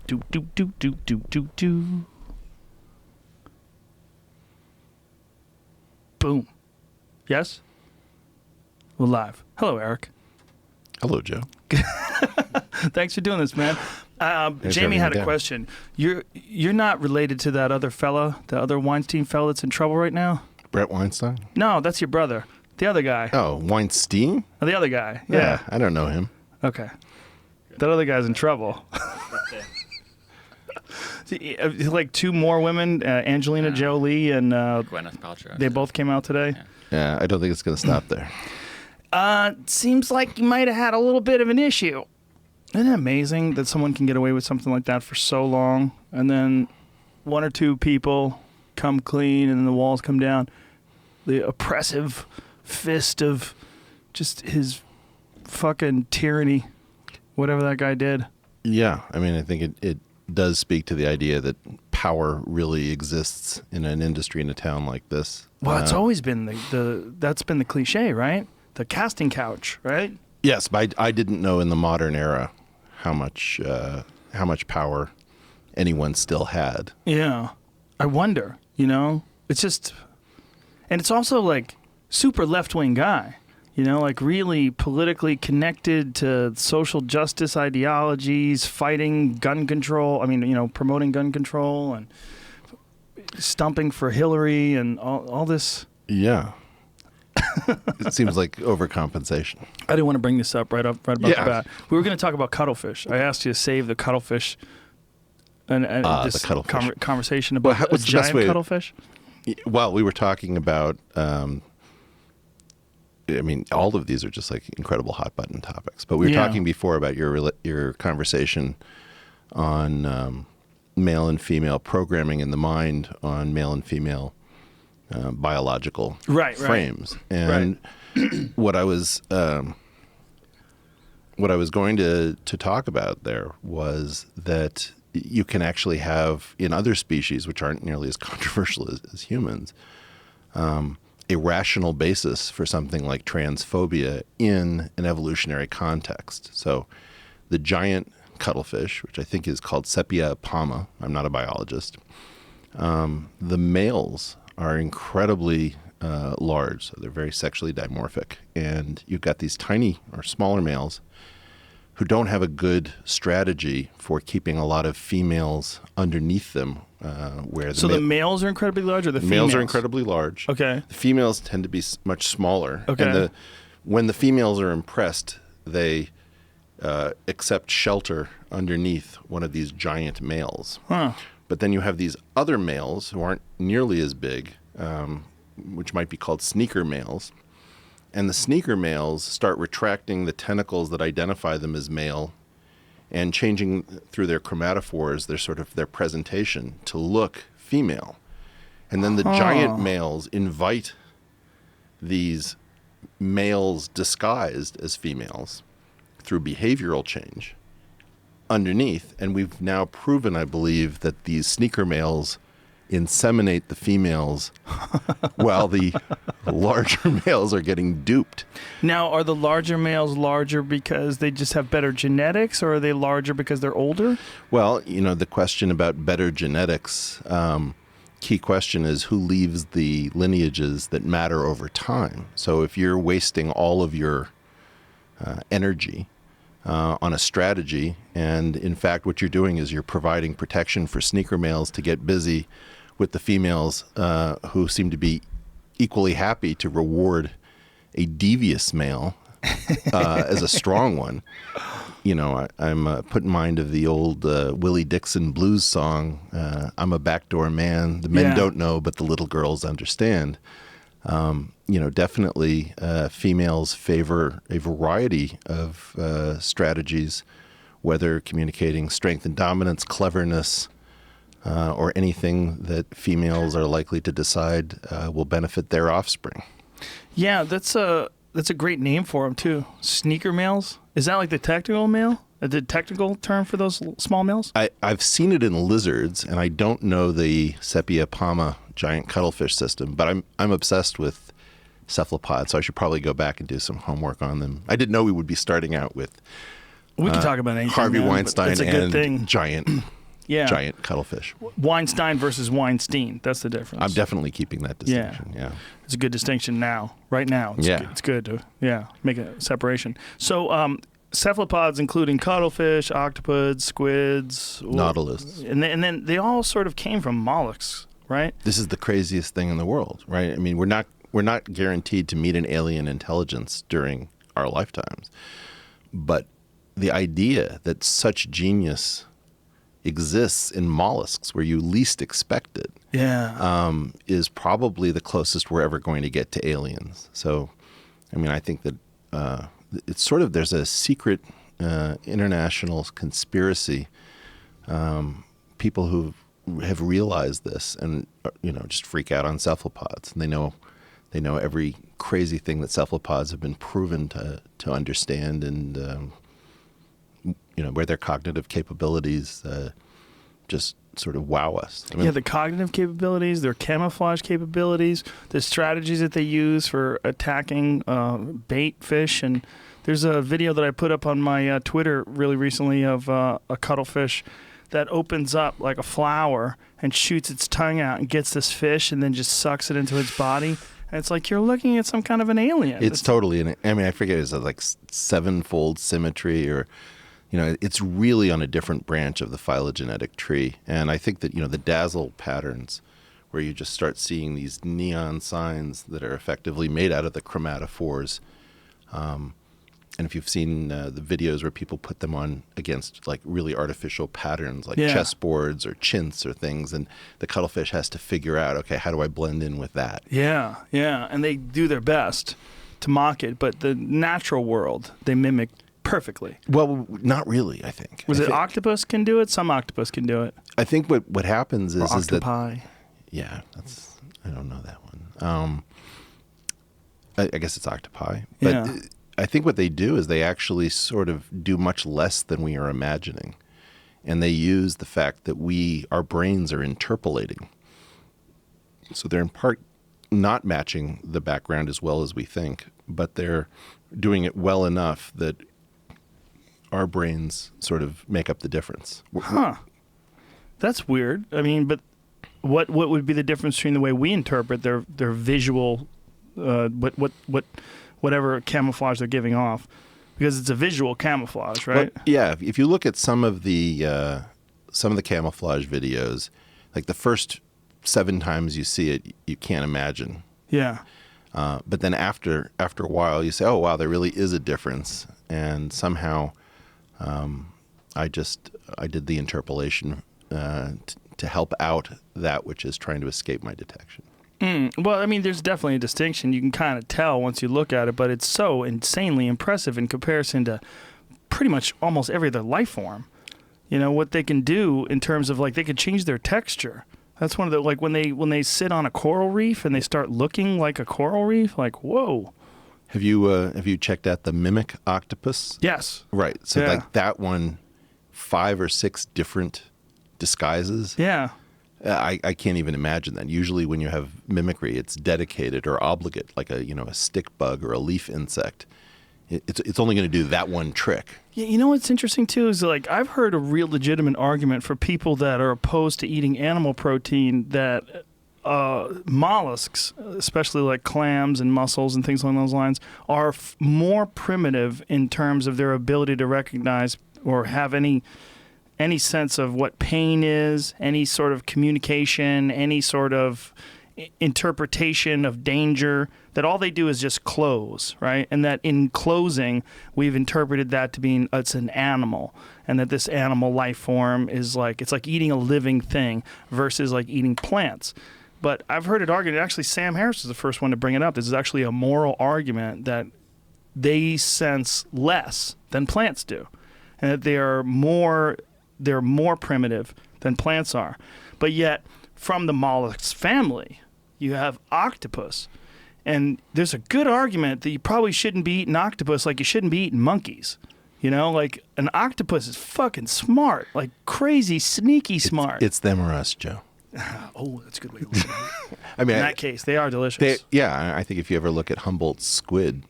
Do, do, do, do, do, do, do. Boom. Yes? We're live. Hello, Eric. Hello, Joe. Thanks for doing this, man. Jamie had a question. You're not related to that other fella, the other Weinstein fella that's in trouble right now? Brett Weinstein? No, that's your brother. The other guy. Oh, Weinstein? Oh, the other guy. Yeah. I don't know him. Okay. That other guy's in trouble. Like two more women, Angelina Jolie and Gwyneth Paltrow. They both came out today. Yeah, I don't think it's going to stop there. Seems like you might have had a little bit of an issue. Isn't it amazing that someone can get away with something like that for so long, and then one or two people come clean and then the walls come down? The oppressive fist of just his fucking tyranny, whatever that guy did. Yeah, I mean, I think it does speak to the idea that power really exists in an industry in a town like this. Well, it's always been that's been the cliche, right? The casting couch, right? Yes, but I didn't know in the modern era how much power anyone still had. Yeah, I wonder. It's just, and it's also like super left-wing guy. Like really politically connected to social justice ideologies, fighting gun control. I mean, promoting gun control and stumping for Hillary and all this. Yeah. It seems like overcompensation. I didn't want to bring this up right about the bat. We were going to talk about Cuttlefish. I asked you to save the Cuttlefish and this the Cuttlefish. Conversation about a giant cuttlefish. Well, we were talking about... I mean, all of these are just like incredible hot button topics. But we were talking before about your conversation on male and female programming in the mind on male and female biological frames. And what I was going to talk about there was that you can actually have in other species, which aren't nearly as controversial as humans, a rational basis for something like transphobia in an evolutionary context. So the giant cuttlefish, which I think is called Cephalopod, I'm not a biologist, the males are incredibly large, so they're very sexually dimorphic. And you've got these tiny or smaller males who don't have a good strategy for keeping a lot of females underneath them. The males are incredibly large, or the females? Males are incredibly large. Okay. The females tend to be much smaller. Okay. And when the females are impressed, they accept shelter underneath one of these giant males. Huh. But then you have these other males who aren't nearly as big, which might be called sneaker males. And the sneaker males start retracting the tentacles that identify them as male and changing through their chromatophores, their presentation to look female. And then the giant males invite these males disguised as females through behavioral change underneath. And we've now proven, I believe, that these sneaker males inseminate the females while the larger males are getting duped. Now, are the larger males larger because they just have better genetics, or are they larger because they're older? Well, the question about better genetics, key question is who leaves the lineages that matter over time. So if you're wasting all of your energy on a strategy, and in fact what you're doing is you're providing protection for sneaker males to get busy with the females who seem to be equally happy to reward a devious male as a strong one. I'm put in mind of the old Willie Dixon blues song, I'm a backdoor man, the men don't know, but the little girls understand. Definitely females favor a variety of strategies, whether communicating strength and dominance, cleverness, or anything that females are likely to decide will benefit their offspring. Yeah, that's a great name for them too. Sneaker males. Is that like the technical male? The technical term for those small males? I've seen it in lizards, and I don't know the Cephalopod giant cuttlefish system, but I'm obsessed with cephalopods, so I should probably go back and do some homework on them. I didn't know we would be starting out with we can talk about anything, Harvey Weinstein it's a good and thing. giant Yeah. giant cuttlefish. Weinstein versus Weinstein. That's the difference. I'm definitely keeping that distinction. Yeah. It's a good distinction now. Right now. It's good to make a separation. So cephalopods, including cuttlefish, octopods, squids, Nautilus. and then they all sort of came from mollusks, right? This is the craziest thing in the world, right? I mean, we're not guaranteed to meet an alien intelligence during our lifetimes, but the idea that such genius exists in mollusks where you least expect it is probably the closest we're ever going to get to aliens. So, I mean, I think that it's sort of, there's a secret international conspiracy, people who have realized this and, just freak out on cephalopods. And they know every crazy thing that cephalopods have been proven to understand, and where their cognitive capabilities just sort of wow us. I mean, the cognitive capabilities, their camouflage capabilities, the strategies that they use for attacking bait fish. And there's a video that I put up on my Twitter really recently of a cuttlefish that opens up like a flower and shoots its tongue out and gets this fish and then just sucks it into its body. And it's like you're looking at some kind of an alien. It's totally I forget, it's like sevenfold symmetry, or it's really on a different branch of the phylogenetic tree. And I think that, the dazzle patterns, where you just start seeing these neon signs that are effectively made out of the chromatophores. And if you've seen the videos where people put them on against like really artificial patterns, like chessboards or chintz or things, and the cuttlefish has to figure out, okay, how do I blend in with that? Yeah. And they do their best to mock it, but the natural world, they mimic perfectly. Well, not really, I think. Octopus can do it? Some octopus can do it. I think what happens is octopi. That... Yeah, I don't know that one. I guess it's octopi. But I think what they do is they actually sort of do much less than we are imagining. And they use the fact that our brains are interpolating. So they're in part not matching the background as well as we think, but they're doing it well enough that our brains sort of make up the difference. Huh. That's weird. I mean, but what would be the difference between the way we interpret their visual, whatever camouflage they're giving off? Because it's a visual camouflage, right? Well, yeah. If you look at some of the camouflage videos, like the first 7 times you see it, you can't imagine. Yeah. But then after a while, you say, "Oh wow, there really is a difference." And somehow, I did the interpolation to help out that which is trying to escape my detection. Well, I mean, there's definitely a distinction. You can kind of tell once you look at it, but it's so insanely impressive in comparison to pretty much almost every other life form. What they can do in terms of, like, they could change their texture. That's one of the, like, when they sit on a coral reef and they start looking like a coral reef, like, whoa. Have you checked out the mimic octopus? Yes. Right. So like that one, 5 or 6 different disguises. Yeah. I can't even imagine that. Usually when you have mimicry, it's dedicated or obligate, like a stick bug or a leaf insect. It's only going to do that one trick. Yeah, what's interesting too is, like, I've heard a real legitimate argument for people that are opposed to eating animal protein that mollusks, especially like clams and mussels and things along those lines, are more primitive in terms of their ability to recognize or have any sense of what pain is, any sort of communication, any sort of interpretation of danger, that all they do is just close, right? And that in closing, we've interpreted that to mean it's an animal, and that this animal life form is like, it's like eating a living thing versus like eating plants. But I've heard it argued, actually Sam Harris is the first one to bring it up. This is actually a moral argument that they sense less than plants do, and that they're more primitive than plants are. But yet, from the mollusks family, you have octopus. And there's a good argument that you probably shouldn't be eating octopus like you shouldn't be eating monkeys. Like an octopus is fucking smart, like crazy, sneaky smart. It's them or us, Joe. Oh, that's a good way to look at it. I mean, In that case, they are delicious. I think if you ever look at Humboldt's squid,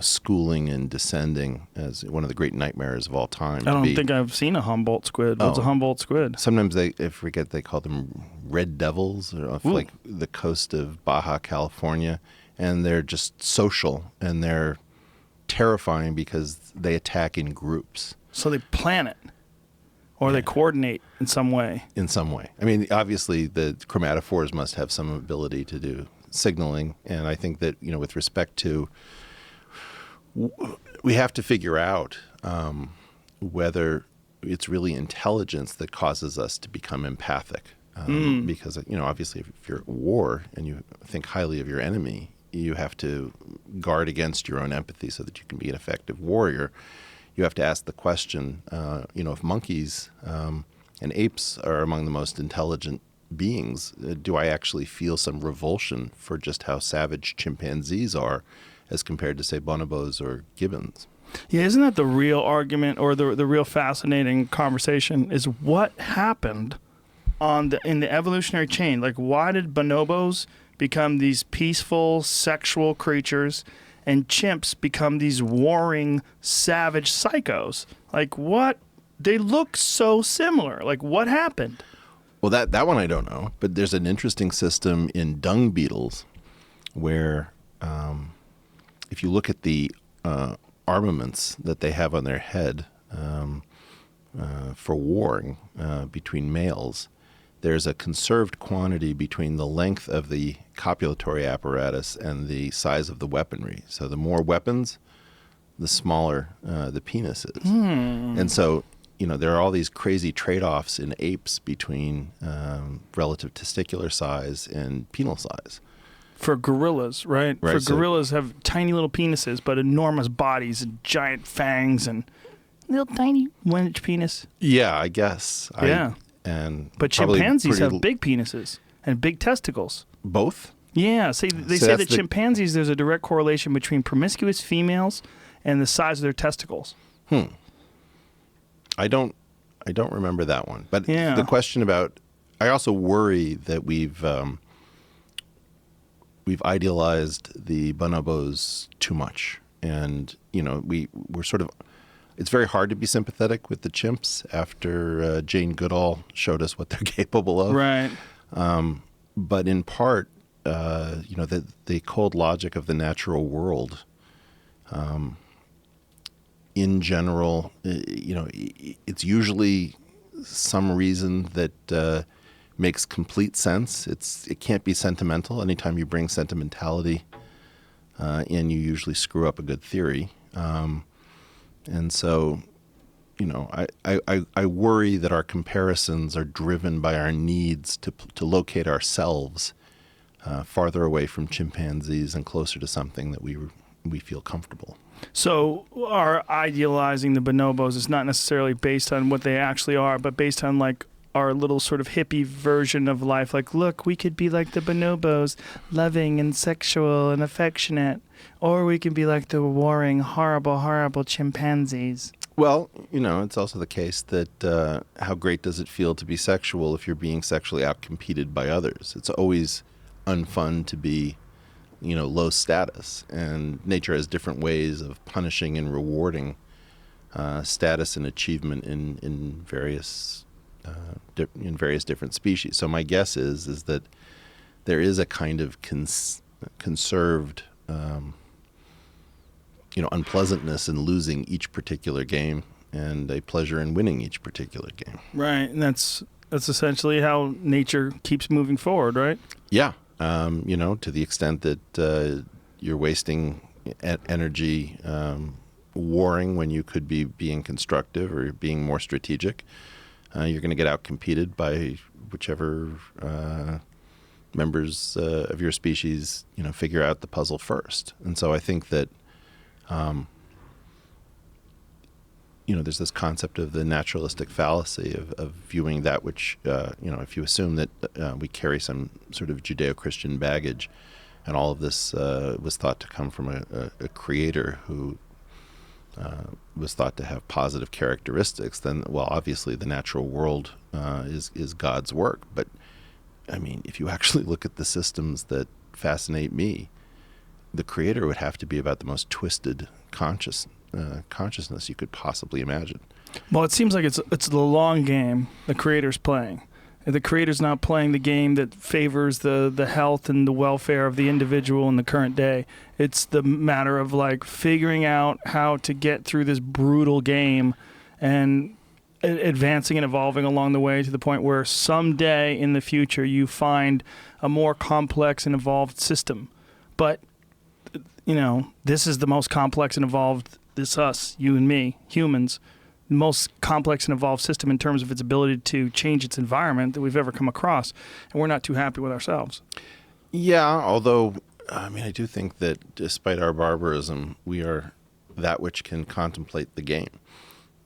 schooling and descending as one of the great nightmares of all time. I don't think I've seen a Humboldt squid. What's a Humboldt squid? Sometimes they call them red devils off like the coast of Baja California, and they're just social and they're terrifying because they attack in groups. So they plan it. Or they coordinate in some way. In some way. I mean, obviously, the chromatophores must have some ability to do signaling. And I think that, with respect to, we have to figure out whether it's really intelligence that causes us to become empathic. Because, obviously, if you're at war and you think highly of your enemy, you have to guard against your own empathy so that you can be an effective warrior. You have to ask the question, if monkeys and apes are among the most intelligent beings, do I actually feel some revulsion for just how savage chimpanzees are as compared to, say, bonobos or gibbons? Yeah, isn't that the real argument or the real fascinating conversation is what happened in the evolutionary chain? Like, why did bonobos become these peaceful sexual creatures and chimps become these warring, savage psychos? Like, what? They look so similar. Like, what happened? Well, that one I don't know. But there's an interesting system in dung beetles where if you look at the armaments that they have on their head for warring between males, there's a conserved quantity between the length of the copulatory apparatus and the size of the weaponry. So the more weapons, the smaller the penis is. And so, there are all these crazy trade-offs in apes between relative testicular size and penile size. For gorillas, right? For gorillas have tiny little penises, but enormous bodies and giant fangs and little tiny 1-inch penis. Yeah, I guess. Yeah. But chimpanzees have big penises and big testicles. Both? Yeah. They say that chimpanzees, there's a direct correlation between promiscuous females and the size of their testicles. I don't remember that one. But the question about, I also worry that we've idealized the bonobos too much. And, we're sort of, it's very hard to be sympathetic with the chimps after Jane Goodall showed us what they're capable of. Right. But in part, the cold logic of the natural world, in general, it's usually some reason that makes complete sense. It can't be sentimental. Anytime you bring sentimentality in, you usually screw up a good theory. And so, I worry that our comparisons are driven by our needs to locate ourselves farther away from chimpanzees and closer to something that we feel comfortable. So our idealizing the bonobos is not necessarily based on what they actually are, but based on like our little sort of hippie version of life. Like, look, we could be like the bonobos, loving and sexual and affectionate. Or we can be like the warring, horrible, horrible chimpanzees. Well, it's also the case that how great does it feel to be sexual if you're being sexually outcompeted by others? It's always unfun to be, low status. And nature has different ways of punishing and rewarding status and achievement in various different species. So my guess is that there is a kind of conserved unpleasantness in losing each particular game and a pleasure in winning each particular game. Right, and that's essentially how nature keeps moving forward, right? Yeah, to the extent that you're wasting energy warring when you could be being constructive or being more strategic, you're going to get outcompeted by whichever members of your species, figure out the puzzle first. And so I think that, there's this concept of the naturalistic fallacy of viewing that which, if you assume that we carry some sort of Judeo-Christian baggage and all of this was thought to come from a creator who was thought to have positive characteristics, then, well, obviously the natural world is God's work. But I mean, if you actually look at the systems that fascinate me, the creator would have to be about the most twisted consciousness you could possibly imagine. Well, it seems like it's the long game the creator's playing. The creator's not playing the game that favors the health and the welfare of the individual in the current day. It's the matter of like figuring out how to get through this brutal game and advancing and evolving along the way to the point where someday in the future you find a more complex and evolved system. But, you know, this is the most complex and evolved, this us, you and me, humans, most complex and evolved system in terms of its ability to change its environment that we've ever come across. And we're not too happy with ourselves. Yeah, although, I mean, I do think that despite our barbarism, we are that which can contemplate the game.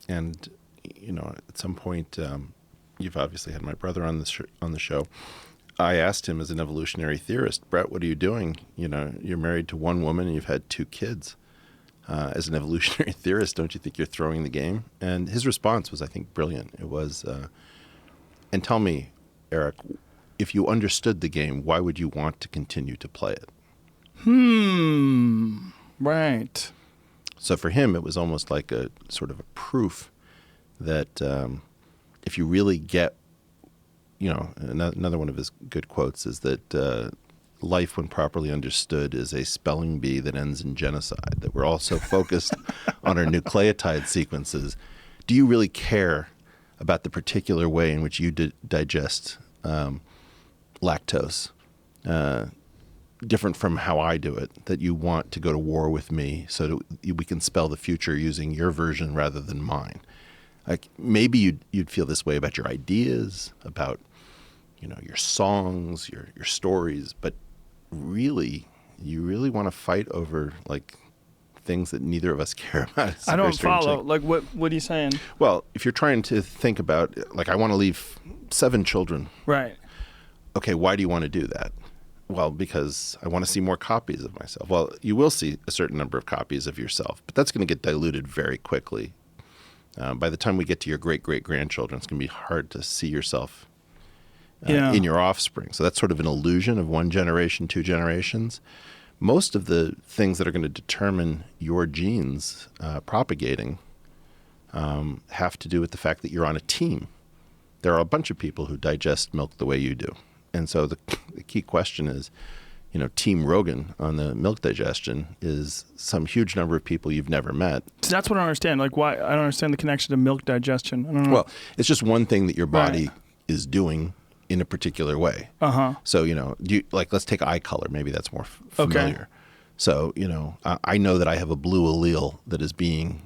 And, you know, at some point, you've obviously had my brother on the show. I asked him as an evolutionary theorist, Brett, what are you doing? You know, you're married to one woman and you've had 2 kids. As an evolutionary theorist, don't you think you're throwing the game? And his response was, I think, brilliant. It was, and tell me, Eric, if you understood the game, why would you want to continue to play it? Right. So for him, it was almost like a sort of a proof that if you really get, you know, another one of his good quotes is that life, when properly understood, is a spelling bee that ends in genocide, that we're all so focused on our nucleotide sequences. Do you really care about the particular way in which you digest lactose, different from how I do it, that you want to go to war with me so that we can spell the future using your version rather than mine? Like maybe you'd feel this way about your ideas, about, you know, your songs, your stories, but really, you really want to fight over like things that neither of us care about. I don't follow. Like, what are you saying? Well, if you're trying to think about, like, I want to leave 7 children. Right. Okay, why do you want to do that? Well, because I want to see more copies of myself. Well, you will see a certain number of copies of yourself, but that's going to get diluted very quickly. By the time we get to your great-great-grandchildren, it's going to be hard to see yourself in your offspring. So that's sort of an illusion of 1 generation, 2 generations. Most of the things that are going to determine your genes propagating have to do with the fact that you're on a team. There are a bunch of people who digest milk the way you do. And so the key question is, you know, Team Rogan on the milk digestion is some huge number of people you've never met. So that's what I don't understand. Like, why? I don't understand the connection to milk digestion. I don't know. Well, it's just one thing that your body is doing in a particular way. So, you know, let's take eye color. Maybe that's more familiar. Okay. So, you know, I know that I have a blue allele that is being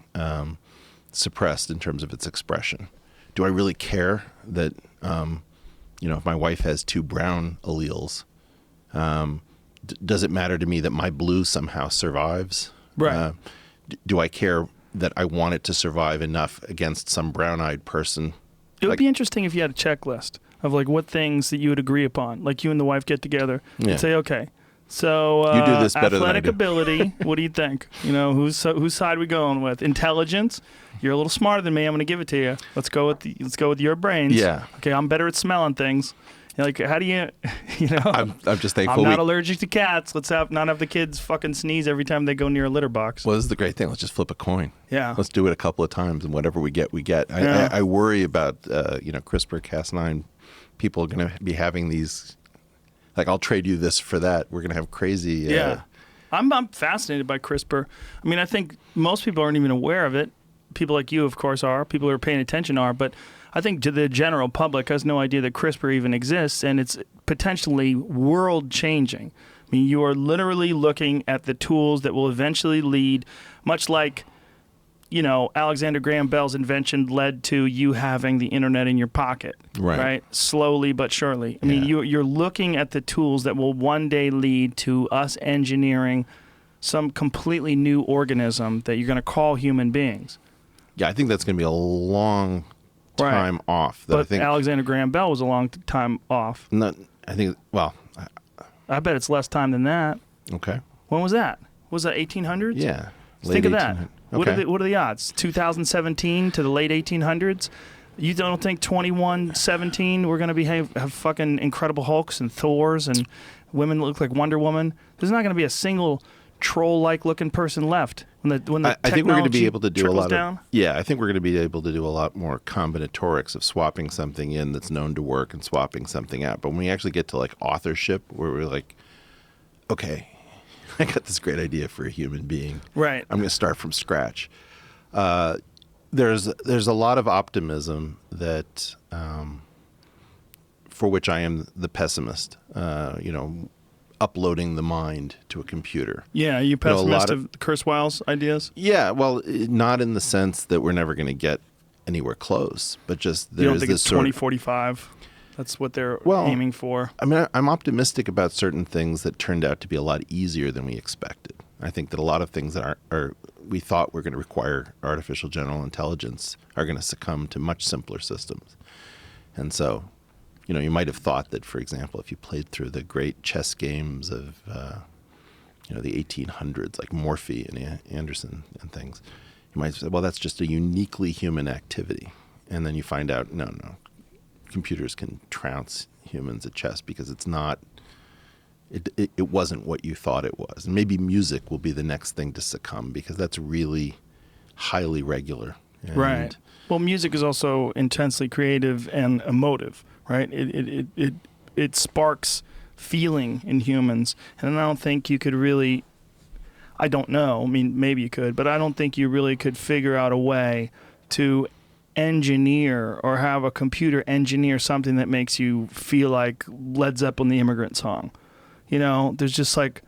suppressed in terms of its expression. Do I really care that, you know, if my wife has 2 brown alleles, does it matter to me that my blue somehow survives? Right. Do I care that I want it to survive enough against some brown-eyed person? It would be interesting if you had a checklist of like what things that you would agree upon. Like you and the wife get together and say, okay, so you do this better athletic than I do. ability, what do you think? You know, whose side are we going with? Intelligence, you're a little smarter than me. I'm going to give it to you. Let's go with your brains. Yeah. Okay, I'm better at smelling things. Like, how do you, you know? I'm just thankful. I'm not allergic to cats. Let's not have the kids fucking sneeze every time they go near a litter box. Well, this is the great thing. Let's just flip a coin. Yeah. Let's do it a couple of times, and whatever we get, we get. I worry about, you know, CRISPR-Cas9. People are going to be having these, like, I'll trade you this for that. We're going to have crazy. Yeah. I'm fascinated by CRISPR. I mean, I think most people aren't even aware of it. People like you, of course, are. People who are paying attention are. But I think to the general public has no idea that CRISPR even exists, and it's potentially world-changing. I mean, you are literally looking at the tools that will eventually lead, much like, you know, Alexander Graham Bell's invention led to you having the internet in your pocket, right? Slowly but surely. I mean, you're looking at the tools that will one day lead to us engineering some completely new organism that you're going to call human beings. Yeah, I think that's going to be a long time off. But I think Alexander Graham Bell was a long time off. I bet it's less time than that. Okay. When was that? Was that 1800s? Yeah. Think of that. Okay. What are the odds? 2017 to the late 1800s? You don't think 2117 we're going to have fucking Incredible Hulks and Thors and women that look like Wonder Woman? There's not going to be a single troll-like looking person left when the I think we're going to be able to do a lot down. of I think we're going to be able to do a lot more combinatorics of swapping something in that's known to work and swapping something out. But when we actually get to like authorship, where we're like, okay, I got this great idea for a human being. Right. I'm going to start from scratch. There's a lot of optimism that for which I am the pessimist. Uploading the mind to a computer. Yeah, you pessimist of Kurzweil's ideas? Yeah, well, not in the sense that we're never going to get anywhere close, but just there's you don't think this it's 2045? That's what they're aiming for. I mean, I'm optimistic about certain things that turned out to be a lot easier than we expected. I think that a lot of things that we thought were going to require artificial general intelligence are going to succumb to much simpler systems. And so, you might have thought that, for example, if you played through the great chess games of, the 1800s, like Morphy and Anderson and things, you might say, well, that's just a uniquely human activity. And then you find out, no, computers can trounce humans at chess because it's not, it wasn't what you thought it was. And maybe music will be the next thing to succumb because that's really highly regular. And right. Well, music is also intensely creative and emotive. Right, it sparks feeling in humans, and I don't think you could really. I don't know. I mean, maybe you could, but I don't think you really could figure out a way to engineer or have a computer engineer something that makes you feel like Led Zeppelin, the Immigrant Song. There's just like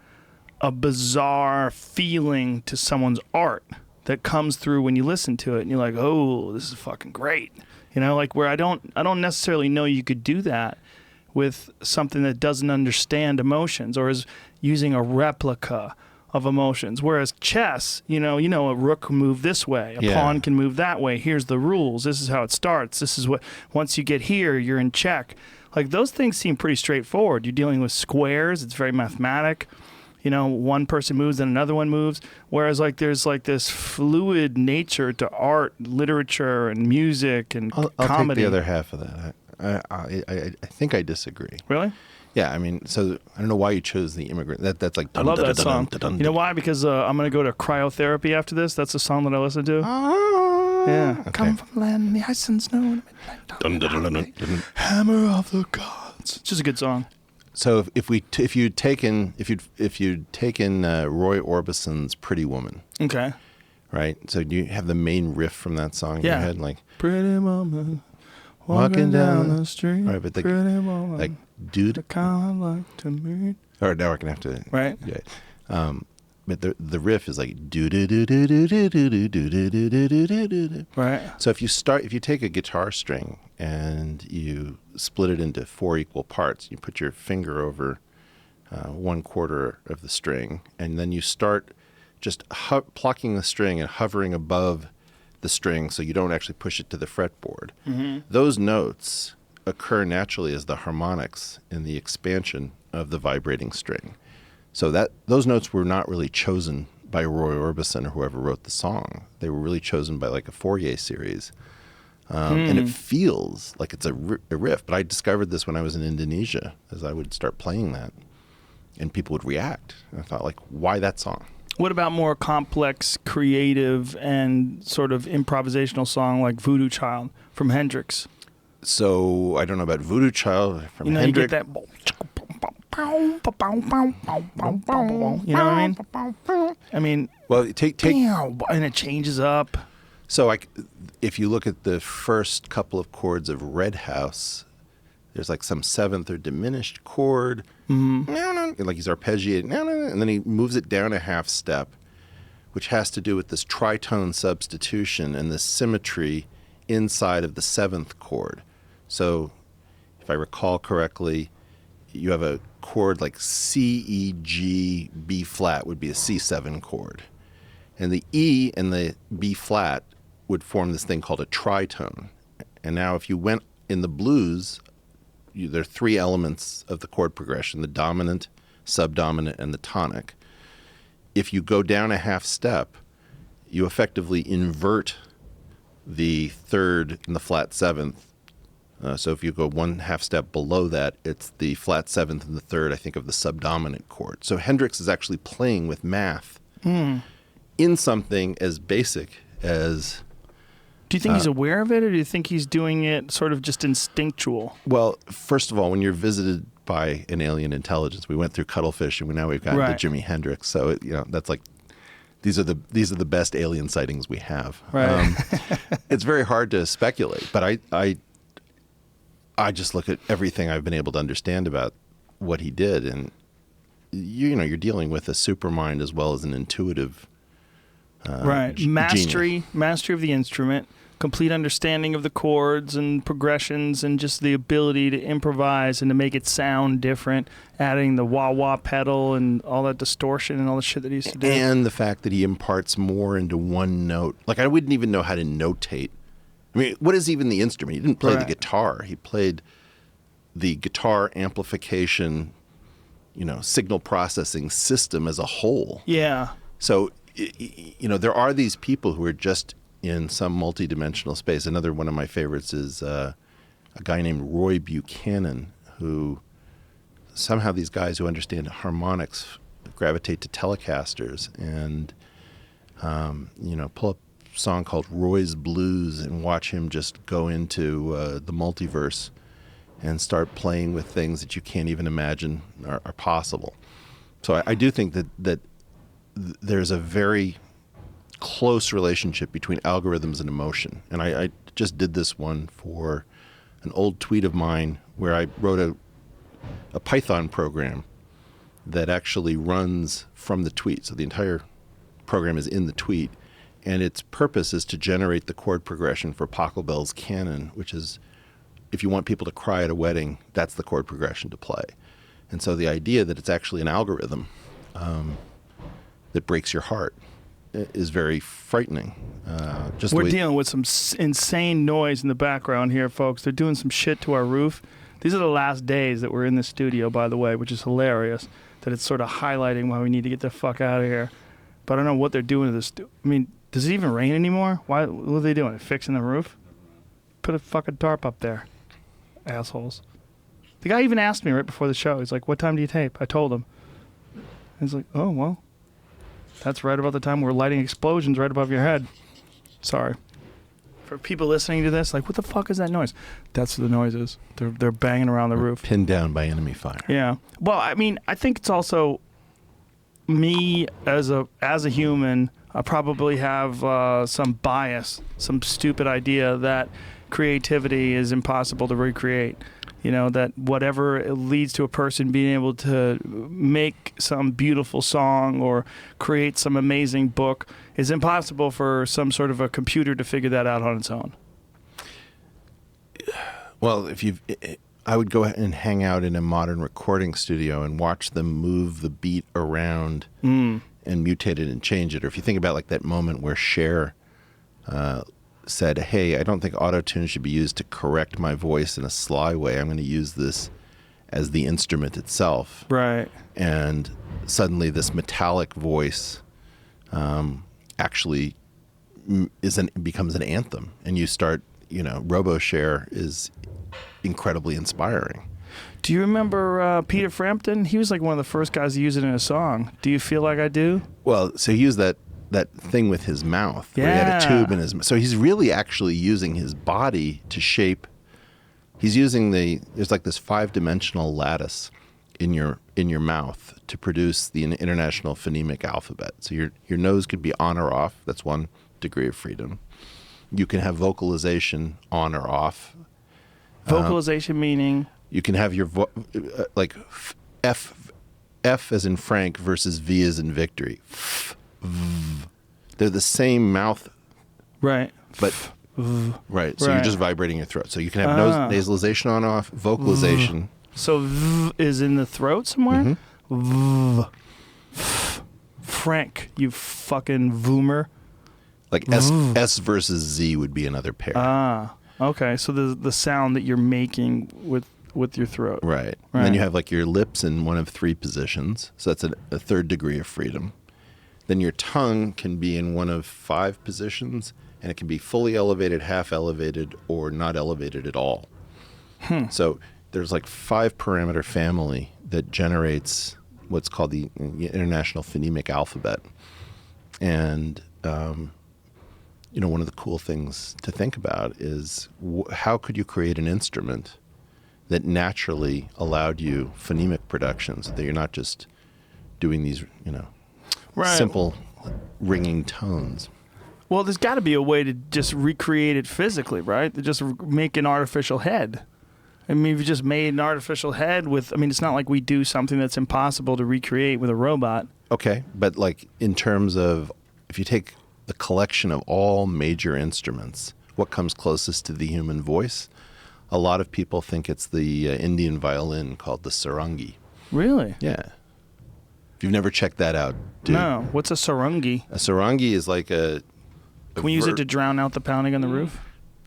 a bizarre feeling to someone's art that comes through when you listen to it, and you're like, oh, this is fucking great. Where I don't necessarily know you could do that with something that doesn't understand emotions or is using a replica of emotions. Whereas chess, a rook can move this way, a pawn can move that way. Here's the rules. This is how it starts. This is what, once you get here, you're in check. Like those things seem pretty straightforward. You're dealing with squares. It's very mathematic. One person moves and another one moves. Whereas there's this fluid nature to art, literature, and music and I'll comedy. take the other half of that. I think I disagree. Really? Yeah, I mean, so I don't know why you chose the Immigrant. That's like. I love that song. You know why? Because I'm gonna go to cryotherapy after this. That's the song that I listen to. Yeah. Okay. Come from land, the ice and snow. Hammer of the gods. It's just a good song. So if you'd taken Roy Orbison's Pretty Woman, okay, right? So do you have the main riff from that song in your head, like Pretty Woman walking down the street, right? But pretty woman, like dude, I kind of like to meet. Or now we're gonna have to right. Yeah. But the riff is like do do do do do do do do do do do do. Right. So if you take a guitar string and you split it into 4 equal parts, you put your finger over 1/4 of the string, and then you start just plucking the string and hovering above the string so you don't actually push it to the fretboard. Mm-hmm. Those notes occur naturally as the harmonics in the expansion of the vibrating string. So those notes were not really chosen by Roy Orbison or whoever wrote the song. They were really chosen by like a Fourier series. And it feels like it's a riff. But I discovered this when I was in Indonesia, as I would start playing that, and people would react. And I thought, like, why that song? What about more complex, creative, and sort of improvisational song like Voodoo Child from Hendrix? So I don't know about Voodoo Child from Hendrix. You get that. You know what I mean? I mean, well, take and it changes up. So if you look at the first couple of chords of Red House, there's like some seventh or diminished chord, like he's arpeggiating, and then he moves it down a half step, which has to do with this tritone substitution and the symmetry inside of the seventh chord. So if I recall correctly, you have a chord like C, E, G, B flat would be a C7 chord. And the E and the B flat would form this thing called a tritone. And now if you went in the blues, there are 3 elements of the chord progression, the dominant, subdominant, and the tonic. If you go down a half step, you effectively invert the third and the flat seventh. So if you go one half step below that, it's the flat seventh and the third, I think, of the subdominant chord. So Hendrix is actually playing with math in something as basic as... Do you think he's aware of it, or do you think he's doing it sort of just instinctual? Well, first of all, when you're visited by an alien intelligence, we went through Cuttlefish, and now we've gotten to Jimi Hendrix. So that's like these are the best alien sightings we have. Right. It's very hard to speculate, but I just look at everything I've been able to understand about what he did, and you're dealing with a supermind as well as an intuitive mastery of the instrument, complete understanding of the chords and progressions, and just the ability to improvise and to make it sound different, adding the wah-wah pedal and all that distortion and all the shit that he used to do. And the fact that he imparts more into one note. Like, I wouldn't even know how to notate. I mean, what is even the instrument? He didn't play the guitar. He played the guitar amplification, signal processing system as a whole. Yeah. So, there are these people who are just in some multidimensional space. Another one of my favorites is a guy named Roy Buchanan, who somehow these guys who understand harmonics gravitate to Telecasters and, pull up a song called Roy's Blues and watch him just go into the multiverse and start playing with things that you can't even imagine are possible. So I do think that there's a very close relationship between algorithms and emotion. And I just did this one for an old tweet of mine where I wrote a Python program that actually runs from the tweet. So the entire program is in the tweet. And its purpose is to generate the chord progression for Pachelbel's canon, which is, if you want people to cry at a wedding, that's the chord progression to play. And so the idea that it's actually an algorithm that breaks your heart is very frightening. We're dealing with some insane noise in the background here, folks. They're doing some shit to our roof. These are the last days that we're in the studio, by the way, which is hilarious, that it's sort of highlighting why we need to get the fuck out of here. But I don't know what they're doing to this. I mean, does it even rain anymore? What are they doing? Fixing the roof? Put a fucking tarp up there, assholes. The guy even asked me right before the show. He's like, "What time do you tape?" I told him. He's like, "Oh, well, that's right about the time we're lighting explosions right above your head." Sorry. For people listening to this, like, what the fuck is that noise? That's what the noise is. They're banging around the roof. Pinned down by enemy fire. Yeah. Well, I mean, I think it's also me as a human. I probably have some bias, some stupid idea that creativity is impossible to recreate. That whatever it leads to a person being able to make some beautiful song or create some amazing book is impossible for some sort of a computer to figure that out on its own. Well, I would go and hang out in a modern recording studio and watch them move the beat around and mutate it and change it. Or if you think about like that moment where Cher said, "Hey, I don't think auto-tune should be used to correct my voice in a sly way. I'm going to use this as the instrument itself." Right. And suddenly this metallic voice actually becomes an anthem. And you start, Robo-Cher is incredibly inspiring. Do you remember Peter Frampton? He was like one of the first guys to use it in a song. Do you feel like I do? Well, so he used that thing with his mouth, where he had a tube in his mouth. So he's really actually using his body to shape. He's using there's like this 5-dimensional lattice in your mouth to produce the International Phonemic Alphabet. So your nose could be on or off. That's one degree of freedom. You can have vocalization on or off. Vocalization meaning? You can have your like F as in Frank versus V as in victory. They're the same mouth, right? But right, so you're just vibrating your throat. So you can have nasalization on off, vocalization. So V is in the throat somewhere. Mm-hmm. Frank, you fucking voomer. Like S versus Z would be another pair. Okay. So the sound that you're making with your throat. Right. And then you have like your lips in one of 3 positions. So that's a third degree of freedom. Then your tongue can be in one of 5 positions, and it can be fully elevated, half elevated, or not elevated at all. So there's like 5-parameter family that generates what's called the International Phonemic Alphabet. And, one of the cool things to think about is how could you create an instrument that naturally allowed you phonemic productions, that you're not just doing these, simple ringing tones. Well, there's got to be a way to just recreate it physically, right? To just make an artificial head. I mean, if you just made an artificial head it's not like we do something that's impossible to recreate with a robot. Okay, but like in terms of, if you take the collection of all major instruments, what comes closest to the human voice? A lot of people think it's the Indian violin called the sarangi. Really? Yeah. If you've never checked that out, dude. No. What's a sarangi? A sarangi is like a Can we use it to drown out the pounding on the roof?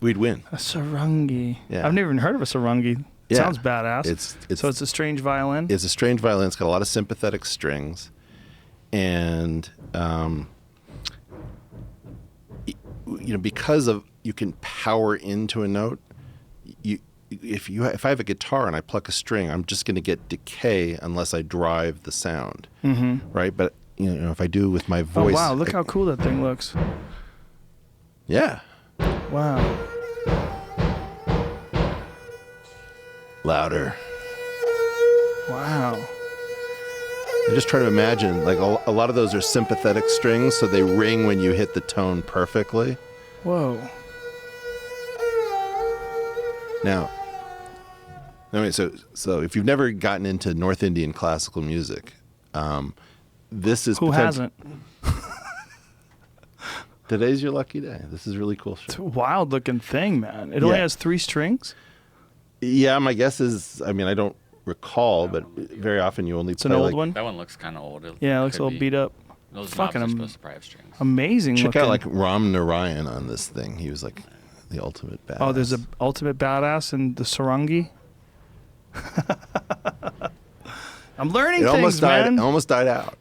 We'd win. A sarangi. Yeah. I've never even heard of a sarangi. It sounds badass. So it's a strange violin? It's a strange violin. It's got a lot of sympathetic strings. And, because of you can power into a note, if I have a guitar and I pluck a string, I'm just going to get decay unless I drive the sound, right? But if I do with my voice, oh wow! Look how cool that thing looks. Yeah. Wow. Louder. Wow. I just try to imagine, like a lot of those are sympathetic strings, so they ring when you hit the tone perfectly. Whoa. Now, so if you've never gotten into North Indian classical music, this is who hasn't? Today's your lucky day. This is really cool shit. It's a wild looking thing, man. It only has 3 strings. Yeah, my guess is, I don't recall, but very often you only it's play an old one. That one looks kind of old. It looks a little beat up. Those fucking knobs are supposed to probably have strings. Amazing. Check looking. out like Ram Narayan on this thing. He was like the ultimate badass. Oh, there's an ultimate badass in the sarangi. I'm learning things, man. It almost died out.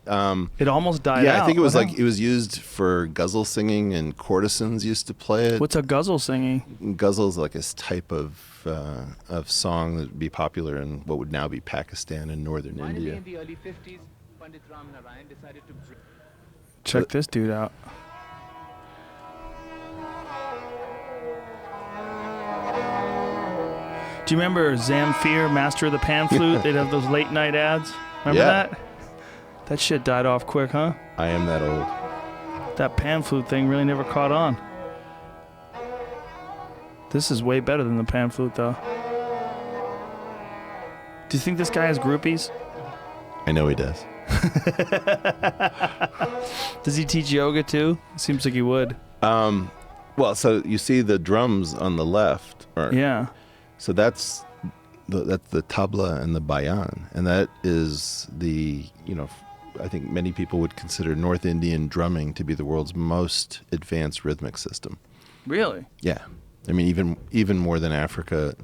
It almost died out. Yeah, I think it was it was used for guzzle singing, and courtesans used to play it. What's a guzzle singing? Guzzle is like this type of song that would be popular in what would now be Pakistan and northern India. In the early 50s, Pandit Ram Narayan decided to bring... Check this dude out. Do you remember Zamfir, Master of the Pan Flute? They'd have those late night ads. Remember that? That shit died off quick, huh? I am that old. That pan flute thing really never caught on. This is way better than the pan flute, though. Do you think this guy has groupies? I know he does. Does he teach yoga too? Seems like he would. Well, so you see the drums on the left. Yeah. So that's the tabla and the bayan, and that is the, I think many people would consider North Indian drumming to be the world's most advanced rhythmic system. Really? Yeah. I mean, even more than Africa.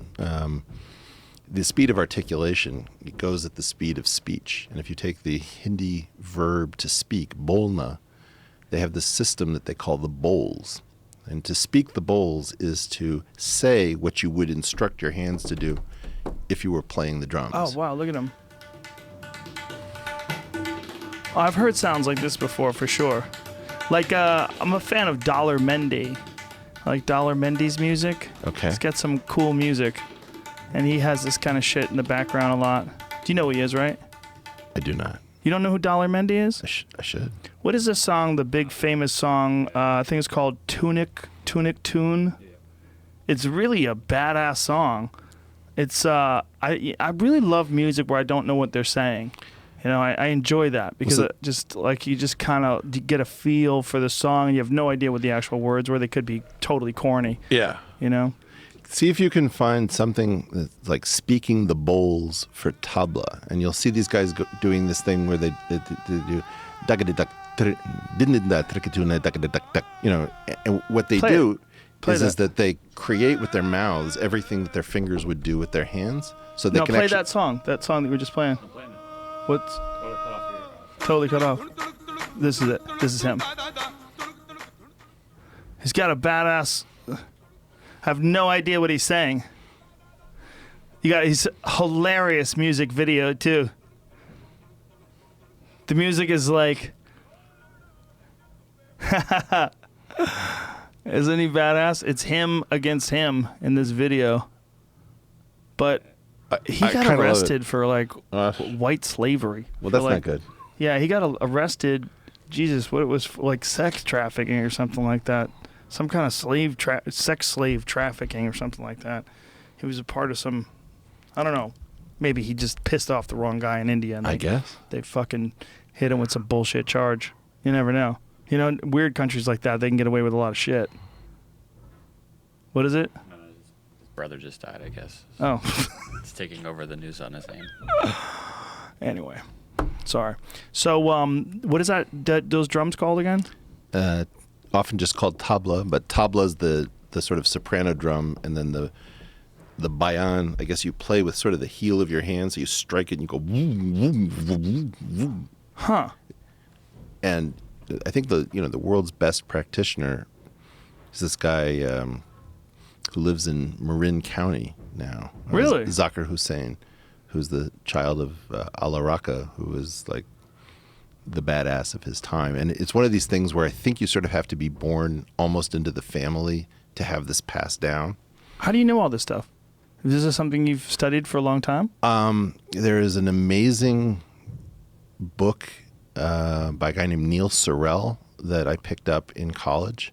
The speed of articulation, it goes at the speed of speech. And if you take the Hindi verb to speak, bolna, they have this system that they call the bowls. And to speak the bowls is to say what you would instruct your hands to do if you were playing the drums. Oh, wow, look at him. Oh, I've heard sounds like this before, for sure. Like, I'm a fan of Dollar Mendy. I like Dollar Mendy's music. Okay. He's got some cool music. And he has this kind of shit in the background a lot. Do you know who he is, right? I do not. You don't know who Dollar Mendy is? I should. What is this song, the big famous song? I think it's called Tunic Tune. It's really a badass song. It's I really love music where I don't know what they're saying. I enjoy that because it just like you just kind of get a feel for the song and you have no idea what the actual words were. They could be totally corny. Yeah. See if you can find something that's like speaking the bowls for tabla, and you'll see these guys doing this thing where they do and what they do is that they create with their mouths everything that their fingers would do with their hands, so they can play that song that we were just playing. What's totally cut off? This is it. This is him. He's got a badass. I have no idea what he's saying. You got his hilarious music video too. The music is like, isn't he badass? It's him against him in this video. But he got kinda love arrested it. for like white slavery. Well, For, that's like, not good. Yeah, he got arrested. Jesus, what it was for, like sex trafficking or something like that. Some kind of sex slave trafficking or something like that. He was a part of some, I don't know. Maybe he just pissed off the wrong guy in India. And I guess. they fucking hit him with some bullshit charge. You never know. You know, weird countries like that, they can get away with a lot of shit. What is it? His brother just died, I guess. Oh. It's taking over the news on his name. Anyway, sorry. So, what is those drums called again? Often just called tabla, but tabla is the sort of soprano drum, and then the bayan, I guess you play with sort of the heel of your hand, so you strike it and you go vroom, vroom, vroom, vroom. Huh. And I think the world's best practitioner is this guy who lives in Marin County now. Really? Zakir Hussain, who's the child of Allah Raqqa, who was like the badass of his time. And it's one of these things where I think you sort of have to be born almost into the family to have this passed down. How do you know all this stuff? Is this something you've studied for a long time? There is an amazing book by a guy named Neil Sorel that I picked up in college,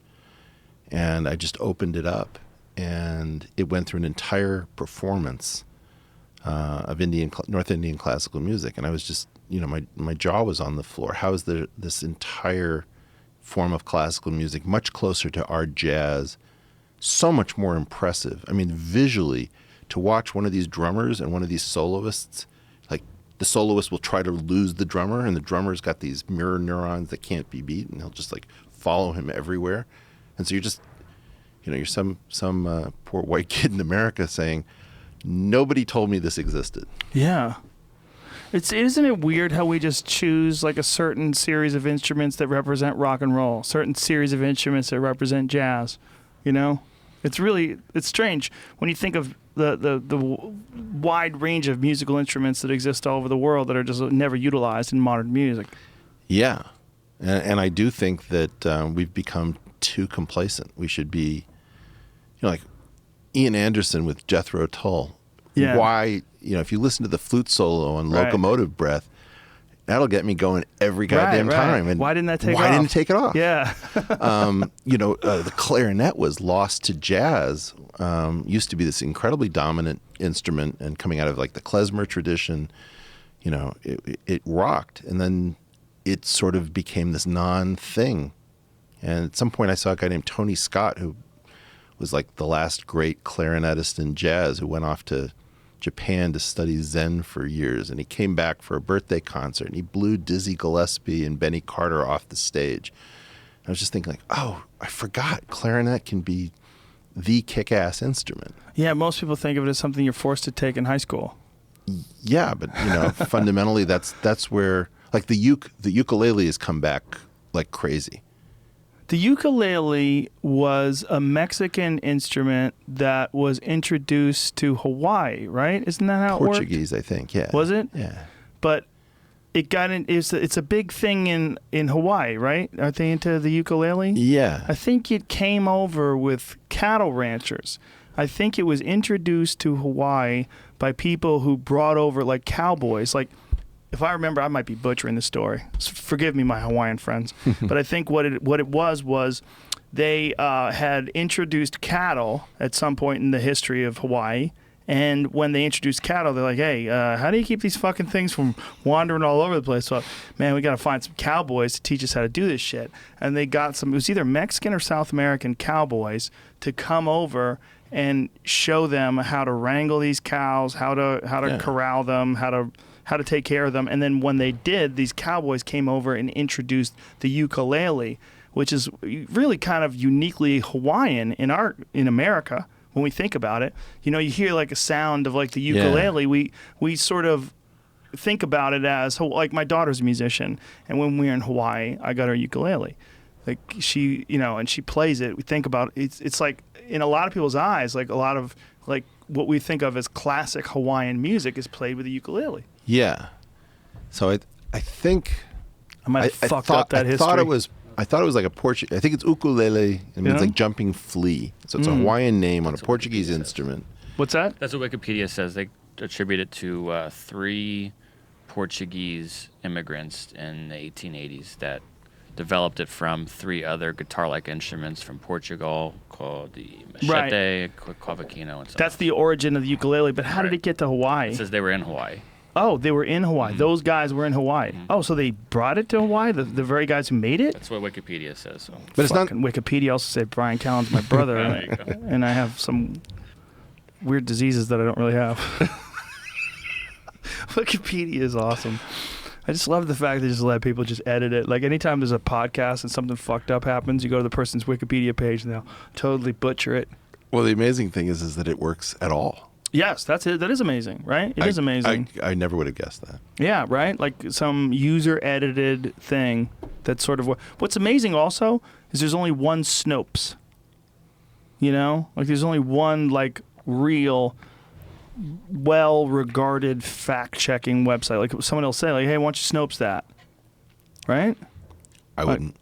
and I just opened it up, and it went through an entire performance of North Indian classical music, and I was just, my jaw was on the floor. How is there this entire form of classical music much closer to our jazz, so much more impressive? I mean, visually, to watch one of these drummers and one of these soloists, like the soloist will try to lose the drummer, and the drummer's got these mirror neurons that can't be beat, and he'll just like follow him everywhere. And so you're just, you're some poor white kid in America saying, nobody told me this existed. Yeah. Isn't it weird how we just choose like a certain series of instruments that represent rock and roll, certain series of instruments that represent jazz, It's strange when you think of the wide range of musical instruments that exist all over the world that are just never utilized in modern music. Yeah. And I do think that we've become too complacent. We should be, like Ian Anderson with Jethro Tull. Yeah. Why, if you listen to the flute solo on Locomotive Breath, that'll get me going every goddamn time. And why didn't that take off? Why didn't it take it off? Yeah. The clarinet was lost to jazz. Used to be this incredibly dominant instrument, and coming out of like the klezmer tradition, it rocked, and then it sort of became this non-thing. And at some point I saw a guy named Tony Scott, who was like the last great clarinetist in jazz, who went off to Japan to study Zen for years, and he came back for a birthday concert, and he blew Dizzy Gillespie and Benny Carter off the stage. And I was just thinking, like, oh, I forgot clarinet can be the kick-ass instrument. Yeah, most people think of it as something you're forced to take in high school. Yeah, but fundamentally, that's where like the ukulele has come back like crazy. The ukulele was a Mexican instrument that was introduced to Hawaii, right? Isn't that how Portuguese, it worked? I think, yeah. Was it? Yeah. But it got in. It's a big thing in Hawaii, right? Aren't they into the ukulele? Yeah. I think it came over with cattle ranchers. I think it was introduced to Hawaii by people who brought over like cowboys. Like, if I remember, I might be butchering the story. Forgive me, my Hawaiian friends. But I think what it was they had introduced cattle at some point in the history of Hawaii. And when they introduced cattle, they're like, hey, how do you keep these fucking things from wandering all over the place? So, man, we got to find some cowboys to teach us how to do this shit. And they got it was either Mexican or South American cowboys to come over and show them how to wrangle these cows, how to corral them, how to take care of them. And then when they did, these cowboys came over and introduced the ukulele, which is really kind of uniquely Hawaiian in America. When we think about it, you hear like a sound of like the ukulele. Yeah. We sort of think about it as like my daughter's a musician, and when we were in Hawaii, I got her ukulele. Like she, and she plays it. We think about it's like in a lot of people's eyes, like a lot of like what we think of as classic Hawaiian music is played with a ukulele. Yeah. So I think I might have fucked up that history. I thought it was like a Portuguese. I think it's ukulele. It means like jumping flea. So it's a Hawaiian name on a Portuguese instrument. What's that? That's what Wikipedia says. They attribute it to 3 Portuguese immigrants in the 1880s that developed it from 3 other guitar-like instruments from Portugal called the machete, cavaquinho, and stuff. That's the origin of the ukulele, but how did it get to Hawaii? It says they were in Hawaii. Oh, they were in Hawaii. Those guys were in Hawaii. Oh, so they brought it to Hawaii? The very guys who made it? That's what Wikipedia says. So. But it's not. Wikipedia also said Brian Callen's my brother, There you go. and I have some weird diseases that I don't really have. Wikipedia is awesome. I just love the fact they just let people just edit it. Like anytime there's a podcast and something fucked up happens, you go to the person's Wikipedia page and they'll totally butcher it. Well, the amazing thing is that it works at all. Yes, that's it. That is amazing, right? It is amazing. I never would have guessed that. Yeah, right? Like some user-edited thing that's sort of... What's amazing also is there's only one Snopes. Like there's only one like real... well-regarded fact-checking website. Like someone will say, like, "Hey, why don't you Snopes that?" Right? I wouldn't.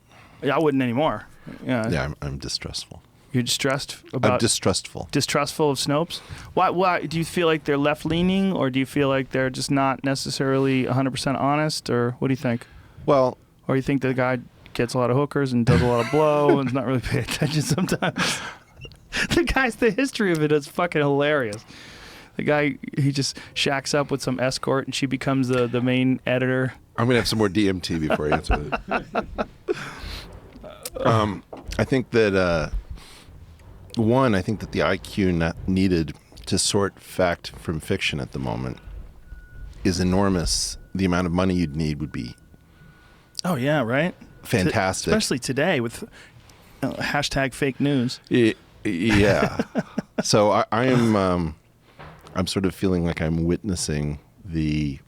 I wouldn't anymore. Yeah. Yeah, I'm distrustful. You're distressed about. I'm distrustful. Distrustful of Snopes. Why? Do you feel like they're left-leaning, or do you feel like they're just not necessarily 100% honest, or what do you think? Well, Or you think the guy gets a lot of hookers and does a lot of blow and is not really paying attention sometimes? The history of it is fucking hilarious. The guy, he just shacks up with some escort and she becomes the main editor. I'm going to have some more DMT before I answer that. I think that, I think that the IQ needed to sort fact from fiction at the moment is enormous. The amount of money you'd need would be Oh, yeah, right? fantastic. Especially today with hashtag fake news. Yeah. So I am... I'm sort of feeling like I'm witnessing the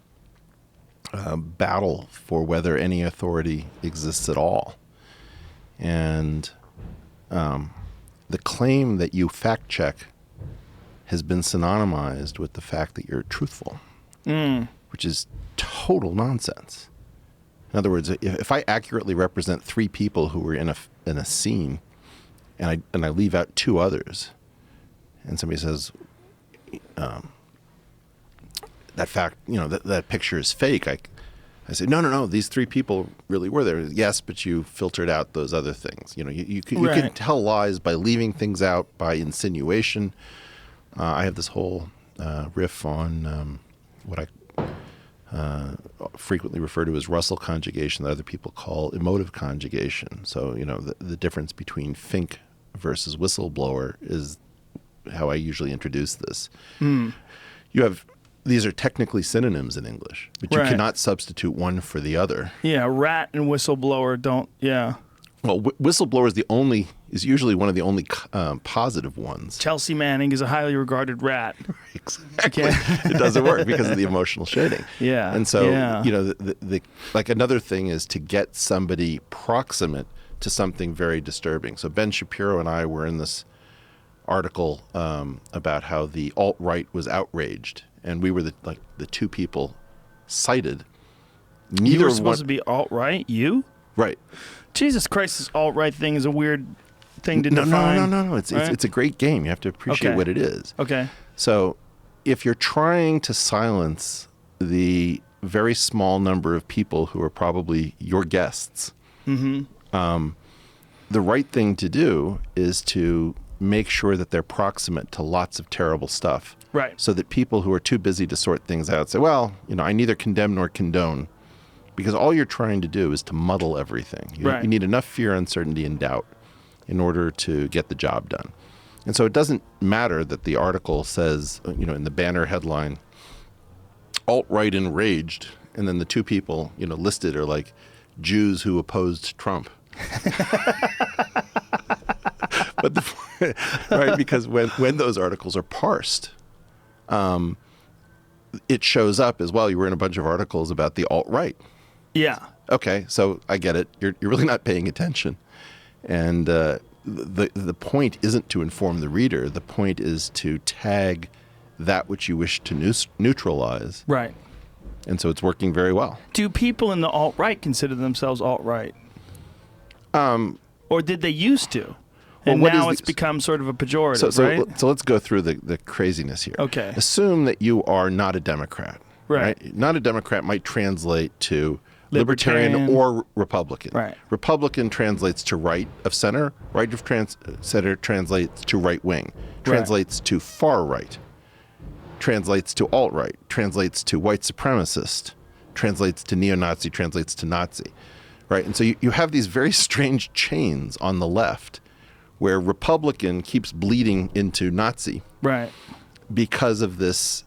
battle for whether any authority exists at all. And the claim that you fact check has been synonymized with the fact that you're truthful, which is total nonsense. In other words, if I accurately represent 3 people who were in a scene and I leave out 2 others, and somebody says, that fact, that picture is fake. I say, no, these 3 people really were there. Yes, but you filtered out those other things. You can tell lies by leaving things out, by insinuation. I have this whole riff on what I frequently refer to as Russell conjugation that other people call emotive conjugation. So, the difference between Fink versus whistleblower is how I usually introduce this. These are technically synonyms in English, but you cannot substitute one for the other. Yeah, rat and whistleblower don't. Yeah. Well, whistleblower is usually one of the only positive ones. Chelsea Manning is a highly regarded rat. Exactly. It doesn't work because of the emotional shading. Yeah. And so, like another thing is to get somebody proximate to something very disturbing. So Ben Shapiro and I were in this article about how the alt-right was outraged, and we were the 2 people cited. You were supposed to be alt-right? You? Right. Jesus Christ, this alt-right thing is a weird thing to define. No. It's a great game. You have to appreciate what it is. Okay. So if you're trying to silence the very small number of people who are probably your guests, the right thing to do is to make sure that they're proximate to lots of terrible stuff. Right. So that people who are too busy to sort things out say, well, I neither condemn nor condone. Because all you're trying to do is to muddle everything. You need enough fear, uncertainty, and doubt in order to get the job done. And so it doesn't matter that the article says, in the banner headline, alt-right enraged, and then the 2 people, listed are like Jews who opposed Trump. But right, because when those articles are parsed, it shows up as well. You were in a bunch of articles about the alt-right. Yeah. Okay, so I get it. You're really not paying attention. And the point isn't to inform the reader. The point is to tag that which you wish to neutralize. Right. And so it's working very well. Do people in the alt-right consider themselves alt-right? Or did they used to? And what now is it's become sort of a pejorative, so, right? So let's go through the craziness here. Okay. Assume that you are not a Democrat. Right. Not a Democrat might translate to Libertarian. Libertarian or Republican. Right. Republican translates to right of center. Right of center translates to right wing. Translates to far right. Translates to alt-right. Translates to white supremacist. Translates to neo-Nazi. Translates to Nazi. Right. And so you have these very strange chains on the left where Republican keeps bleeding into Nazi. Right. Because of this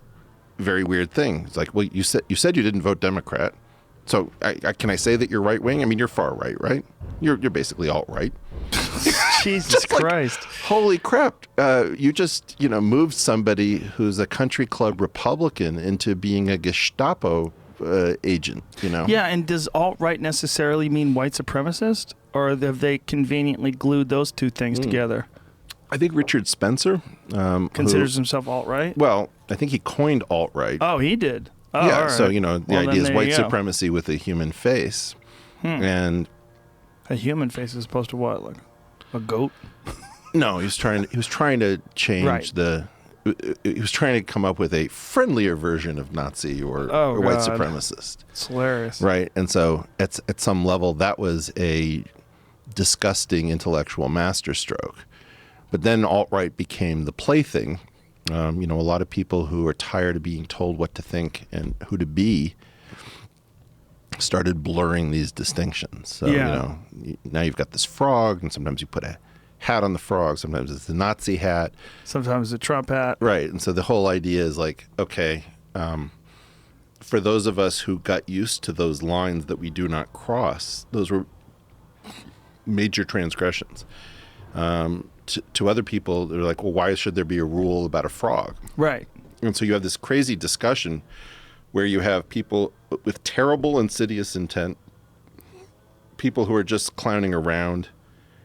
very weird thing. It's like, well, you said you didn't vote Democrat. So can I say that you're right wing? I mean, you're far right, right? You're basically alt right. Jesus Christ! Holy crap! You just moved somebody who's a country club Republican into being a Gestapo agent. Yeah, and does alt right necessarily mean white supremacist, or have they conveniently glued those two things together? I think Richard Spencer Considers himself alt right. Well, I think he coined alt right. Oh, he did. Oh, Yeah, all right. so the Well, idea is then white there you go. supremacy with a human face, and A human face is opposed to what, like a goat? no, he was trying to change Right. He was trying to come up with a friendlier version of Nazi or white God. supremacist, It's hilarious. right? And so at some level that was a disgusting intellectual masterstroke. But then alt-right became the plaything. A lot of people who are tired of being told what to think and who to be started blurring these distinctions. So, Yeah. now you've got this frog, and sometimes you put a hat on the frog. Sometimes it's the Nazi hat. Sometimes a Trump hat. Right. And so the whole idea is like, okay, for those of us who got used to those lines that we do not cross, those were major transgressions. To other people, they're like, well, why should there be a rule about a frog? Right. And so you have this crazy discussion where you have people with terrible, insidious intent, people who are just clowning around,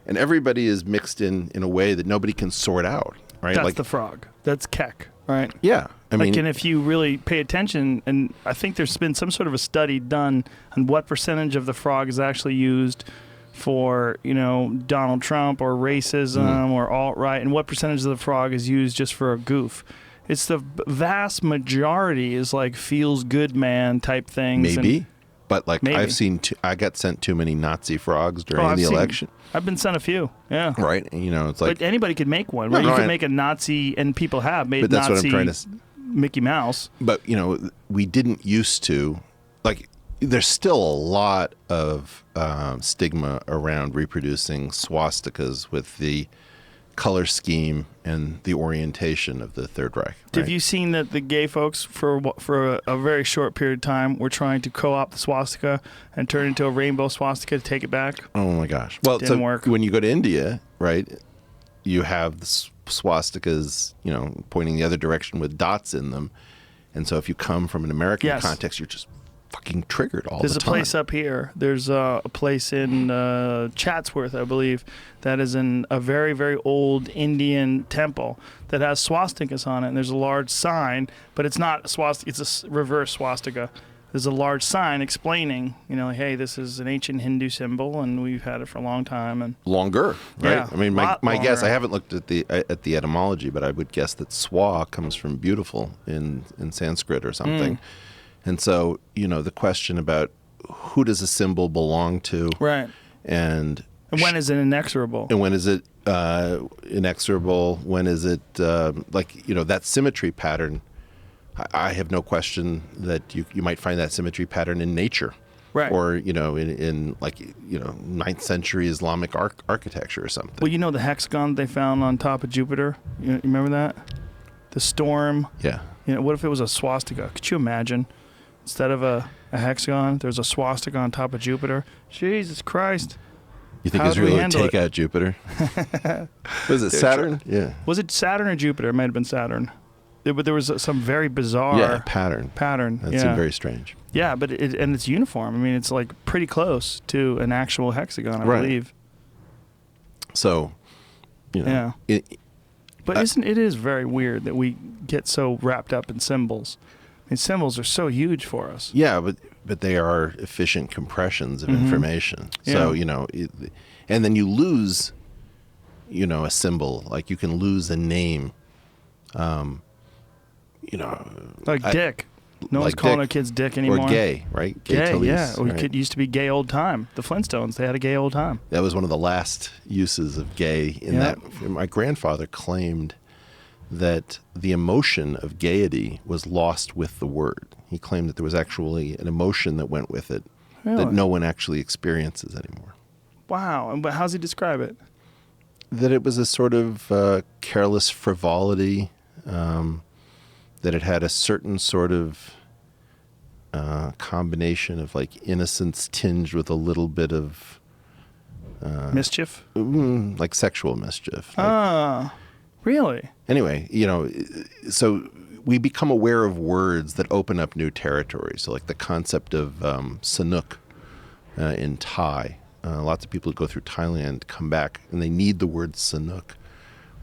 and everybody is mixed in a way that nobody can sort out, right? That's the frog. That's Keck, right? Yeah. I mean, and if you really pay attention, and I think there's been some sort of a study done on what percentage of the frog is actually used for, Donald Trump or racism or alt-right, and what percentage of the frog is used just for a goof. It's the vast majority is like feels good man type things. maybe. But Maybe. I've seen, I got sent too many Nazi frogs during I've the seen- election. I've been sent a few, yeah. Right. And, it's like, But anybody could make one. No, Right? no, You could I- make a Nazi, and people have made but that's Nazi what I'm trying to Mickey Mouse. But, we didn't used to, like, there's still a lot of stigma around reproducing swastikas with the color scheme and the orientation of the Third Reich. Have you seen that the gay folks, for a very short period of time, were trying to co-opt the swastika and turn it into a rainbow swastika to take it back? Oh, my gosh. Well, Didn't so work. when you go to India, right, you have the swastikas, pointing the other direction with dots in them. And so if you come from an American Yes. context, you're just fucking triggered all There's the a time. place up here. There's a place in Chatsworth, I believe, that is in a very, very old Indian temple that has swastikas on it. And there's a large sign, but it's not a swastika. It's a reverse swastika. There's a large sign explaining, like, hey, this is an ancient Hindu symbol, and we've had it for a long time. And Longer, right? Yeah, I mean, my lot guess, longer. I haven't looked at the etymology, but I would guess that swa comes from beautiful in Sanskrit or something. And so, the question about who does a symbol belong to, right. and And when is it inexorable? and when is it inexorable? When is it that symmetry pattern? I have no question that you might find that symmetry pattern in nature, Right. or in 9th century Islamic architecture or something. Well, the hexagon they found on top of Jupiter. You remember that? The storm. Yeah. What if it was a swastika? Could you imagine? Instead of a hexagon, there's a swastika on top of Jupiter. Jesus Christ. You think How do we Israel would handle take it? out Jupiter? Was it Saturn? Yeah. Was it Saturn or Jupiter? It might have been Saturn. But there was some very bizarre pattern. That yeah. seemed very strange. Yeah, but it's uniform. I mean, it's like pretty close to an actual hexagon, I believe. So, yeah. But it is very weird that we get so wrapped up in symbols. I mean, symbols are so huge for us. Yeah, but they are efficient compressions of information. So, and then you lose, a symbol. Like you can lose a name. Like Dick. No one's calling their kids Dick anymore. Or gay, right? Gay, Talese, yeah. Or right? it used to be gay old time. The Flintstones, they had a gay old time. That was one of the last uses of gay in that. My grandfather claimed that the emotion of gaiety was lost with the word. He claimed that there was actually an emotion that went with it that no one actually experiences anymore. Wow. But how's he describe it? That it was a sort of careless frivolity, that it had a certain sort of combination of like innocence tinged with a little bit of mischief? Like sexual mischief. Really? Anyway, so we become aware of words that open up new territory. So like the concept of Sanuk in Thai. Lots of people who go through Thailand come back and they need the word Sanuk,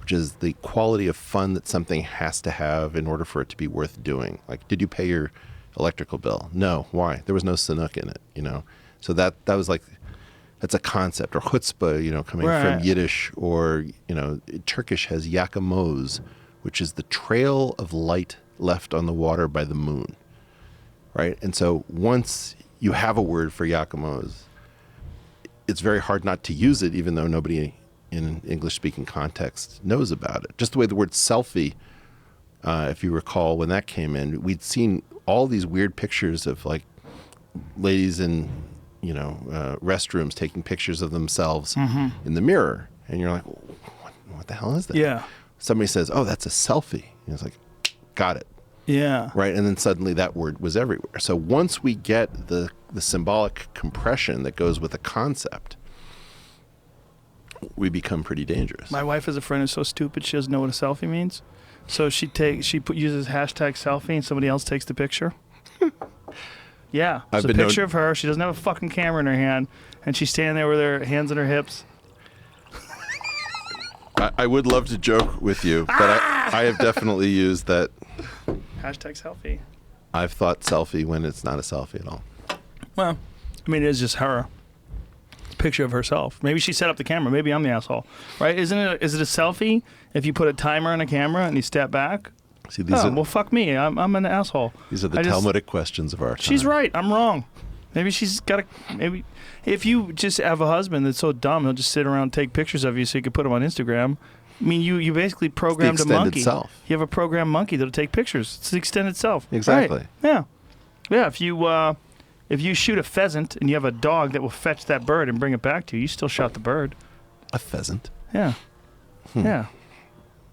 which is the quality of fun that something has to have in order for it to be worth doing. Like, did you pay your electrical bill? No. Why? There was no Sanuk in it, So that was like, that's a concept. Or chutzpah, coming from Yiddish, or, Turkish has yakamoz, which is the trail of light left on the water by the moon, right? And so once you have a word for yakamoz, it's very hard not to use it, even though nobody in an English-speaking context knows about it. Just the way the word selfie, if you recall when that came in, we'd seen all these weird pictures of like ladies in, restrooms taking pictures of themselves in the mirror. And you're like, what the hell is that? Yeah. Somebody says, oh, that's a selfie. And it's like, got it. Yeah. Right. And then suddenly that word was everywhere. So once we get the symbolic compression that goes with a concept, we become pretty dangerous. My wife has a friend who's so stupid she doesn't know what a selfie means. So uses hashtag selfie and somebody else takes the picture. Yeah. It's a picture of her. She doesn't have a fucking camera in her hand. And she's standing there with her hands on her hips. I would love to joke with you, but I have definitely used that. Hashtag selfie. I've thought selfie when it's not a selfie at all. Well, I mean, it is just her. It's a picture of herself. Maybe she set up the camera. Maybe I'm the asshole. Right? Is it a selfie if you put a timer on a camera and you step back? See, these are, well, fuck me. I'm an asshole. These are the Talmudic questions of our time. She's right. I'm wrong. Maybe she's got maybe if you just have a husband that's so dumb, he'll just sit around and take pictures of you so you can put them on Instagram. I mean, you basically programmed a monkey. Self. You have a programmed monkey that'll take pictures. It's the extended self. Exactly. Right. Yeah. If you shoot a pheasant and you have a dog that will fetch that bird and bring it back to you, you still shot the bird. A pheasant. Yeah. Yeah.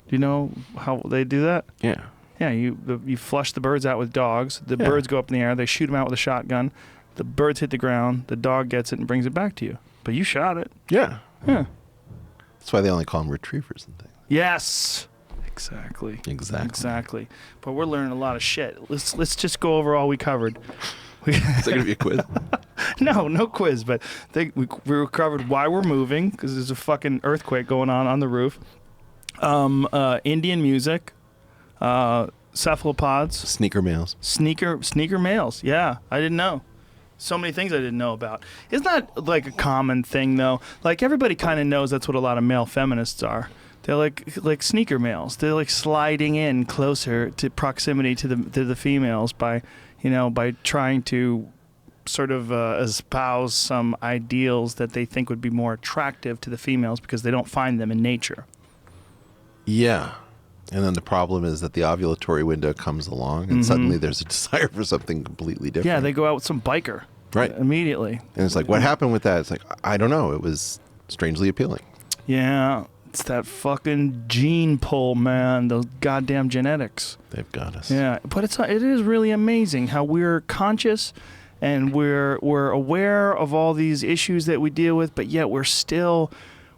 Do you know how they do that? Yeah. Yeah. You flush the birds out with dogs. The birds go up in the air. They shoot them out with a shotgun. The birds hit the ground. The dog gets it and brings it back to you. But you shot it. Yeah. Yeah. That's why they only call them retrievers and things. Yes. Exactly. But we're learning a lot of shit. Let's just go over all we covered. Is that going to be a quiz? No quiz. But we covered why we're moving, because there's a fucking earthquake going on the roof. Indian music. Cephalopods. Sneaker males. Sneaker males. Yeah, I didn't know. So many things I didn't know about. Isn't that like a common thing though? Like everybody kind of knows that's what a lot of male feminists are. They're like sneaker males. They're like sliding in closer to proximity to the females by trying to sort of espouse some ideals that they think would be more attractive to the females because they don't find them in nature. Yeah. And then the problem is that the ovulatory window comes along and suddenly there's a desire for something completely different. Yeah, they go out with some biker. Right. Immediately. And it's like, what happened with that? It's like, I don't know. It was strangely appealing. Yeah. It's that fucking gene pull, man. Those goddamn genetics. They've got us. Yeah. But it is really amazing how we're conscious and we're aware of all these issues that we deal with, but yet we're still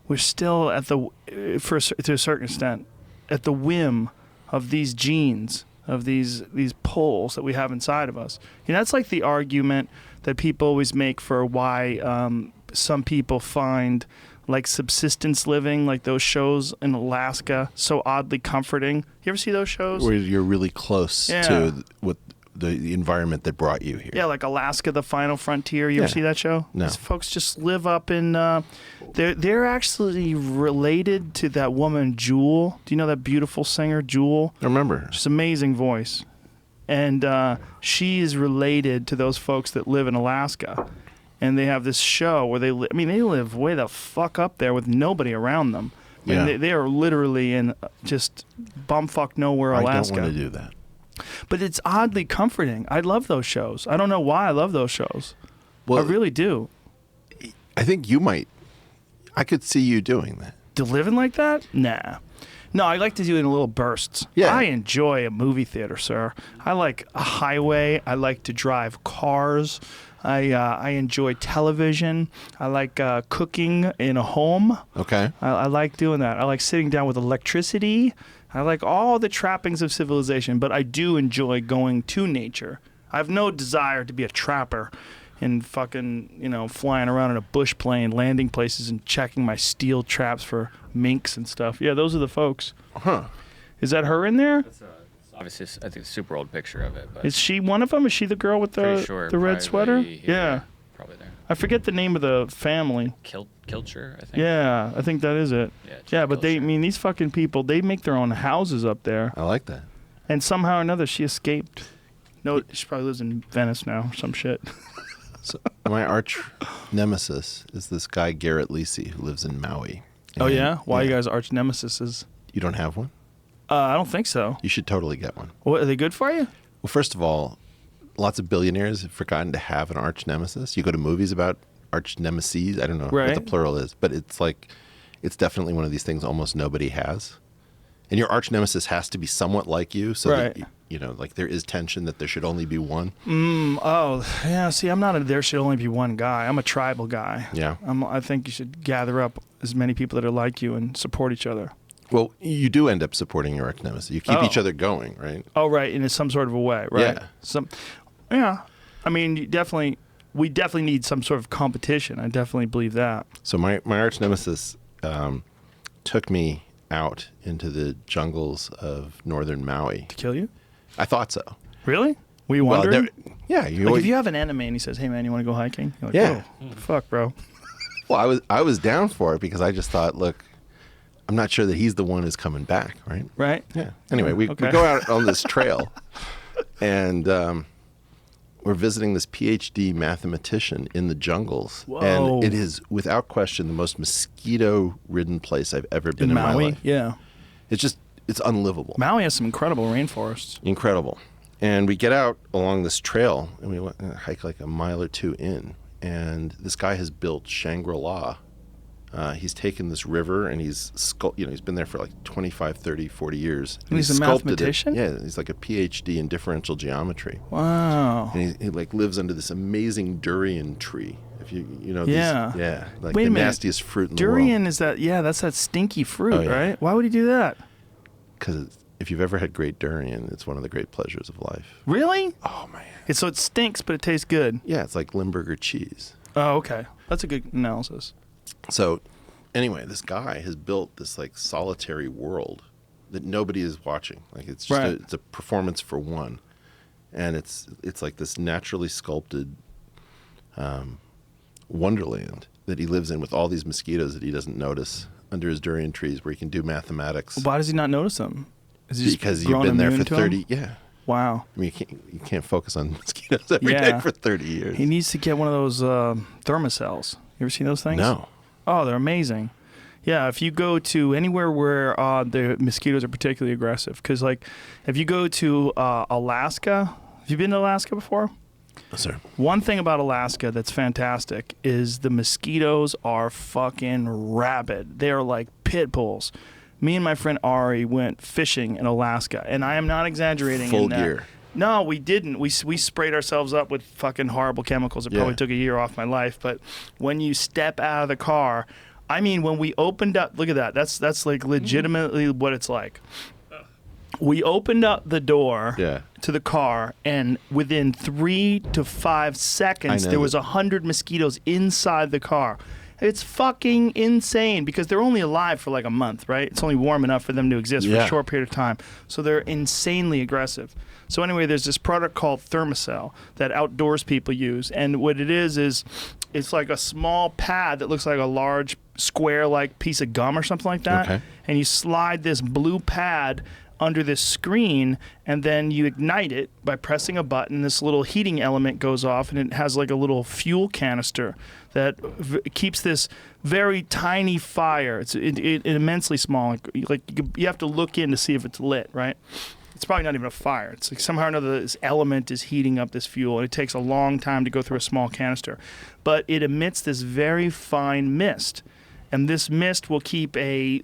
to a certain extent, at the whim of these genes, of these pulls that we have inside of us. That's like the argument that people always make for why some people find like subsistence living, like those shows in Alaska, so oddly comforting. You ever see those shows? Where you're really close to what the environment that brought you here. Yeah, like Alaska, the Final Frontier. You ever see that show? No. These folks just live up in. They're actually related to that woman Jewel. Do you know that beautiful singer Jewel? I remember. Just amazing voice, and she is related to those folks that live in Alaska. And they have this show where they live way the fuck up there with nobody around them. They are literally in just bumfuck nowhere, Alaska. I don't want to do that. But it's oddly comforting. I love those shows. I don't know why I love those shows. Well, I really do. I think you might. I could see you doing that. To living like that? Nah. No, I like to do it in little bursts. Yeah. I enjoy a movie theater, sir. I like a highway. I like to drive cars. I enjoy television. I like cooking in a home. Okay. I like doing that. I like sitting down with electricity. I like all the trappings of civilization, but I do enjoy going to nature. I have no desire to be a trapper and fucking, flying around in a bush plane, landing places and checking my steel traps for minks and stuff. Yeah, those are the folks. Huh. Is that her in there? That's obviously, I think, a super old picture of it. But Is she one of them? Is she the girl with pretty the sure the red sweater? probably Yeah. Probably there. I forget the name of the family. Kilcher, I think. Yeah, I think that is it. Yeah, But these fucking people, they make their own houses up there. I like that. And somehow or another, she escaped. No, she probably lives in Venice now or some shit. So my arch nemesis is this guy Garrett Lisi who lives in Maui. Oh yeah? Why you guys arch nemesis? You don't have one? I don't think so. You should totally get one. What, are they good for you? Well, first of all, lots of billionaires have forgotten to have an arch nemesis. You go to movies about arch nemesis. I don't know what the plural is, but it's definitely one of these things almost nobody has. And your arch nemesis has to be somewhat like you, so that like there is tension that there should only be one. Oh, yeah. See, I'm not there should only be one guy. I'm a tribal guy. Yeah. I think you should gather up as many people that are like you and support each other. Well, you do end up supporting your arch nemesis. You keep each other going, right? Oh, right, in some sort of a way, right? Yeah. I mean, we definitely need some sort of competition. I definitely believe that. So my arch nemesis took me out into the jungles of northern Maui. To kill you? I thought so. Really? Were you wondering? Yeah. If you have an enemy and he says, "Hey man, you want to go hiking?" You're like, Yeah. "Oh, fuck, bro." Well, I was down for it because I just thought, look, I'm not sure that he's the one who's coming back, right? Right? Yeah. Anyway, we go out on this trail, and we're visiting this PhD mathematician in the jungles. Whoa. And it is, without question, the most mosquito-ridden place I've ever been in my Maui? life. Yeah. It's unlivable. Maui has some incredible rainforests. Incredible. And we get out along this trail, and we hike like a mile or two in, and this guy has built Shangri-La. He's taken this river, and he's been there for like 25, 30, 40 years. And he's a mathematician? Yeah, he's like a PhD in differential geometry. Wow. And he like lives under this amazing durian tree. If you know these, Yeah. like Wait the a minute. nastiest fruit in the world. Durian is that? Yeah, that's that stinky fruit, Oh, yeah. right? Why would he do that? Because if you've ever had great durian, it's one of the great pleasures of life. Really? Oh man. So it stinks, but it tastes good. Yeah, it's like Limburger cheese. Oh, okay. That's a good analysis. So, anyway, this guy has built this like solitary world that nobody is watching. Like it's just it's a performance for one, and it's like this naturally sculpted wonderland that he lives in with all these mosquitoes that he doesn't notice under his durian trees, where he can do mathematics. Why does he not notice them? Is he just Because you've grown been there immune for to 30. 'em? Yeah. Wow. I mean, you can't focus on mosquitoes every day for 30 years. He needs to get one of those thermocells. You ever seen those things? No. Oh, they're amazing. Yeah, if you go to anywhere where the mosquitoes are particularly aggressive, because like if you go to Alaska, have you been to Alaska before? Yes, sir. One thing about Alaska that's fantastic is the mosquitoes are fucking rabid. They are like pit bulls. Me and my friend Ari went fishing in Alaska, and I am not exaggerating. Full in that. gear. No, we didn't. We sprayed ourselves up with fucking horrible chemicals. It probably took a year off my life. But when you step out of the car, I mean, when we opened up, look at that. That's like legitimately what it's like. We opened up the door Yeah. to the car, and within 3 to 5 seconds, know there was that. 100 mosquitoes inside the car. It's fucking insane because they're only alive for like a month, right? It's only warm enough for them to exist for Yeah. a short period of time. So they're insanely aggressive. So anyway, there's this product called Thermacell that outdoors people use. And what it is it's like a small pad that looks like a large square-like piece of gum or something like that. Okay. And you slide this blue pad under this screen, and then you ignite it by pressing a button. This little heating element goes off, and it has like a little fuel canister that keeps this very tiny fire. It's immensely small. Like you have to look in to see if it's lit, right? It's probably not even a fire. It's like somehow or another this element is heating up this fuel, and it takes a long time to go through a small canister. But it emits this very fine mist. And this mist will keep an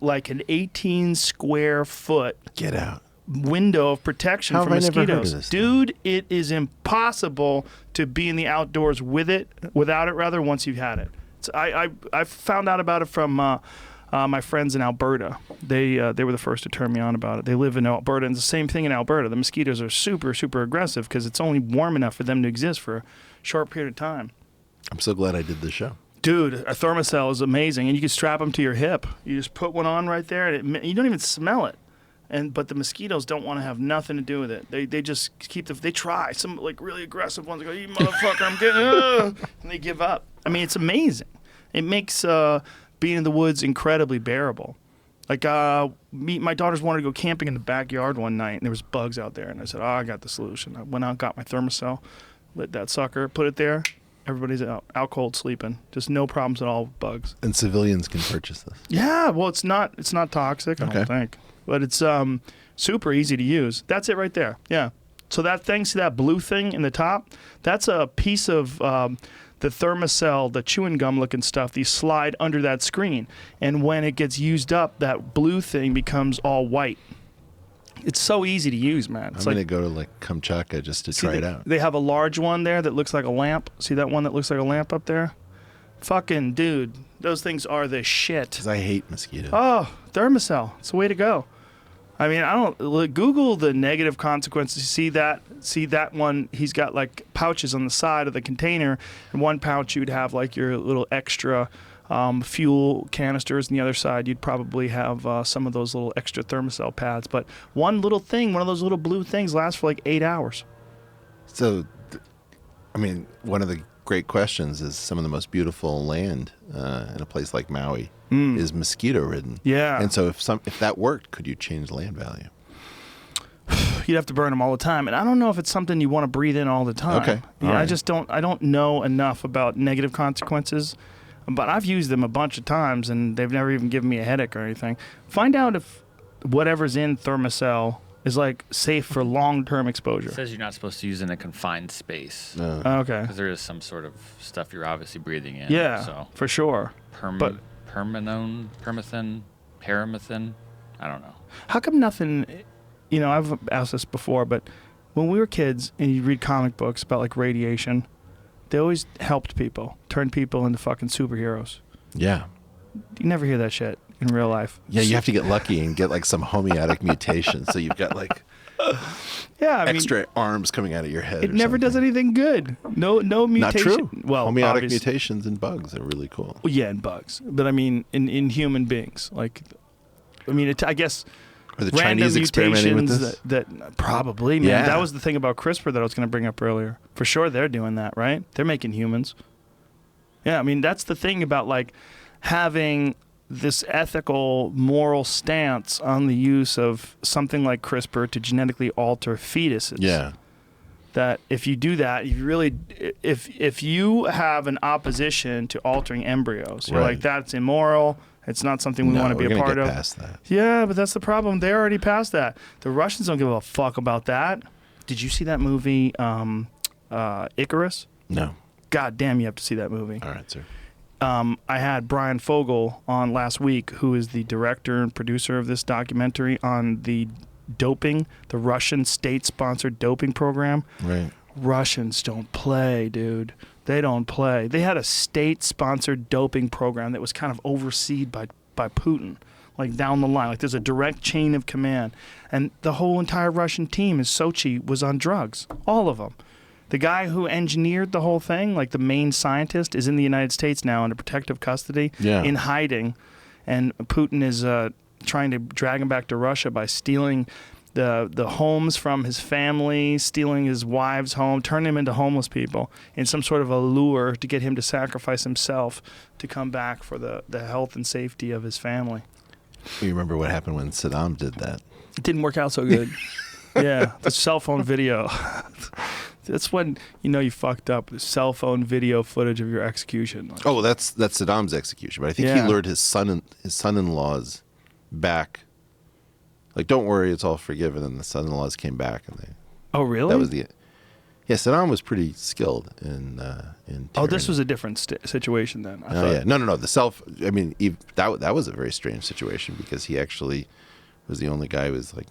18 square foot Get out. window of protection How from have I never heard of mosquitoes. this? Dude, it is impossible to be in the outdoors without it once you've had it. I found out about it from my friends in Alberta. They were the first to turn me on about it. They live in Alberta, and it's the same thing in Alberta. The mosquitoes are super, super aggressive because it's only warm enough for them to exist for a short period of time. I'm so glad I did this show. Dude, a Thermacell is amazing, and you can strap them to your hip. You just put one on right there, and you don't even smell it. But the mosquitoes don't want to have nothing to do with it. They just keep they try. Some like really aggressive ones go, "You motherfucker, I'm getting," and they give up. I mean, it's amazing. It makes being in the woods incredibly bearable. Like my daughters wanted to go camping in the backyard one night, and there was bugs out there, and I said, "Oh, I got the solution." I went out, got my Thermacell, lit that sucker, put it there. Everybody's out cold sleeping. Just no problems at all with bugs. And civilians can purchase this. Yeah, well, it's not toxic, I don't think. But it's super easy to use. That's it right there. Yeah. So that thing, see that blue thing in the top? That's a piece of the Thermacell, the chewing gum looking stuff. These slide under that screen. And when it gets used up, that blue thing becomes all white. It's so easy to use, man. It's I'm going to go to Kamchatka just to try it out. They have a large one there that looks like a lamp. See that one that looks like a lamp up there? Fucking dude, those things are the shit. Because I hate mosquitoes. Oh, Thermacell. It's the way to go. I mean, Google the negative consequences. See that one, he's got like pouches on the side of the container. In one pouch you'd have like your little extra fuel canisters, and the other side you'd probably have some of those little extra Thermacell pads. But one little thing, one of those little blue things lasts for like 8 hours. So, I mean, one of the great questions is some of the most beautiful land in a place like Maui is mosquito-ridden. Yeah. And so if that worked, could you change land value? You'd have to burn them all the time, and I don't know if it's something you want to breathe in all the time. Okay. Yeah, All right. I just don't. I don't know enough about negative consequences, but I've used them a bunch of times, and they've never even given me a headache or anything. Find out if whatever's in Thermacell is like safe for long-term exposure. It says you're not supposed to use in a confined space No. Okay. because there is some sort of stuff you're obviously breathing in. Yeah, So for sure. But- permethrin, paramethrin. I don't know. How come nothing? You know, I've asked this before, but when we were kids and you read comic books about like radiation, they always helped people, turned people into fucking superheroes. Yeah. You never hear that shit in real life. Yeah, you have to get lucky and get like some homeotic mutation. So you've got like Yeah, I mean, extra arms coming out of your head. it or never something. does anything good. No mutation. Not true. Well, homeotic obvious- mutations in bugs are really cool. Well, yeah, in bugs, but I mean, in human beings, like, I mean, I guess Are the random Chinese experimenting with mutations this? that probably, man. Yeah. That was the thing about CRISPR that I was going to bring up earlier. For sure, they're doing that, right? They're making humans. Yeah, I mean, that's the thing about like having this ethical, moral stance on the use of something like CRISPR to genetically alter fetuses. Yeah. That if you do that, you really, if you have an opposition to altering embryos, you're Right. like, that's immoral. It's not something we No, want to be we're a gonna part get of. past that. Yeah, but that's the problem. They're already past that. The Russians don't give a fuck about that. Did you see that movie, Icarus? No. God damn, you have to see that movie. All right, sir. I had Brian Fogel on last week, who is the director and producer of this documentary on the doping, the Russian state-sponsored doping program. Right. Russians don't play, dude. They don't play. They had a state-sponsored doping program that was kind of overseen by Putin. like down the line. Like there's a direct chain of command. And the whole entire Russian team in Sochi was on drugs. All of them. The guy who engineered the whole thing, like the main scientist, is in the United States now under protective custody in hiding. And Putin is trying to drag him back to Russia by stealing the homes from his family, stealing his wife's home, turning him into homeless people in some sort of a lure to get him to sacrifice himself to come back for the health and safety of his family. You remember what happened when Saddam did that? It didn't work out so good. Yeah, the cell phone video. That's when you know you fucked up. The cell phone video footage of your execution. Like, Oh, that's Saddam's execution. But I think he lured his son-in-laws back. Like, don't worry, it's all forgiven. And the son-in-laws came back, and they. Oh, really? That was the. Yeah, Saddam was pretty skilled in. Oh, this was a different situation then. I thought. Yeah, no. I mean, that was a very strange situation because he actually was the only guy who was like,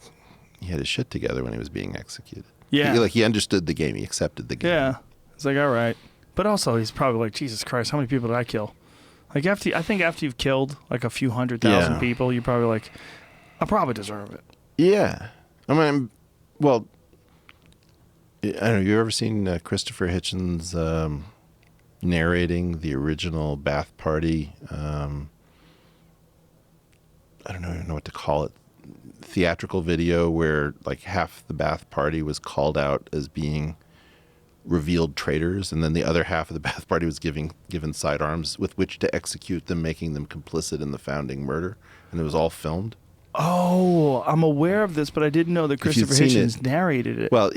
he had his shit together when he was being executed. Yeah, he understood the game. He accepted the game. Yeah, it's like all right, but also he's probably like, Jesus Christ, how many people did I kill? Like I think after you've killed like a few 100,000 people, you're probably like, I probably deserve it. Yeah, I mean, well, I don't know. You ever seen Christopher Hitchens narrating the original Bath Party? I don't even know what to call it. Theatrical video where like half the Bath Party was called out as being revealed traitors, and then the other half of the Bath Party was given sidearms with which to execute them, making them complicit in the founding murder, and it was all filmed. Oh, I'm aware of this, but I didn't know that Christopher Hitchens narrated it. Well,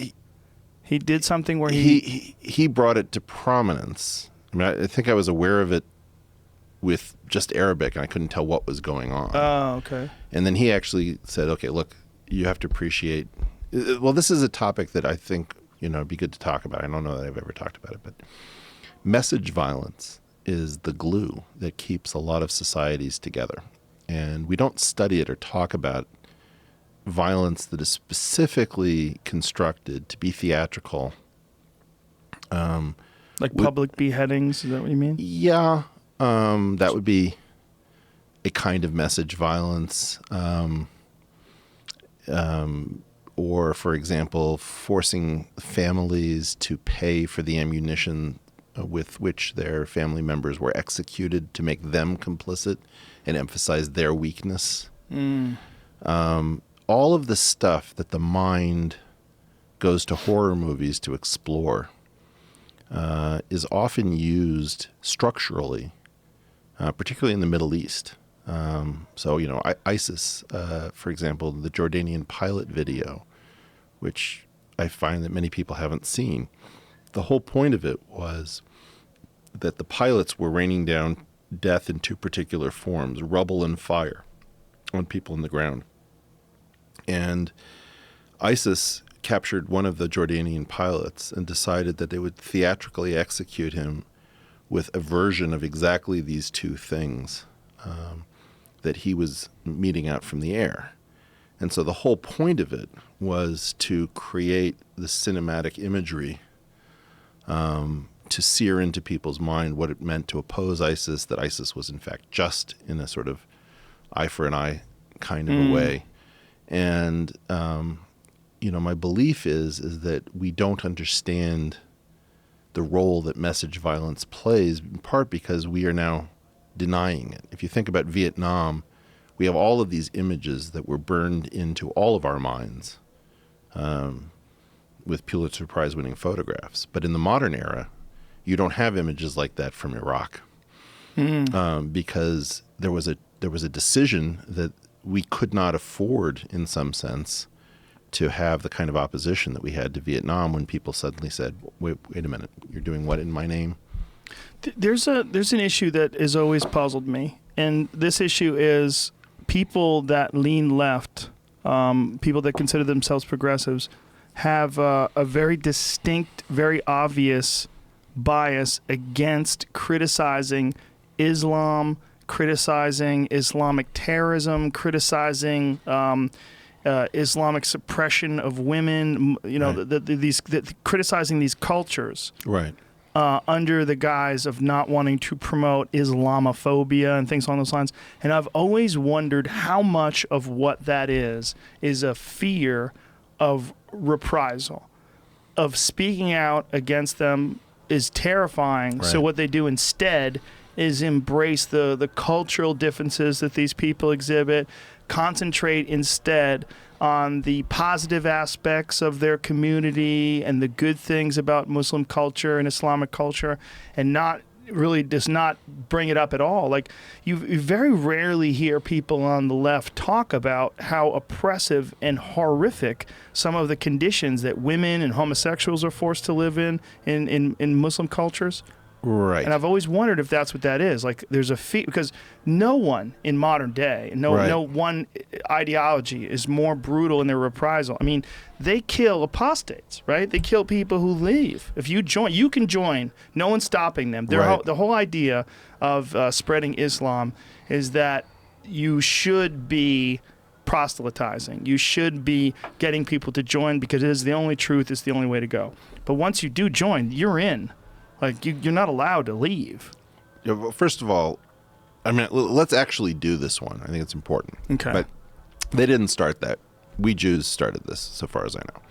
he did something where he brought it to prominence. I mean, I think I was aware of it with just Arabic, and I couldn't tell what was going on. Oh, okay. And then he actually said, okay, look, you have to appreciate... Well, this is a topic that I think, it'd be good to talk about. I don't know that I've ever talked about it, but message violence is the glue that keeps a lot of societies together. And we don't study it or talk about violence that is specifically constructed to be theatrical. Like public beheadings, is that what you mean? Yeah. That would be a kind of message violence. Or, for example, forcing families to pay for the ammunition with which their family members were executed to make them complicit and emphasize their weakness. All of the stuff that the mind goes to horror movies to explore is often used structurally, particularly in the Middle East. So, ISIS, for example, the Jordanian pilot video, which I find that many people haven't seen. The whole point of it was that the pilots were raining down death in two particular forms, rubble and fire, on people in the ground. And ISIS captured one of the Jordanian pilots and decided that they would theatrically execute him with a version of exactly these two things that he was meting out from the air. And so the whole point of it was to create the cinematic imagery to sear into people's mind what it meant to oppose ISIS, that ISIS was in fact just in a sort of eye for an eye kind of a way. And, my belief is that we don't understand the role that message violence plays, in part because we are now denying it. If you think about Vietnam, we have all of these images that were burned into all of our minds with Pulitzer Prize winning photographs. But in the modern era, you don't have images like that from Iraq because there was a decision that we could not afford, in some sense, to have the kind of opposition that we had to Vietnam when people suddenly said, wait a minute, you're doing what in my name? There's an issue that has always puzzled me, and this issue is people that lean left, people that consider themselves progressives, have a very distinct, very obvious bias against criticizing Islam, criticizing Islamic terrorism, criticizing Islamic suppression of women, criticizing these cultures. Right. under the guise of not wanting to promote Islamophobia and things along those lines. And I've always wondered how much of what that is a fear of reprisal, of speaking out against them is terrifying. Right. So what they do instead is embrace the cultural differences that these people exhibit, concentrate instead on the positive aspects of their community and the good things about Muslim culture and Islamic culture, and not really does not bring it up at all. Like you very rarely hear people on the left talk about how oppressive and horrific some of the conditions that women and homosexuals are forced to live in Muslim cultures. Right. And I've always wondered if that's what that is. Like, there's a because no one in modern day, no one ideology is more brutal in their reprisal. I mean, they kill apostates, right? They kill people who leave. If you join, you can join. No one's stopping them. The whole idea of spreading Islam is that you should be proselytizing. You should be getting people to join because it is the only truth. It's the only way to go. But once you do join, you're in. Like, you're not allowed to leave. Yeah, well, first of all, I mean, let's actually do this one. I think it's important. Okay. But they didn't start that. We Jews started this, so far as I know.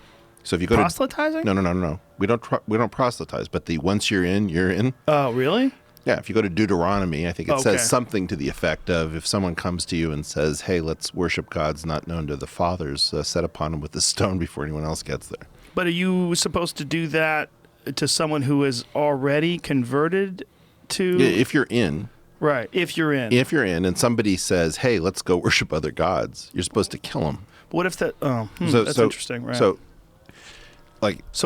So if you go proselytizing? No. We don't proselytize. But the once you're in, you're in. Oh, really? Yeah. If you go to Deuteronomy, I think it says something to the effect of, if someone comes to you and says, "Hey, let's worship gods not known to the fathers, set upon them with a stone before anyone else gets there." But are you supposed to do that to someone who is already converted to? Yeah, if you're in. Right, if you're in. If you're in and somebody says, "Hey, let's go worship other gods," you're supposed to kill them. But what if that, that's interesting, right? So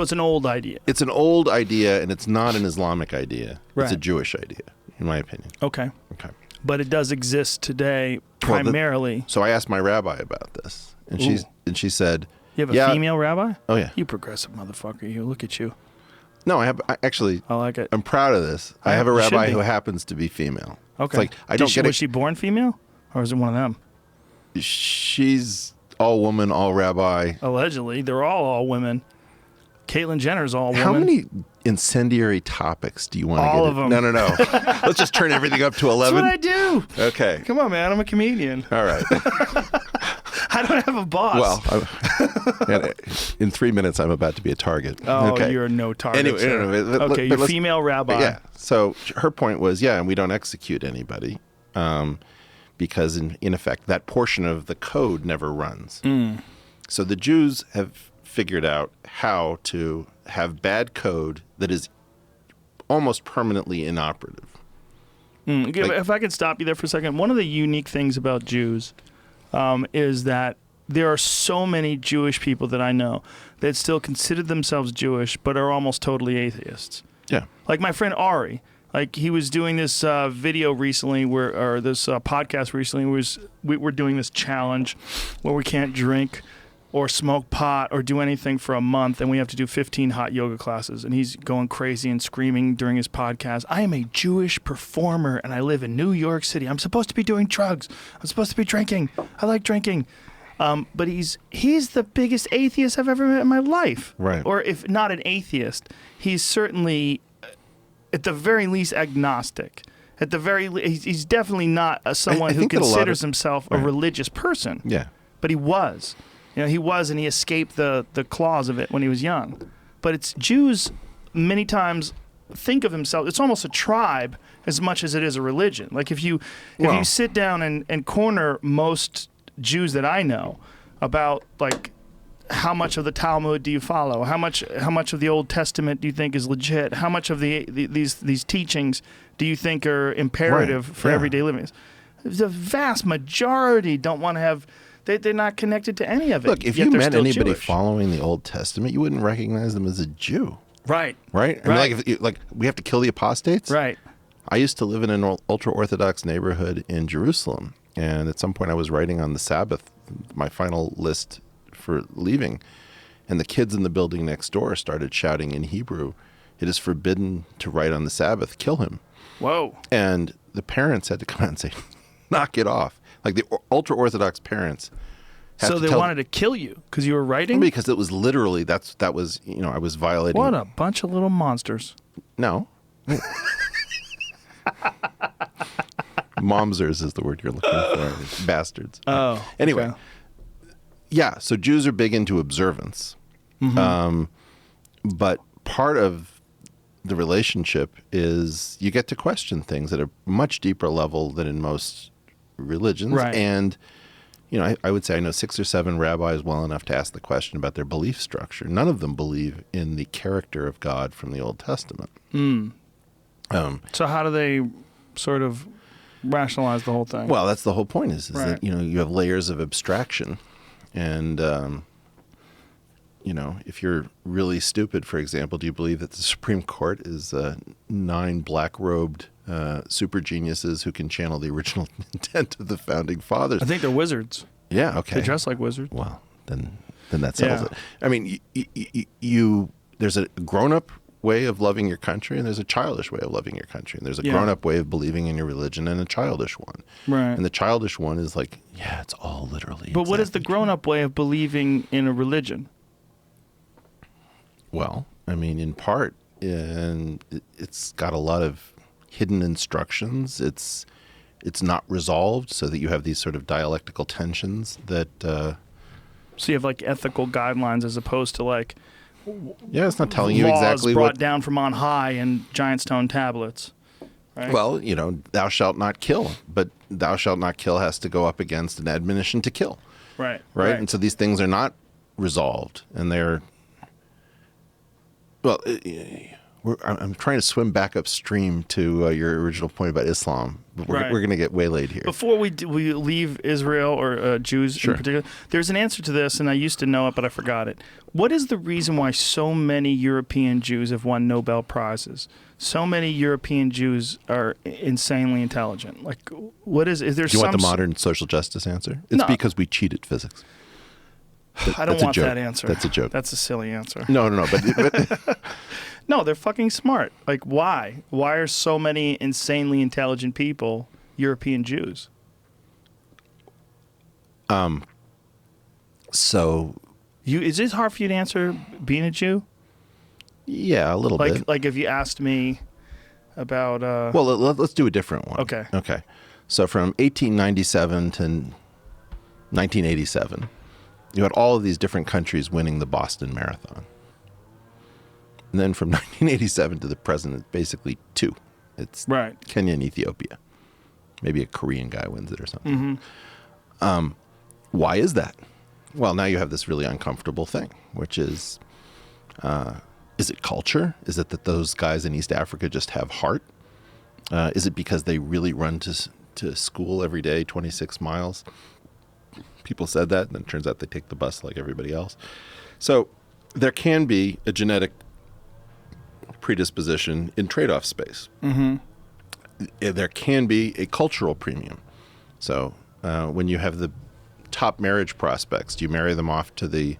it's an old idea. It's an old idea, and it's not an Islamic idea. Right. It's a Jewish idea, in my opinion. Okay. Okay. But it does exist today primarily. So I asked my rabbi about this, and she said, "You have a female rabbi?" Oh, yeah. You progressive motherfucker, you. Look at you. No, I like it. I'm proud of this. I have a rabbi who happens to be female. Okay. It's like, was she born female? Or is it one of them? She's all woman, all rabbi. Allegedly. They're all women. Caitlyn Jenner's all woman. How many incendiary topics do you want to get? All of them. No. Let's just turn everything up to 11. That's what I do. Okay. Come on, man. I'm a comedian. All right. I don't have a boss. Well, in 3 minutes, I'm about to be a target. Oh, okay. You're no target. Anyway, okay, you're female rabbi. Yeah. So her point was, and we don't execute anybody because, in effect, that portion of the code never runs. So the Jews have figured out how to have bad code that is almost permanently inoperative. If I could stop you there for a second, one of the unique things about Jews is that there are so many Jewish people that I know that still consider themselves Jewish but are almost totally atheists. Yeah. Like my friend Ari. Like, he was doing this video recently this podcast recently we were doing this challenge where we can't drink or smoke pot or do anything for a month, and we have to do 15 hot yoga classes. And he's going crazy and screaming during his podcast, "I am a Jewish performer, and I live in New York City. I'm supposed to be doing drugs. I'm supposed to be drinking. I like drinking." But he's the biggest atheist I've ever met in my life. Right. Or if not an atheist, he's certainly, at the very least, agnostic. At the very he's definitely not someone who considers himself a religious person. Yeah. But he was. He was, and he escaped the claws of it when he was young. But it's Jews many times think of themselves, it's almost a tribe as much as it is a religion. Like if you sit down and corner most Jews that I know about, like, how much of the Talmud do you follow? How much of the Old Testament do you think is legit? How much of these teachings do you think are imperative for everyday living? The vast majority don't want to have. They're not connected to any of it. Look, if you met anybody following the Old Testament, you wouldn't recognize them as a Jew. Right. Right? I mean, like we have to kill the apostates? Right. I used to live in an ultra-Orthodox neighborhood in Jerusalem, and at some point I was writing on the Sabbath, my final list for leaving, and the kids in the building next door started shouting in Hebrew, "It is forbidden to write on the Sabbath, kill him." Whoa. And the parents had to come out and say, "Knock it off." Like the ultra-Orthodox parents. So they wanted to kill you because you were writing? Because it was literally, that was I was violating. What a bunch of little monsters. No. Momsers is the word you're looking for. Bastards. Oh. Anyway. okay. Yeah, so Jews are big into observance. But part of the relationship is you get to question things at a much deeper level than in most religions. Right. And, I would say I know 6 or 7 rabbis well enough to ask the question about their belief structure. None of them believe in the character of God from the Old Testament. So how do they sort of rationalize the whole thing? Well, that's the whole point is Right. that, you have layers of abstraction. And, if you're really stupid, for example, do you believe that the Supreme Court is 9 black-robed super geniuses who can channel the original intent of the founding fathers? I think they're wizards. Yeah, okay. They dress like wizards. Well, then that settles Yeah. it. I mean, there's a grown-up way of loving your country, and there's a childish way of loving your country. And there's a Yeah. grown-up way of believing in your religion and a childish one. Right. And the childish one is like, yeah, it's all literally. But what is the exactly grown-up way of believing in a religion? Well, I mean, in part, and it's got a lot of hidden instructions. It's not resolved, so that you have these sort of dialectical tensions that. So you have like ethical guidelines as opposed to like Yeah, it's not telling you laws exactly brought what. down from on high in giant stone tablets. Right? Well, thou shalt not kill, but thou shalt not kill has to go up against an admonition to kill, right. right? And so these things are not resolved, and they're. Well, I'm trying to swim back upstream to your original point about Islam, but we're Right. going to get waylaid here. Before we leave Israel or Jews Sure. in particular, there's an answer to this, and I used to know it, but I forgot it. What is the reason why so many European Jews have won Nobel Prizes? So many European Jews are insanely intelligent. Like, what is there? Do you some want the modern social justice answer? It's No. because we cheated physics. I don't That's a want joke. that answer. That's a joke. That's a silly answer. No, but No, they're fucking smart. Like, why? Why are so many insanely intelligent people European Jews? so Is this hard for you to answer being a Jew? yeah, a little bit. Like if you asked me about Well, let's do a different one. Okay. Okay. So from 1897 to 1987, you had all of these different countries winning the Boston Marathon. And then from 1987 to the present, it's basically 2. It's right. Kenya and Ethiopia. Maybe a Korean guy wins it or something. Why is that? Well, now you have this really uncomfortable thing, which is it culture? Is it that those guys in East Africa just have heart? Is it because they really run to school every day, 26 miles? People said that, and then it turns out they take the bus like everybody else. So there can be a genetic predisposition in trade-off space. There can be a cultural premium. So when you have the top marriage prospects, do you marry them off to the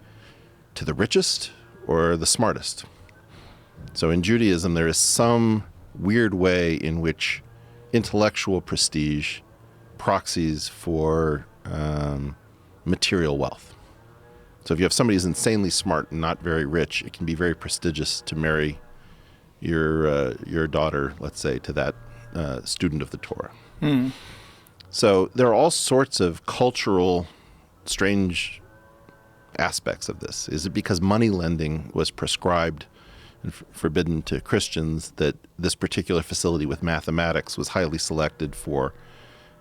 richest or the smartest? So in Judaism, there is some weird way in which intellectual prestige proxies for material wealth. So if you have somebody who's insanely smart and not very rich, it can be very prestigious to marry your daughter, let's say, to that student of the Torah. So there are all sorts of cultural strange aspects of this. Is it because money lending was prescribed and forbidden to Christians that this particular facility with mathematics was highly selected for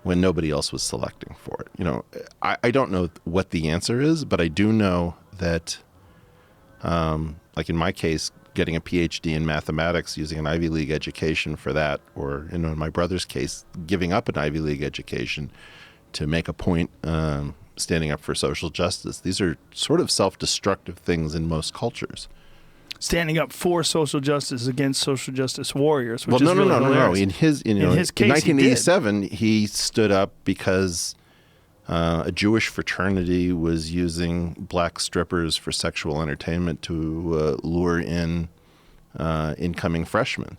when nobody else was selecting for it? I don't know what the answer is, but I do know that, like in my case, getting a PhD in mathematics, using an Ivy League education for that, or in my brother's case, giving up an Ivy League education to make a point standing up for social justice. These are sort of self-destructive things in most cultures. Standing up for social justice against social justice warriors. Which Well, is no. really hilarious. In his case, in 1987, he stood up because a Jewish fraternity was using black strippers for sexual entertainment to lure in incoming freshmen,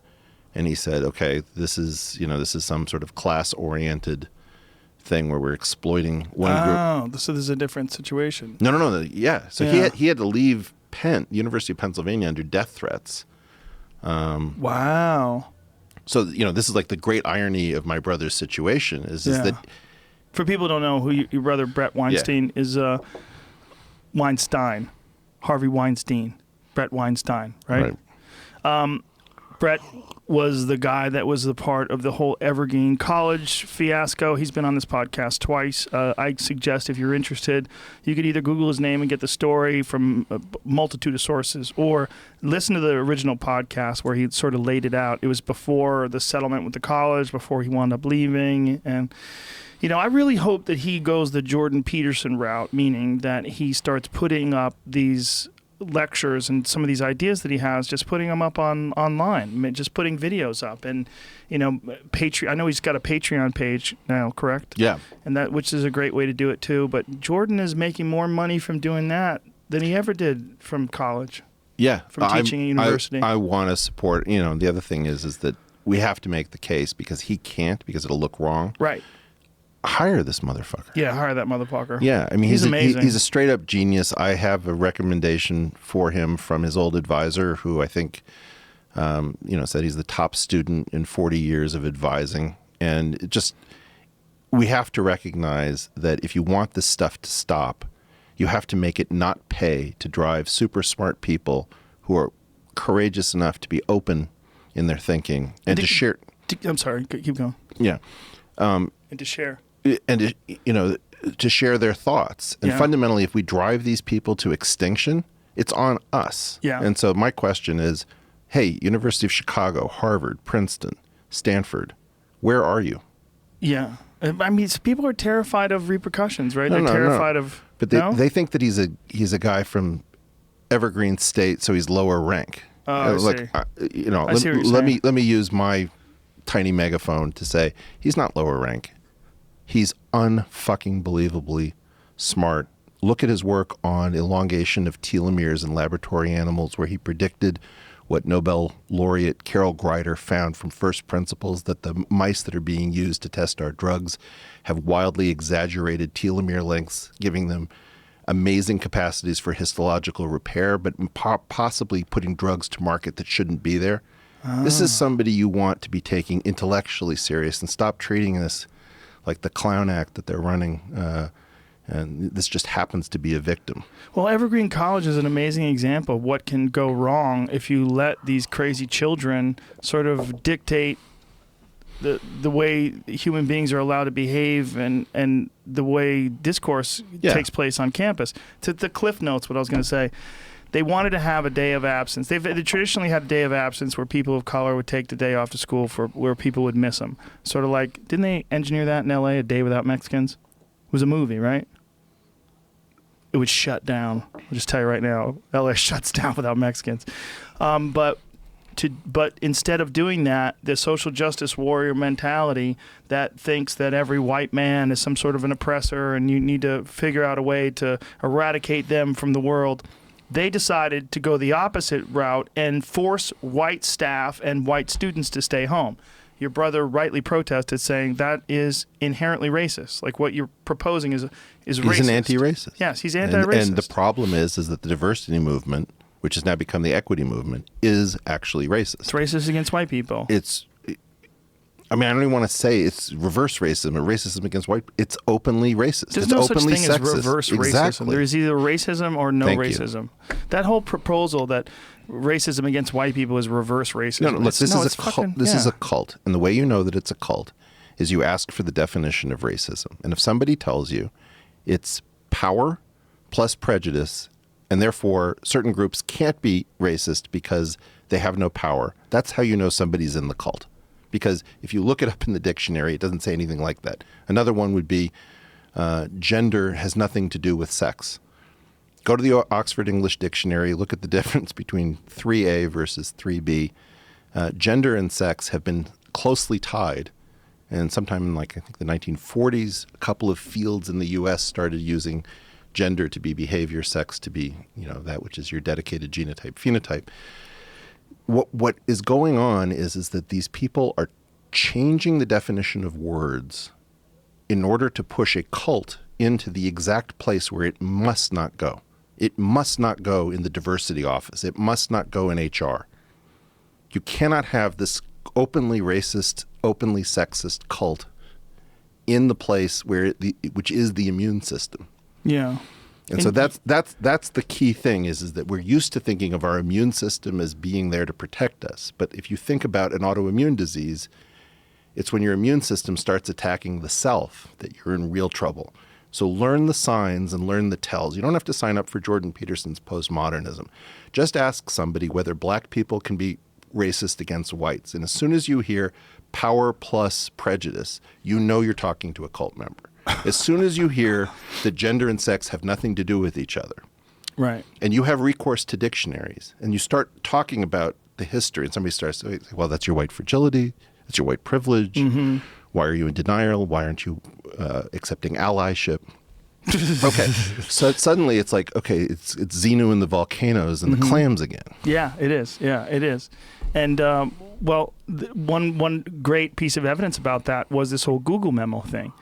and he said, "Okay, this is some sort of class-oriented thing where we're exploiting one group." Oh, so there's a different situation. No. Yeah. So Yeah. he had to leave University of Pennsylvania under death threats Wow. So, this is like the great irony of my brother's situation is that... For people who don't know, who your brother Brett Weinstein is Weinstein. Harvey Weinstein. Brett Weinstein, right? Brett was the guy that was the part of the whole Evergreen College fiasco. He's been on this podcast twice. I suggest if you're interested, you could either Google his name and get the story from a multitude of sources, or listen to the original podcast where he sort of laid it out. It was before the settlement with the college, before he wound up leaving. And, I really hope that he goes the Jordan Peterson route, meaning that he starts putting up these lectures and some of these ideas that he has, just putting them up online, just putting videos up, and Patreon. I know he's got a Patreon page now, correct? Yeah, and which is a great way to do it too. But Jordan is making more money from doing that than he ever did from college. Yeah, from teaching at university. I want to support. The other thing is that we have to make the case because he can't, because it'll look wrong. Right. Hire this motherfucker. Yeah, hire that motherfucker. Yeah, I mean, he's amazing. He's a straight up genius. I have a recommendation for him from his old advisor, who I think, said he's the top student in 40 years of advising. And we have to recognize that if you want this stuff to stop, you have to make it not pay to drive super smart people who are courageous enough to be open in their thinking and to share. I'm sorry, keep going. Yeah. And to share. And to share their thoughts. And fundamentally, if we drive these people to extinction, it's on us. Yeah. And so my question is, hey, University of Chicago, Harvard, Princeton, Stanford, where are you? Yeah. I mean, people are terrified of repercussions, right? They're terrified of... But they think that he's a guy from Evergreen State, so he's lower rank. Oh, let me use my tiny megaphone to say he's not lower rank. He's unfucking believably smart. Look at his work on elongation of telomeres in laboratory animals, where he predicted what Nobel laureate Carol Greider found from first principles, that the mice that are being used to test our drugs have wildly exaggerated telomere lengths, giving them amazing capacities for histological repair, but possibly putting drugs to market that shouldn't be there. This is somebody you want to be taking intellectually serious, and stop treating this like the clown act that they're running, and this just happens to be a victim. Well, Evergreen College is an amazing example of what can go wrong if you let these crazy children sort of dictate the way human beings are allowed to behave and the way discourse takes place on campus. To the Cliff Notes, what I was going to say, they wanted to have a day of absence. They traditionally had a day of absence where people of color would take the day off to school where people would miss them. Sort of like, didn't they engineer that in L.A., A Day Without Mexicans? It was a movie, right? It would shut down. I'll just tell you right now, L.A. shuts down without Mexicans. But instead of doing that, the social justice warrior mentality that thinks that every white man is some sort of an oppressor and you need to figure out a way to eradicate them from the world, they decided to go the opposite route and force white staff and white students to stay home. Your brother rightly protested, saying that is inherently racist. Like, what you're proposing is racist. He's an anti-racist. Yes, he's anti-racist. And the problem is that the diversity movement, which has now become the equity movement, is actually racist. It's racist against white people. I don't even want to say it's reverse racism or racism against white. It's openly racist. There's it's no openly such thing sexist. as reverse Exactly. racism. There's either racism or no Thank racism. You. That whole proposal that racism against white people is reverse racism. No, look, this is a cult. This is a cult. And the way you know that it's a cult is you ask for the definition of racism. And if somebody tells you it's power plus prejudice, and therefore certain groups can't be racist because they have no power, that's how you know somebody's in the cult. Because if you look it up in the dictionary, it doesn't say anything like that. Another one would be gender has nothing to do with sex. Go to the Oxford English Dictionary, look at the difference between 3A versus 3B. Gender and sex have been closely tied. And sometime in, I think the 1940s, a couple of fields in the U.S. started using gender to be behavior, sex to be, that which is your dedicated genotype, phenotype. What is going on is that these people are changing the definition of words in order to push a cult into the exact place where it must not go. It must not go in the diversity office. It must not go in HR. You cannot have this openly racist, openly sexist cult in the place which is the immune system. Yeah. And so that's the key thing is that we're used to thinking of our immune system as being there to protect us. But if you think about an autoimmune disease, it's when your immune system starts attacking the self that you're in real trouble. So learn the signs and learn the tells. You don't have to sign up for Jordan Peterson's postmodernism. Just ask somebody whether black people can be racist against whites. And as soon as you hear power plus prejudice, you know you're talking to a cult member. As soon as you hear that gender and sex have nothing to do with each other, right, and you have recourse to dictionaries, and you start talking about the history, and somebody starts saying, well, that's your white fragility, that's your white privilege, Mm-hmm. why are you in denial, why aren't you accepting allyship? Okay, so suddenly it's like, okay, it's Xenu and the volcanoes and the clams again. Yeah, it is. Yeah, it is. And one great piece of evidence about that was this whole Google memo thing.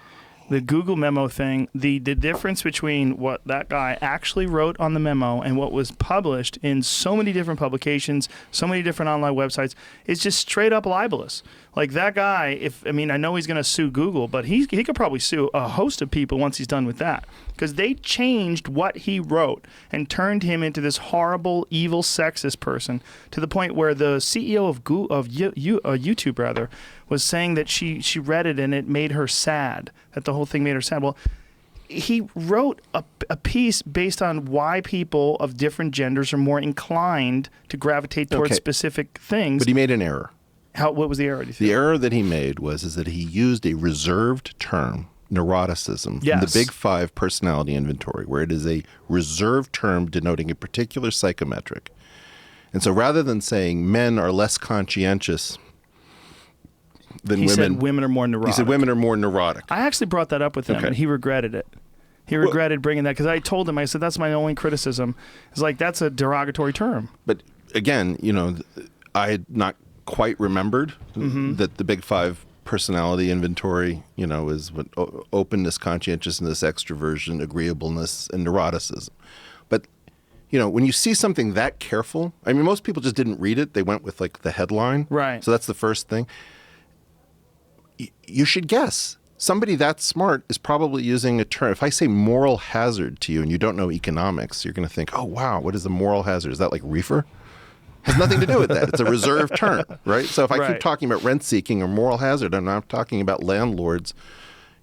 The Google memo thing, the difference between what that guy actually wrote on the memo and what was published in so many different publications, so many different online websites, is just straight up libelous. Like that guy, I know he's going to sue Google, but he could probably sue a host of people once he's done with that. Because they changed what he wrote and turned him into this horrible, evil, sexist person to the point where the CEO of YouTube was saying that she read it and it made her sad, that the whole thing made her sad. Well, he wrote a piece based on why people of different genders are more inclined to gravitate towards specific things. But he made an error. What was the error? The error that he made is that he used a reserved term, neuroticism, from the Big Five personality inventory, where it is a reserved term denoting a particular psychometric. And so rather than saying men are less conscientious than women. He said women are more neurotic. He said women are more neurotic. I actually brought that up with him, and he regretted it. He regretted bringing that, because I told him, I said, that's my only criticism. It's like, that's a derogatory term. But again, I had not quite remembered that the Big Five personality inventory, is what openness, conscientiousness, extroversion, agreeableness, and neuroticism. But, when you see something that careful, most people just didn't read it. They went with like the headline. Right. So that's the first thing. You should guess. Somebody that smart is probably using a term. If I say moral hazard to you and you don't know economics, you're going to think, oh, wow, what is a moral hazard? Is that like reefer? Has nothing to do with that. It's a reserved term, right? So if I keep talking about rent seeking or moral hazard, I'm not talking about landlords,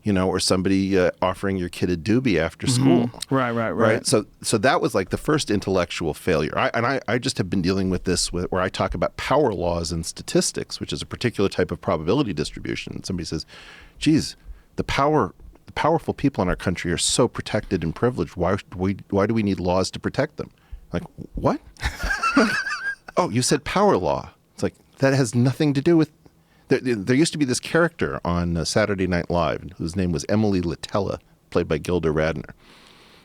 or somebody offering your kid a doobie after school. Right. So that was like the first intellectual failure. I just have been dealing with this where I talk about power laws and statistics, which is a particular type of probability distribution. And somebody says, geez, the powerful people in our country are so protected and privileged. Why do we need laws to protect them? Like, what? Oh, you said power law. It's like, that has nothing to do with... There used to be this character on Saturday Night Live whose name was Emily Litella, played by Gilda Radner.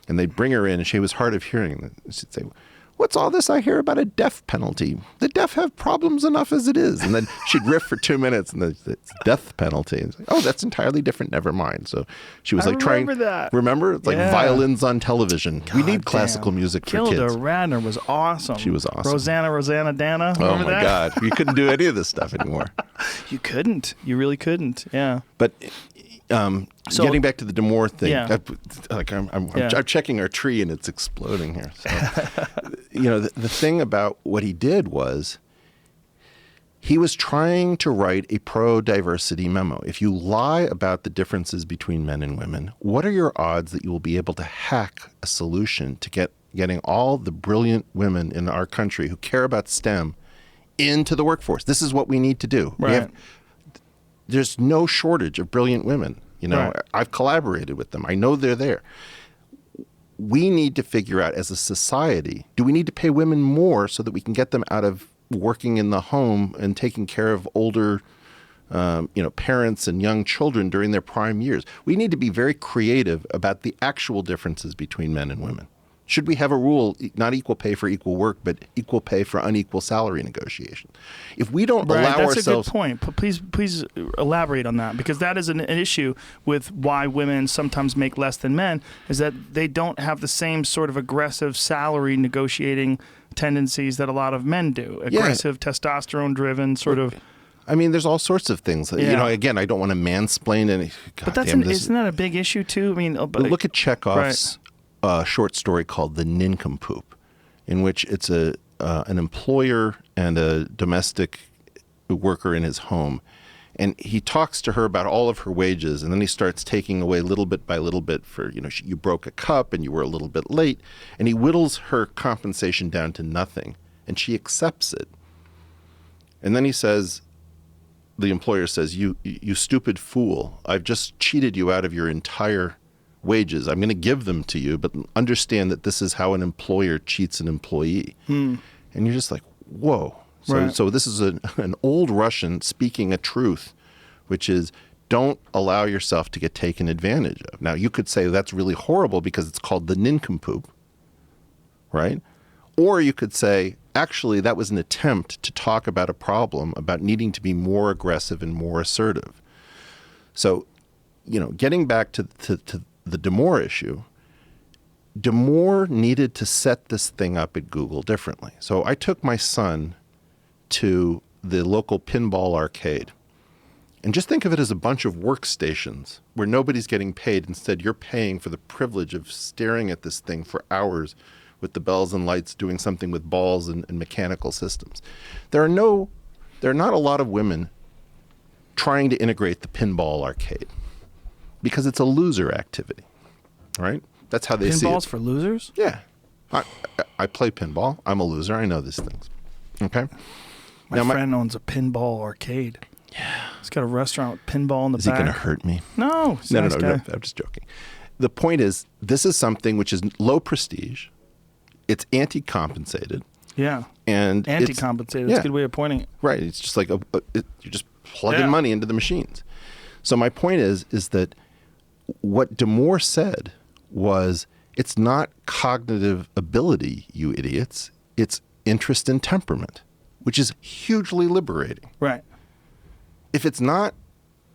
And they'd bring her in, and she was hard of hearing. And she'd say, what's all this I hear about a death penalty? The deaf have problems enough as it is. And then she'd riff for 2 minutes, and it's death penalty. And like, oh, that's entirely different. Never mind. So she was remember that. Remember? It's like violins on television. We need classical music for kids. Gilda Radner was awesome. She was awesome. Rosanna Dana. Oh, my God. You couldn't do any of this stuff anymore. You couldn't. You really couldn't. Yeah. But... getting back to the Demore thing, I'm I'm checking our tree and it's exploding here. So, the thing about what he did was he was trying to write a pro-diversity memo. If you lie about the differences between men and women, what are your odds that you will be able to hack a solution to getting all the brilliant women in our country who care about STEM into the workforce? This is what we need to do. Right. There's no shortage of brilliant women. I've collaborated with them. I know they're there. We need to figure out as a society, do we need to pay women more so that we can get them out of working in the home and taking care of older, parents and young children during their prime years? We need to be very creative about the actual differences between men and women. Should we have a rule, not equal pay for equal work, but equal pay for unequal salary negotiation? If we don't allow that's ourselves... a good point. But please elaborate on that, because that is an issue with why women sometimes make less than men, is that they don't have the same sort of aggressive salary negotiating tendencies that a lot of men do. Aggressive, testosterone-driven sort of... I mean, there's all sorts of things. You know, again, I don't want to mansplain any... But isn't that a big issue, too? I mean, look at Chekhov's short story called The Nincompoop, in which it's an employer and a domestic worker in his home. And he talks to her about all of her wages, and then he starts taking away little bit by little bit for, you broke a cup and you were a little bit late. And he whittles her compensation down to nothing, and she accepts it. And then he says... The employer says, you stupid fool, I've just cheated you out of your entire wages. I'm going to give them to you, but understand that this is how an employer cheats an employee. And you're just like, whoa. So this is an old Russian speaking a truth, which is don't allow yourself to get taken advantage of. Now, you could say that's really horrible because it's called the nincompoop, right? Or you could say, actually, that was an attempt to talk about a problem, about needing to be more aggressive and more assertive. So, getting back to the Damore issue, Damore needed to set this thing up at Google differently. So I took my son to the local pinball arcade. And just think of it as a bunch of workstations where nobody's getting paid. Instead, you're paying for the privilege of staring at this thing for hours with the bells and lights, doing something with balls and mechanical systems. There are not a lot of women trying to integrate the pinball arcade because it's a loser activity, right? That's how they see it. Pinball's for losers? Yeah. I play pinball. I'm a loser. I know these things. Okay? My friend owns a pinball arcade. Yeah. He's got a restaurant with pinball in the back. Is he going to hurt me? No. No, I'm just joking. The point is, this is something which is low prestige. It's anti-compensated. Yeah. And anti-compensated. That's a good way of pointing it. Right. It's just like you're just plugging money into the machines. So my point is that what Damore said was, it's not cognitive ability, you idiots. It's interest and temperament, which is hugely liberating. Right. If it's not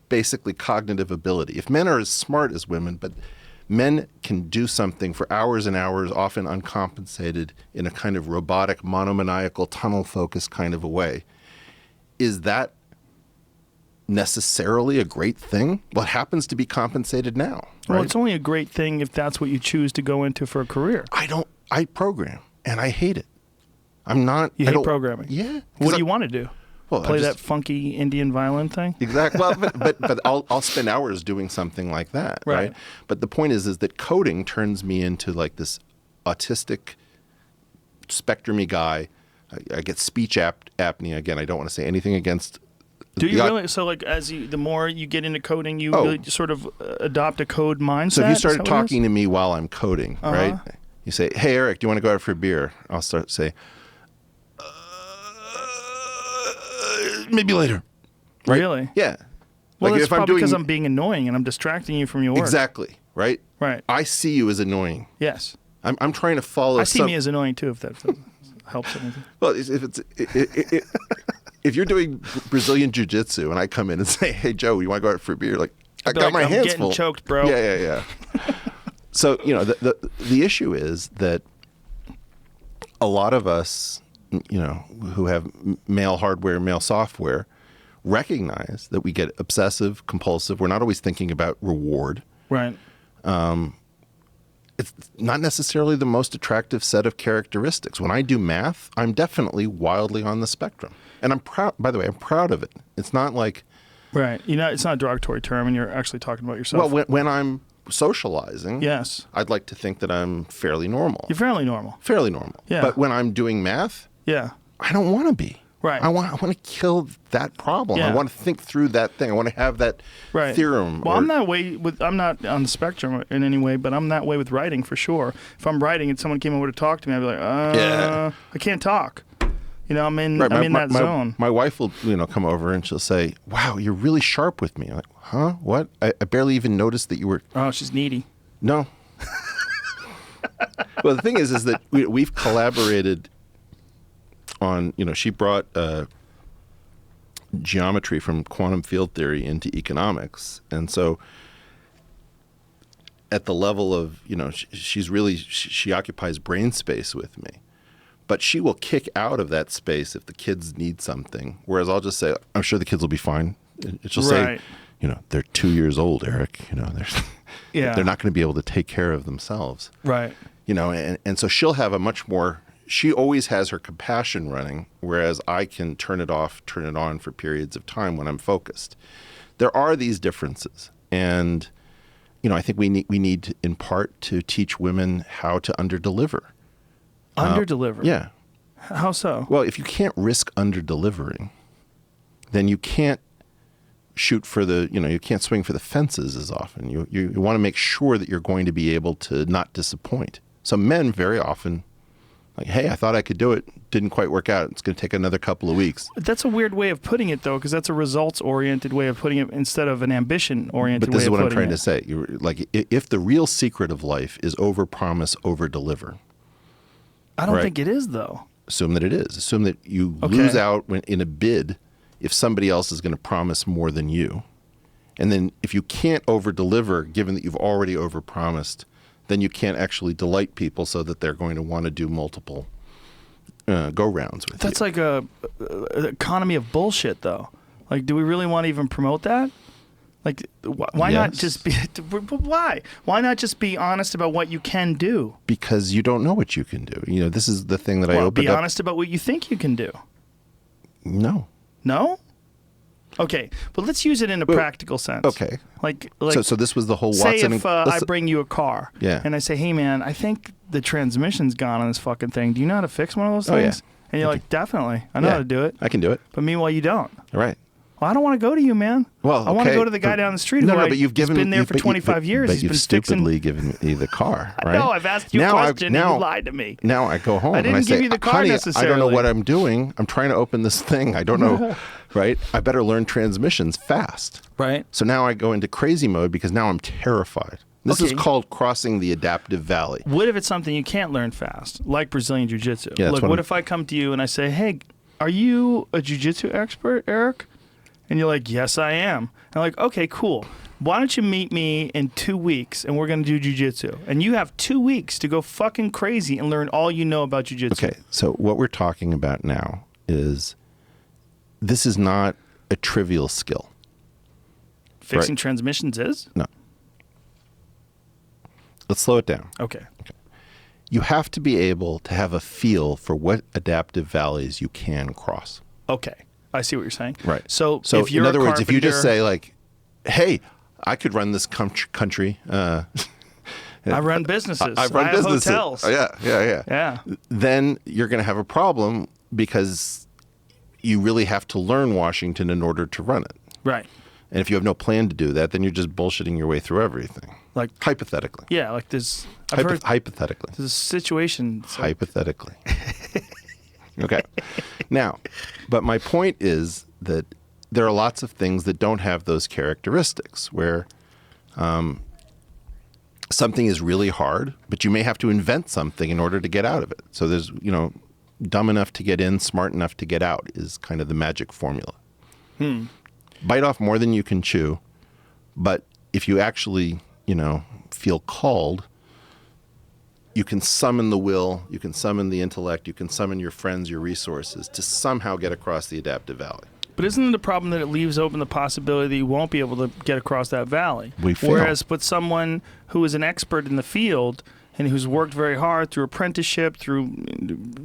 basically cognitive ability, if men are as smart as women, but men can do something for hours and hours, often uncompensated, in a kind of robotic, monomaniacal, tunnel-focused kind of a way. Is that necessarily a great thing? Well, it happens to be compensated now. Right? Well, it's only a great thing if that's what you choose to go into for a career. I program, and I hate it. You hate programming? Yeah. What do you want to do? Well, play that funky Indian violin thing? Exactly. Well, but I'll spend hours doing something like that, right? But the point is that coding turns me into like this autistic, spectrum-y guy. I get speech apnea. Again, I don't want to say anything against. Do you really? So, like, the more you get into coding, you really sort of adopt a code mindset? So if you started talking to me while I'm coding, right? You say, "Hey, Eric, do you want to go out for a beer?" I'll start to say, maybe later. Right? Really? Yeah. Well, like that's probably because I'm being annoying and I'm distracting you from your work. Exactly. Right? Right. I see you as annoying. Yes. I'm trying to follow. I see me as annoying too, if that helps anything. Well, if you're doing Brazilian jiu-jitsu and I come in and say, "Hey, Joe, you want to go out for a beer?" Like, I got my hands full. I'm getting choked, bro. Yeah. So, the issue is that a lot of us, who have male hardware, male software, recognize that we get obsessive, compulsive. We're not always thinking about reward. Right. It's not necessarily the most attractive set of characteristics. When I do math, I'm definitely wildly on the spectrum. And I'm proud, by the way, I'm proud of it. It's not like... Right. It's not a derogatory term and you're actually talking about yourself. Well, when I'm socializing, yes, I'd like to think that I'm fairly normal. You're fairly normal. Fairly normal. Yeah. But when I'm doing math, I don't want to be. Right. I want to kill that problem. Yeah. I want to think through that thing. I want to have that theorem. Well, I'm that way I'm not on the spectrum in any way, but I'm that way with writing for sure. If I'm writing and someone came over to talk to me, I'd be like, I can't talk. I'm in that zone. My wife will, come over and she'll say, "Wow, you're really sharp with me." I'm like, "Huh? What? I barely even noticed that you were." Oh, she's needy. No. Well, the thing is that we've collaborated on, she brought geometry from quantum field theory into economics. And so at the level of, she occupies brain space with me. But she will kick out of that space if the kids need something. Whereas I'll just say, I'm sure the kids will be fine. And she'll say, they're 2 years old, Eric. They're not going to be able to take care of themselves. Right. And so she'll have a much more, she always has her compassion running, whereas I can turn it off, turn it on for periods of time when I'm focused. There are these differences. And, I think we need in part to teach women how to underdeliver. Underdeliver? Yeah. How so? Well, if you can't risk underdelivering, then you can't shoot for you can't swing for the fences as often. You want to make sure that you're going to be able to not disappoint. So men very often, like, hey, I thought I could do it. Didn't quite work out. It's going to take another couple of weeks. That's a weird way of putting it, though, because that's a results-oriented way of putting it instead of an ambition-oriented way of putting it. But this is what I'm trying to say. Like, if the real secret of life is overpromise, overdeliver. I don't think it is, though. Assume that it is. Assume that you lose out in a bid if somebody else is going to promise more than you. And then if you can't over-deliver, given that you've already over-promised, then you can't actually delight people so that they're going to want to do multiple go-rounds with you. That's like an economy of bullshit, though. Like, do we really want to even promote that? Like, why not just be... Why? Why not just be honest about what you can do? Because you don't know what you can do. This is the thing that I opened be up. Honest about what you think you can do. No. No? Okay, but let's use it in a practical sense. Okay. Like so this was the whole say Watson... if I bring you a car, Yeah. and I say, hey, man, I think the transmission's gone on this fucking thing. Do you know how to fix one of those things? Yeah. And you're like, definitely. I know how to do it. I can do it. But meanwhile, you don't. All right. Well, I don't want to go to you, man. Well, I want to go to the guy down the street but you've been there for 25 years. But He's you've been stupidly given me the car, right? No, I've asked you a question and you lied to me. Now I go home I didn't and I say, give you the car honey, necessarily. I don't know what I'm doing. I'm trying to open this thing. I don't know, right? I better learn transmissions fast. Right. So now I go into crazy mode because now I'm terrified. This is called crossing the adaptive valley. What if it's something you can't learn fast, like Brazilian Jiu-Jitsu? Yeah, Look, what if I come to you and I say, hey, are you a Jiu-Jitsu expert, Eric? And you're like, yes, I am. And I'm like, okay, cool. Why don't you meet me in 2 weeks and we're going to do jiu-jitsu? And you have 2 weeks to go fucking crazy and learn all you know about jiu-jitsu. Okay, so what we're talking about now is this is not a trivial skill. Fixing transmissions is? No. Let's slow it down. Okay. You have to be able to have a feel for what adaptive valleys you can cross. Okay. I see what you're saying. Right. So if you're in other words, if you just carpenter- say like, hey, I could run this country. I run businesses. I run have businesses. hotels. Oh, yeah. Yeah. Then you're going to have a problem because you really have to learn Washington in order to run it. Right. And if you have no plan to do that, then you're just bullshitting your way through everything. Like hypothetically. Yeah, like this. I've heard hypothetically. there's a situation. So Hypothetically. Okay. Now, but my point is that there are lots of things that don't have those characteristics where something is really hard, but you may have to invent something in order to get out of it. So there's, dumb enough to get in, smart enough to get out is kind of the magic formula. Bite off more than you can chew, but if you actually, feel called, you can summon the will, you can summon the intellect, you can summon your friends, your resources to somehow get across the adaptive valley. But isn't it a problem that it leaves open the possibility that you won't be able to get across that valley? We fail. Whereas with someone who is an expert in the field and who's worked very hard through apprenticeship, through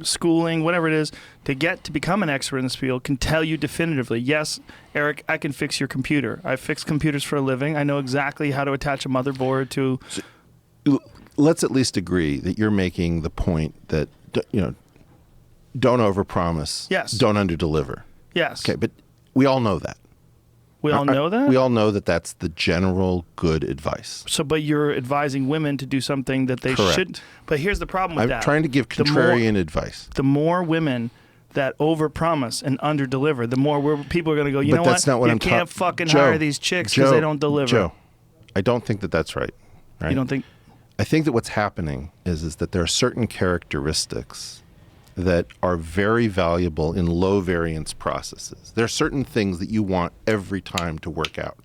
schooling, whatever it is, to become an expert in this field, can tell you definitively, yes, Eric, I can fix your computer. I fix computers for a living. I know exactly how to attach a motherboard to... Let's at least agree that you're making the point that, don't overpromise. Yes. Don't underdeliver. Yes. Okay, but we all know that. We all know that? We all know that that's the general good advice. So, but you're advising women to do something that they Correct. shouldn't. But here's the problem with that. I'm trying to give contrarian advice. The more women that overpromise and underdeliver, the more people are going to go, you know what? That's not what you can't fucking hire these chicks because they don't deliver. Joe, I don't think that that's right. You don't think? I think that what's happening is that there are certain characteristics that are very valuable in low variance processes. There are certain things that you want every time to work out.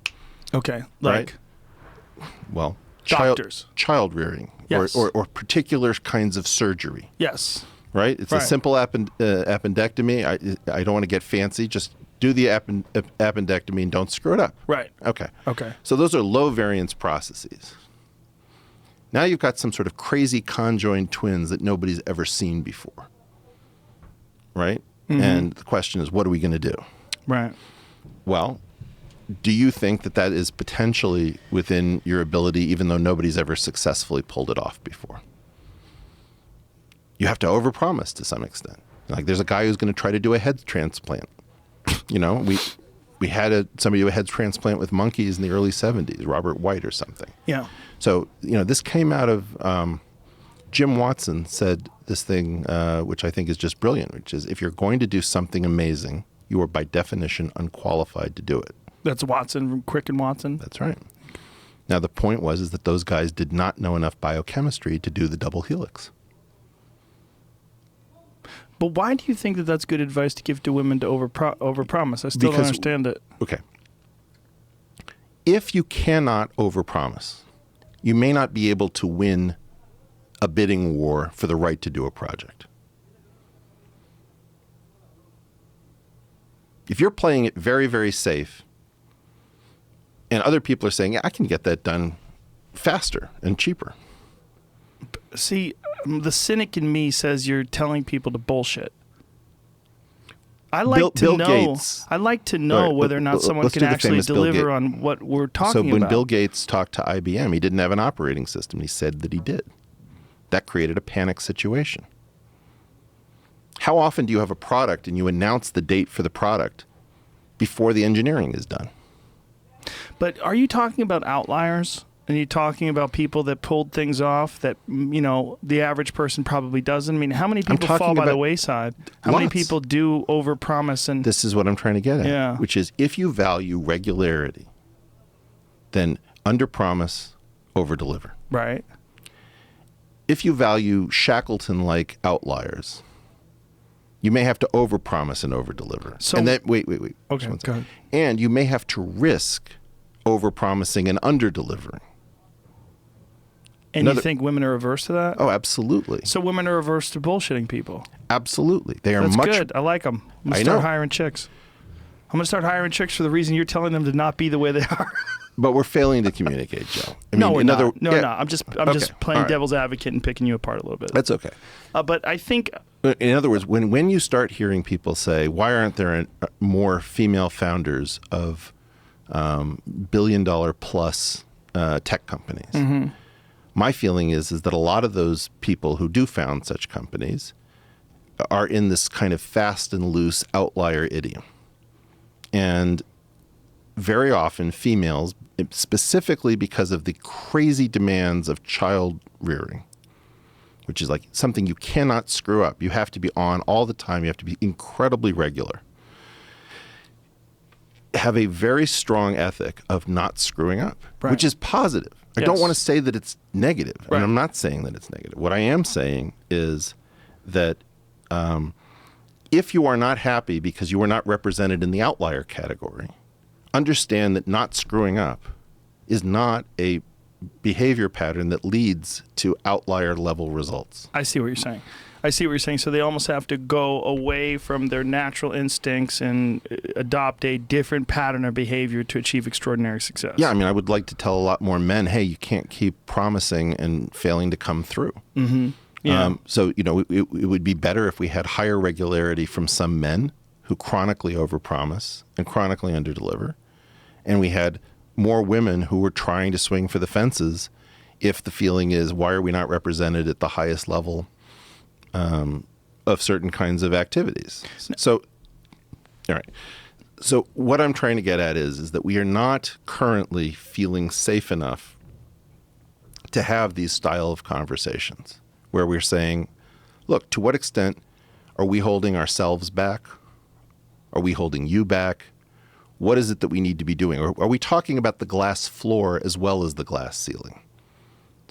Okay, like right? Well, doctors, child rearing, yes. or particular kinds of surgery. Yes. Right? It's a simple appendectomy. I don't want to get fancy. Just do the appendectomy and don't screw it up. Right. Okay. Okay. So those are low variance processes. Now you've got some sort of crazy conjoined twins that nobody's ever seen before. Right? Mm-hmm. And the question is, what are we going to do? Right. Well, do you think that that is potentially within your ability, even though nobody's ever successfully pulled it off before? You have to overpromise to some extent. Like there's a guy who's going to try to do a head transplant. You know, we had somebody do a head transplant with monkeys in the early 70s, Robert White or something. Yeah. So, this came out of Jim Watson said this thing, which I think is just brilliant, which is if you're going to do something amazing, you are by definition unqualified to do it. That's Watson from Crick and Watson? That's right. Now, the point is that those guys did not know enough biochemistry to do the double helix. But why do you think that that's good advice to give to women to overpromise? I still don't understand it. Okay. If you cannot overpromise, you may not be able to win a bidding war for the right to do a project. If you're playing it very, very safe, and other people are saying, yeah, I can get that done faster and cheaper. See, the cynic in me says you're telling people to bullshit. I like to know whether or not someone can actually deliver on what we're talking about. So when Bill Gates talked to IBM, he didn't have an operating system. He said that he did. That created a panic situation. How often do you have a product and you announce the date for the product before the engineering is done? But are you talking about outliers? And you're talking about people that pulled things off that, the average person probably doesn't? I mean, how many people fall by the wayside? How many people do overpromise? And this is what I'm trying to get at, yeah. Which is if you value regularity, then underpromise, overdeliver. Right. If you value Shackleton-like outliers, you may have to overpromise and overdeliver. So, and then, wait. Okay, go ahead. And you may have to risk overpromising and underdelivering. And you think women are averse to that? Oh, absolutely. So women are averse to bullshitting people? Absolutely. They are That's much... good. I like them. I'm going to start hiring chicks. I'm going to start hiring chicks for the reason you're telling them to not be the way they are. But we're failing to communicate, Joe. No, we're not. No, I'm just playing devil's advocate and picking you apart a little bit. That's okay. But I think... In other words, when you start hearing people say, why aren't there more female founders of billion-dollar-plus tech companies? Mm-hmm. My feeling is that a lot of those people who do found such companies are in this kind of fast and loose outlier idiom. And very often females, specifically because of the crazy demands of child rearing, which is like something you cannot screw up. You have to be on all the time. You have to be incredibly regular. Have a very strong ethic of not screwing up, right. Which is positive. I don't want to say that it's negative, right. And I'm not saying that it's negative. What I am saying is that if you are not happy because you are not represented in the outlier category, understand that not screwing up is not a behavior pattern that leads to outlier level results. I see what you're saying. So they almost have to go away from their natural instincts and adopt a different pattern of behavior to achieve extraordinary success. Yeah, I mean, I would like to tell a lot more men, hey, you can't keep promising and failing to come through. Mm-hmm. Yeah. So, it would be better if we had higher regularity from some men who chronically overpromise and chronically underdeliver, and we had more women who were trying to swing for the fences if the feeling is, why are we not represented at the highest level of certain kinds of activities? So, all right. So what I'm trying to get at is that we are not currently feeling safe enough to have these style of conversations where we're saying, look, to what extent are we holding ourselves back? Are we holding you back? What is it that we need to be doing? Or are we talking about the glass floor as well as the glass ceiling?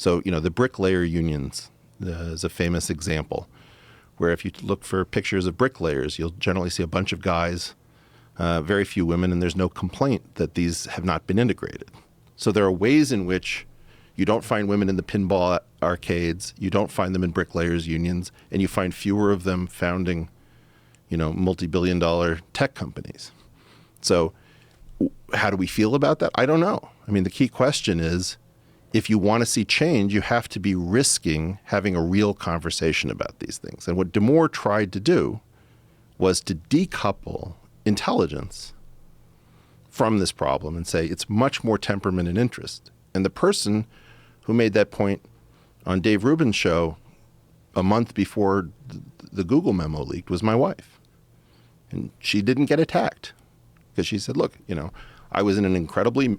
So, the bricklayer unions is a famous example, where if you look for pictures of bricklayers, you'll generally see a bunch of guys, very few women, and there's no complaint that these have not been integrated. So there are ways in which you don't find women in the pinball arcades, you don't find them in bricklayers unions, and you find fewer of them founding, multi-billion-dollar tech companies. So how do we feel about that? I don't know. I mean, the key question is, if you want to see change, you have to be risking having a real conversation about these things. And what De Moore tried to do was to decouple intelligence from this problem and say it's much more temperament and interest. And the person who made that point on Dave Rubin's show a month before the Google memo leaked was my wife. And she didn't get attacked because she said, look, I was in an incredibly,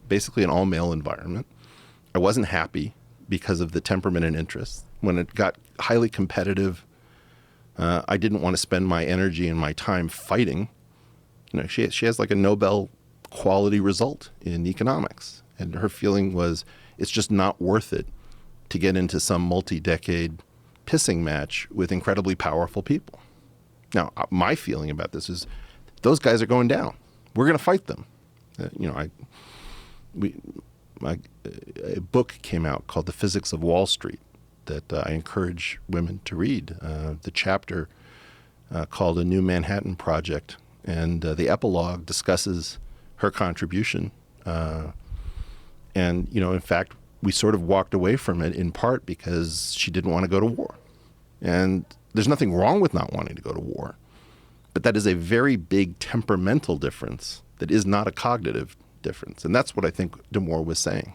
basically an all-male environment. I wasn't happy because of the temperament and interest. When it got highly competitive, I didn't want to spend my energy and my time fighting. She has like a Nobel quality result in economics. And her feeling was it's just not worth it to get into some multi-decade pissing match with incredibly powerful people. Now, my feeling about this is those guys are going down. We're going to fight them. A book came out called The Physics of Wall Street that I encourage women to read. The chapter called A New Manhattan Project, and the epilogue discusses her contribution. And, in fact, we sort of walked away from it in part because she didn't want to go to war. And there's nothing wrong with not wanting to go to war. But that is a very big temperamental difference that is not a cognitive difference. And that's what I think De Moore was saying.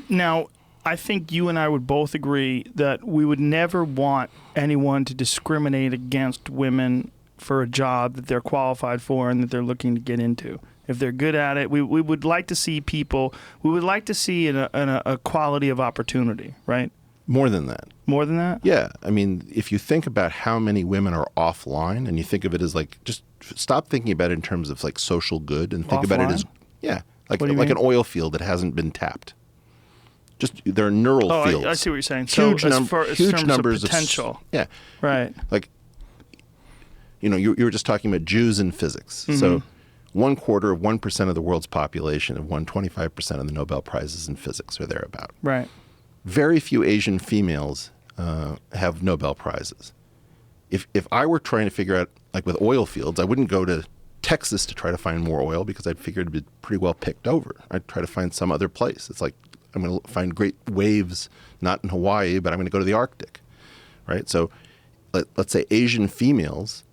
Now, I think you and I would both agree that we would never want anyone to discriminate against women for a job that they're qualified for and that they're looking to get into. If they're good at it, we would like to see a quality of opportunity, right? More than that. More than that? Yeah. I mean, if you think about how many women are offline and you think of it as like, just stop thinking about it in terms of like social good and think about it as, like an oil field that hasn't been tapped. Just there are neural fields. I see what you're saying. Huge, huge numbers of potential. Right. Like, you were just talking about Jews in physics. Mm-hmm. So 1/4 of the world's population have won 25% of the Nobel Prizes in physics or thereabout. Right. Very few Asian females have Nobel Prizes. If I were trying to figure out, like with oil fields, I wouldn't go to Texas to try to find more oil because I'd figure it'd be pretty well picked over. I'd try to find some other place. It's like I'm going to find great waves, not in Hawaii, but I'm going to go to the Arctic, right? So let's say Asian females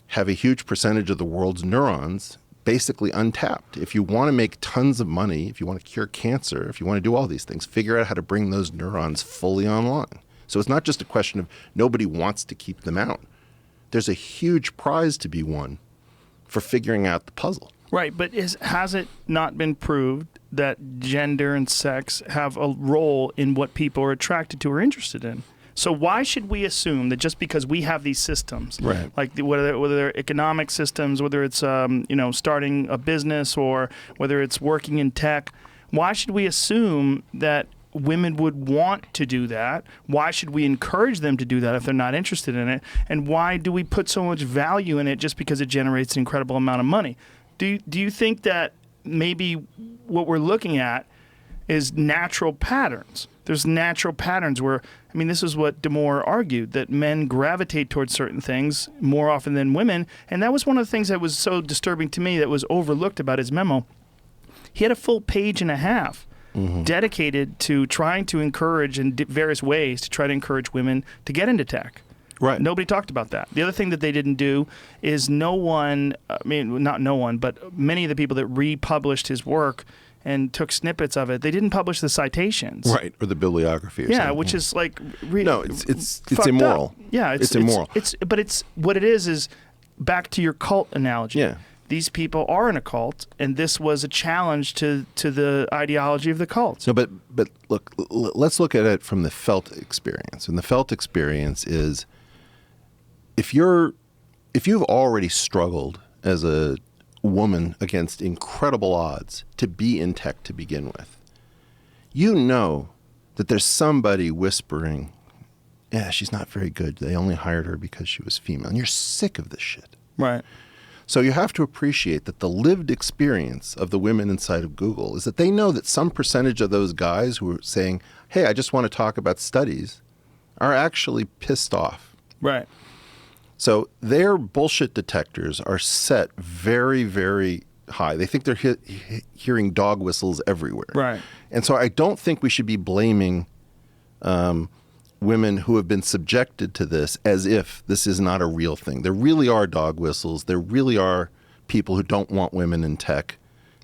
have a huge percentage of the world's neurons basically untapped. If you want to make tons of money, if you want to cure cancer, if you want to do all these things, figure out how to bring those neurons fully online. So it's not just a question of nobody wants to keep them out. There's a huge prize to be won for figuring out the puzzle. Right, but has it not been proved that gender and sex have a role in what people are attracted to or interested in? So why should we assume that just because we have these systems, right, like whether they're economic systems, whether it's starting a business or whether it's working in tech, why should we assume that women would want to do that? Why should we encourage them to do that if they're not interested in it? And why do we put so much value in it just because it generates an incredible amount of money? Do you think that maybe what we're looking at is natural patterns? There's natural patterns where, this is what De Moore argued, that men gravitate towards certain things more often than women. And that was one of the things that was so disturbing to me that was overlooked about his memo. He had a full page and a half dedicated to trying to encourage in various ways to try to encourage women to get into tech. Right. Nobody talked about that. The other thing that they didn't do is not no one, but many of the people that republished his work and took snippets of it, they didn't publish the citations. Right, or the bibliography or something. Yeah, which is like no, it's immoral. Up. Yeah, it's immoral. But it's what it is back to your cult analogy. Yeah. These people are in a cult, and this was a challenge to the ideology of the cult. No, but look, let's look at it from the felt experience. And the felt experience is if you've already struggled as a woman against incredible odds to be in tech to begin with, you know that there's somebody whispering, yeah, she's not very good. They only hired her because she was female. And you're sick of this shit. Right. So you have to appreciate that the lived experience of the women inside of Google is that they know that some percentage of those guys who are saying, hey, I just want to talk about studies, are actually pissed off. Right. So their bullshit detectors are set very, very high. They think they're hearing dog whistles everywhere. Right. And so I don't think we should be blaming women who have been subjected to this as if this is not a real thing. There really are dog whistles. There really are people who don't want women in tech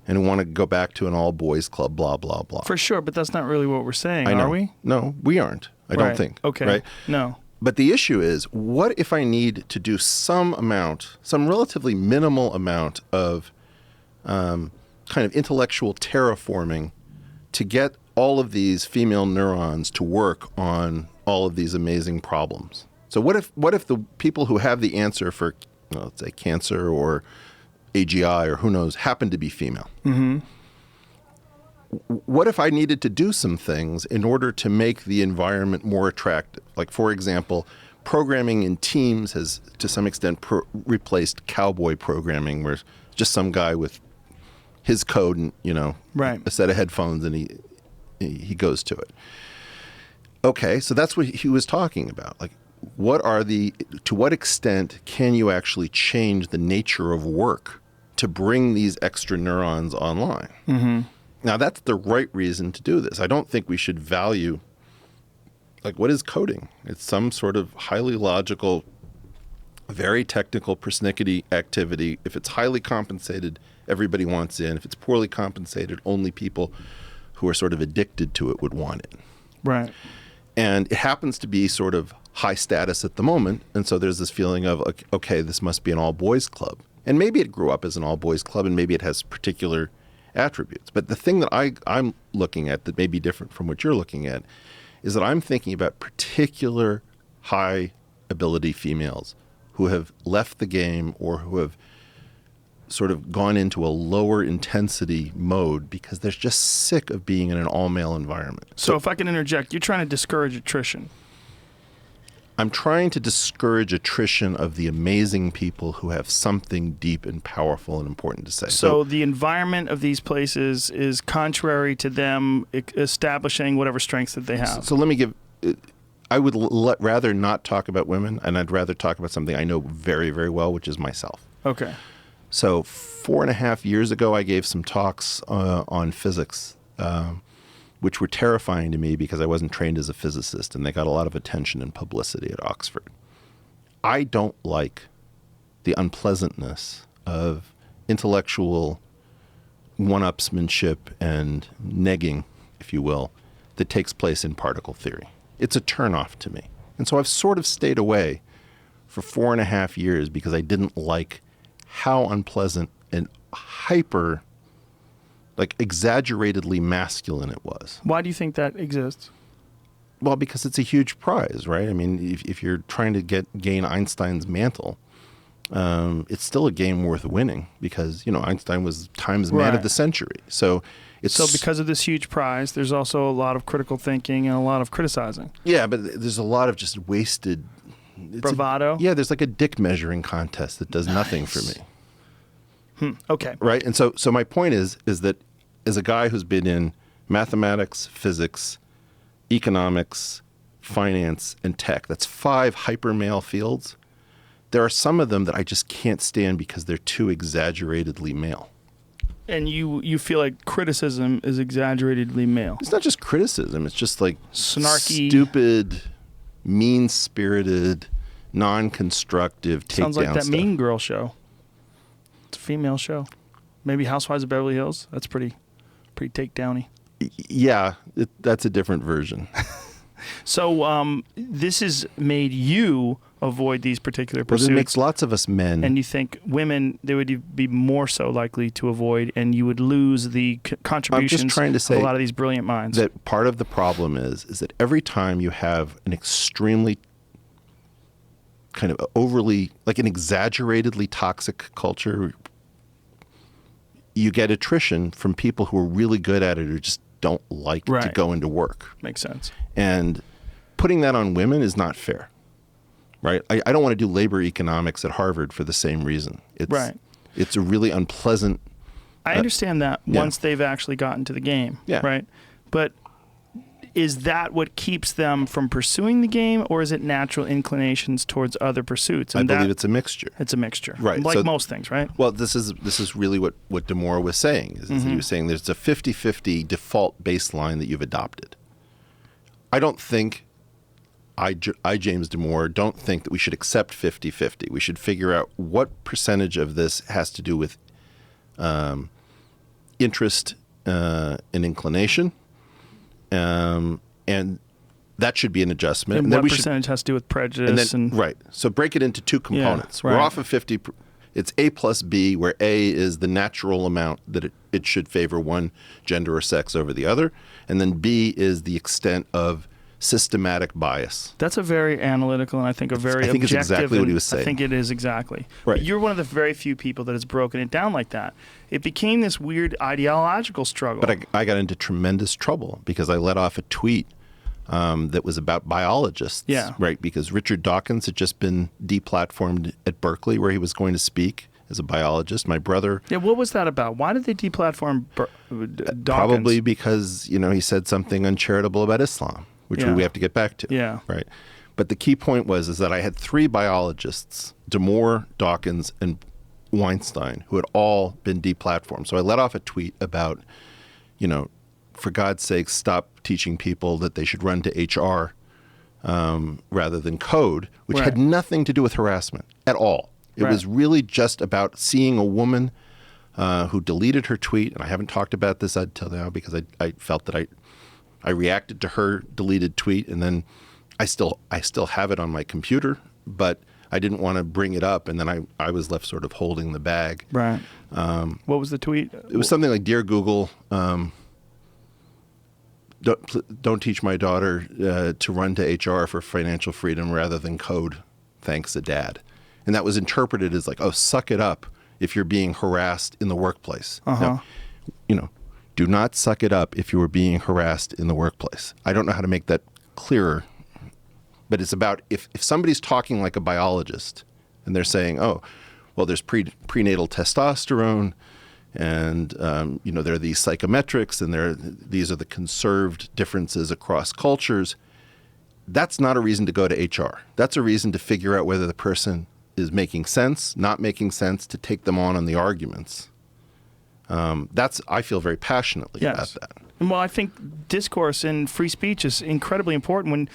and who want to go back to an all-boys club, blah, blah, blah. For sure, but that's not really what we're saying, I know. are we? No, we aren't. I don't think. Okay. Right? No. But the issue is, what if I need to do some relatively minimal amount of kind of intellectual terraforming to get all of these female neurons to work on all of these amazing problems? So what if the people who have the answer for, let's say, cancer or AGI or who knows, happen to be female? Mm-hmm. What if I needed to do some things in order to make the environment more attractive? Like, for example, programming in Teams has, to some extent, replaced cowboy programming, where it's just some guy with his code and, right. a set of headphones, and he goes to it. Okay, so that's what he was talking about. Like, to what extent can you actually change the nature of work to bring these extra neurons online? Mm-hmm. Now, that's the right reason to do this. I don't think we should value, like, what is coding? It's some sort of highly logical, very technical, persnickety activity. If it's highly compensated, everybody wants in. If it's poorly compensated, only people who are sort of addicted to it would want it. Right. And it happens to be sort of high status at the moment. And so there's this feeling of, okay, this must be an all-boys club. And maybe it grew up as an all-boys club, and maybe it has particular attributes. But the thing that I'm looking at that may be different from what you're looking at is that I'm thinking about particular high ability females who have left the game or who have sort of gone into a lower intensity mode because they're just sick of being in an all-male environment. So if I can interject, you're trying to discourage attrition. I'm trying to discourage attrition of the amazing people who have something deep and powerful and important to say. So the environment of these places is contrary to them establishing whatever strengths that they have. So let me give... I would rather not talk about women, and I'd rather talk about something I know very, very well, which is myself. Okay. So 4.5 years ago, I gave some talks on physics, which were terrifying to me because I wasn't trained as a physicist, and they got a lot of attention and publicity at Oxford. I don't like the unpleasantness of intellectual one-upsmanship and negging, if you will, that takes place in particle theory. It's a turnoff to me. And so I've sort of stayed away for 4.5 years because I didn't like how unpleasant and hyper, like exaggeratedly masculine it was. Why do you think that exists? Well, because it's a huge prize, right? I mean, if you're trying to gain Einstein's mantle, it's still a game worth winning because, Einstein was Time's Man of the Century. So because of this huge prize, there's also a lot of critical thinking and a lot of criticizing. Yeah, but there's a lot of just wasted... bravado? There's like a dick measuring contest that does nothing for me. Okay. Right? And so my point is that as a guy who's been in mathematics, physics, economics, finance, and tech, that's 5 hyper male fields, there are some of them that I just can't stand because they're too exaggeratedly male. And you feel like criticism is exaggeratedly male. It's not just criticism. It's just like snarky, stupid, mean-spirited, non-constructive takedown Sounds like that stuff. Mean Girl show. It's a female show. Maybe Housewives of Beverly Hills. That's pretty takedowny. Yeah, that's a different version. So this has made you avoid these particular pursuits. Well, it makes lots of us men. And you think women, they would be more so likely to avoid, and you would lose the contributions I'm just trying to say of a lot of these brilliant minds. That part of the problem is that every time you have an extremely kind of overly, like an exaggeratedly toxic culture, you get attrition from people who are really good at it or just don't like to Right. go into work. Makes sense. And putting that on women is not fair, right? I don't want to do labor economics at Harvard for the same reason. Right. It's a really unpleasant. I understand that yeah. once they've actually gotten to the game. Yeah. Right. But is that what keeps them from pursuing the game, or is it natural inclinations towards other pursuits? I believe it's a mixture. It's a mixture. Right. Like So- most things, right? Well, this is really what Damore was saying. Is he was saying there's a 50-50 default baseline that you've adopted. I don't think, James Damore, don't think that we should accept 50-50. We should figure out what percentage of this has to do with interest and inclination, and that should be an adjustment. And then what we should, percentage has to do with prejudice? and then, right. So break it into two components. right. We're off of 50. It's A plus B, where A is the natural amount that it should favor one gender or sex over the other, and then B is the extent of systematic bias. That's a very analytical and I think a very I think it's objective. exactly what he and was saying. I think it is exactly. Right. But you're one of the very few people that has broken it down like that. It became this weird ideological struggle. But I got into tremendous trouble because I let off a tweet that was about biologists. Yeah. Right. Because Richard Dawkins had just been deplatformed at Berkeley, where he was going to speak as a biologist. My brother. Yeah, what was that about? Why did they deplatform Dawkins? Probably because, he said something uncharitable about Islam, which Yeah. we have to get back to. Yeah. Right. But the key point is that I had three biologists, Damore, Dawkins, and Weinstein, who had all been deplatformed. So I let off a tweet about, for God's sake, stop teaching people that they should run to HR rather than code, which Right. had nothing to do with harassment at all. It Right. was really just about seeing a woman who deleted her tweet, and I haven't talked about this until now because I felt that I reacted to her deleted tweet, and then I still have it on my computer, but I didn't want to bring it up, and then I was left sort of holding the bag. Right. What was the tweet? It was something like, "Dear Google, don't teach my daughter to run to HR for financial freedom rather than code. Thanks, a dad." And that was interpreted as like, "Oh, suck it up if you're being harassed in the workplace." Now, do not suck it up if you were being harassed in the workplace. I don't know how to make that clearer, but it's about if somebody's talking like a biologist and they're saying, "Oh, well, there's prenatal testosterone, and there are these psychometrics, and these are the conserved differences across cultures." That's not a reason to go to HR. That's a reason to figure out whether the person is making sense, not making sense, to take them on the arguments. I feel very passionately about that. And well, I think discourse and free speech is incredibly important. When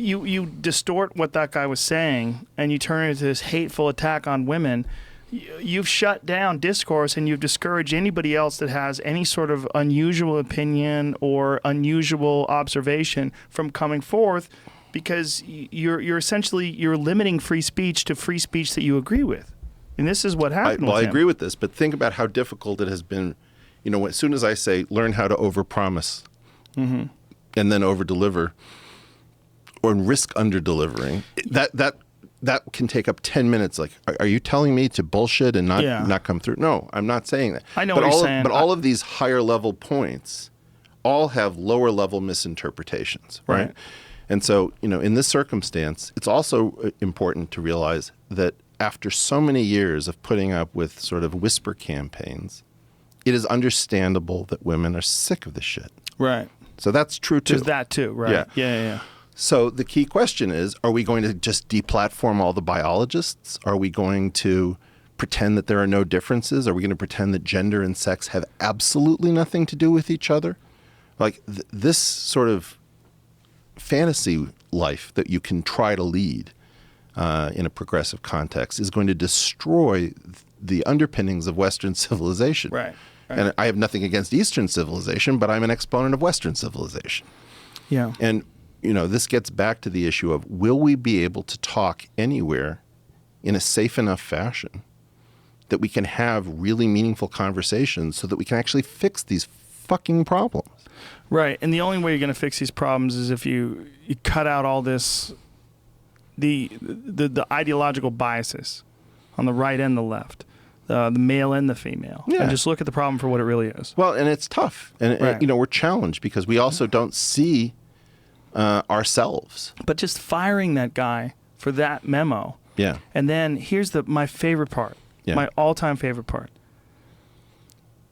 you distort what that guy was saying and you turn it into this hateful attack on women, you've shut down discourse and you've discouraged anybody else that has any sort of unusual opinion or unusual observation from coming forth, because you're essentially limiting free speech to free speech that you agree with. And this is what happened. I agree with this, but think about how difficult it has been. As soon as I say learn how to overpromise and then overdeliver, or risk underdelivering, that can take up 10 minutes. Like, are you telling me to bullshit and not come through? No, I'm not saying that. I know what you're saying. But all of these higher level points all have lower level misinterpretations, right? And so, in this circumstance, it's also important to realize that after so many years of putting up with sort of whisper campaigns, it is understandable that women are sick of this shit. Right. So that's true too. There's that too, right? Yeah. So the key question is, are we going to just deplatform all the biologists? Are we going to pretend that there are no differences? Are we going to pretend that gender and sex have absolutely nothing to do with each other? Like this sort of fantasy life that you can try to lead in a progressive context is going to destroy the underpinnings of Western civilization. Right. And I have nothing against Eastern civilization, but I'm an exponent of Western civilization. Yeah. And, this gets back to the issue of, will we be able to talk anywhere in a safe enough fashion that we can have really meaningful conversations so that we can actually fix these fucking problems? Right. And the only way you're going to fix these problems is if you cut out all this, the ideological biases on the right and the left. the male and the female, Yeah. and just look at the problem for what it really is. Well, and it's tough. And, Right. we're challenged because we also don't see ourselves. But just firing that guy for that memo. Yeah. And then here's my favorite part, Yeah. my all-time favorite part.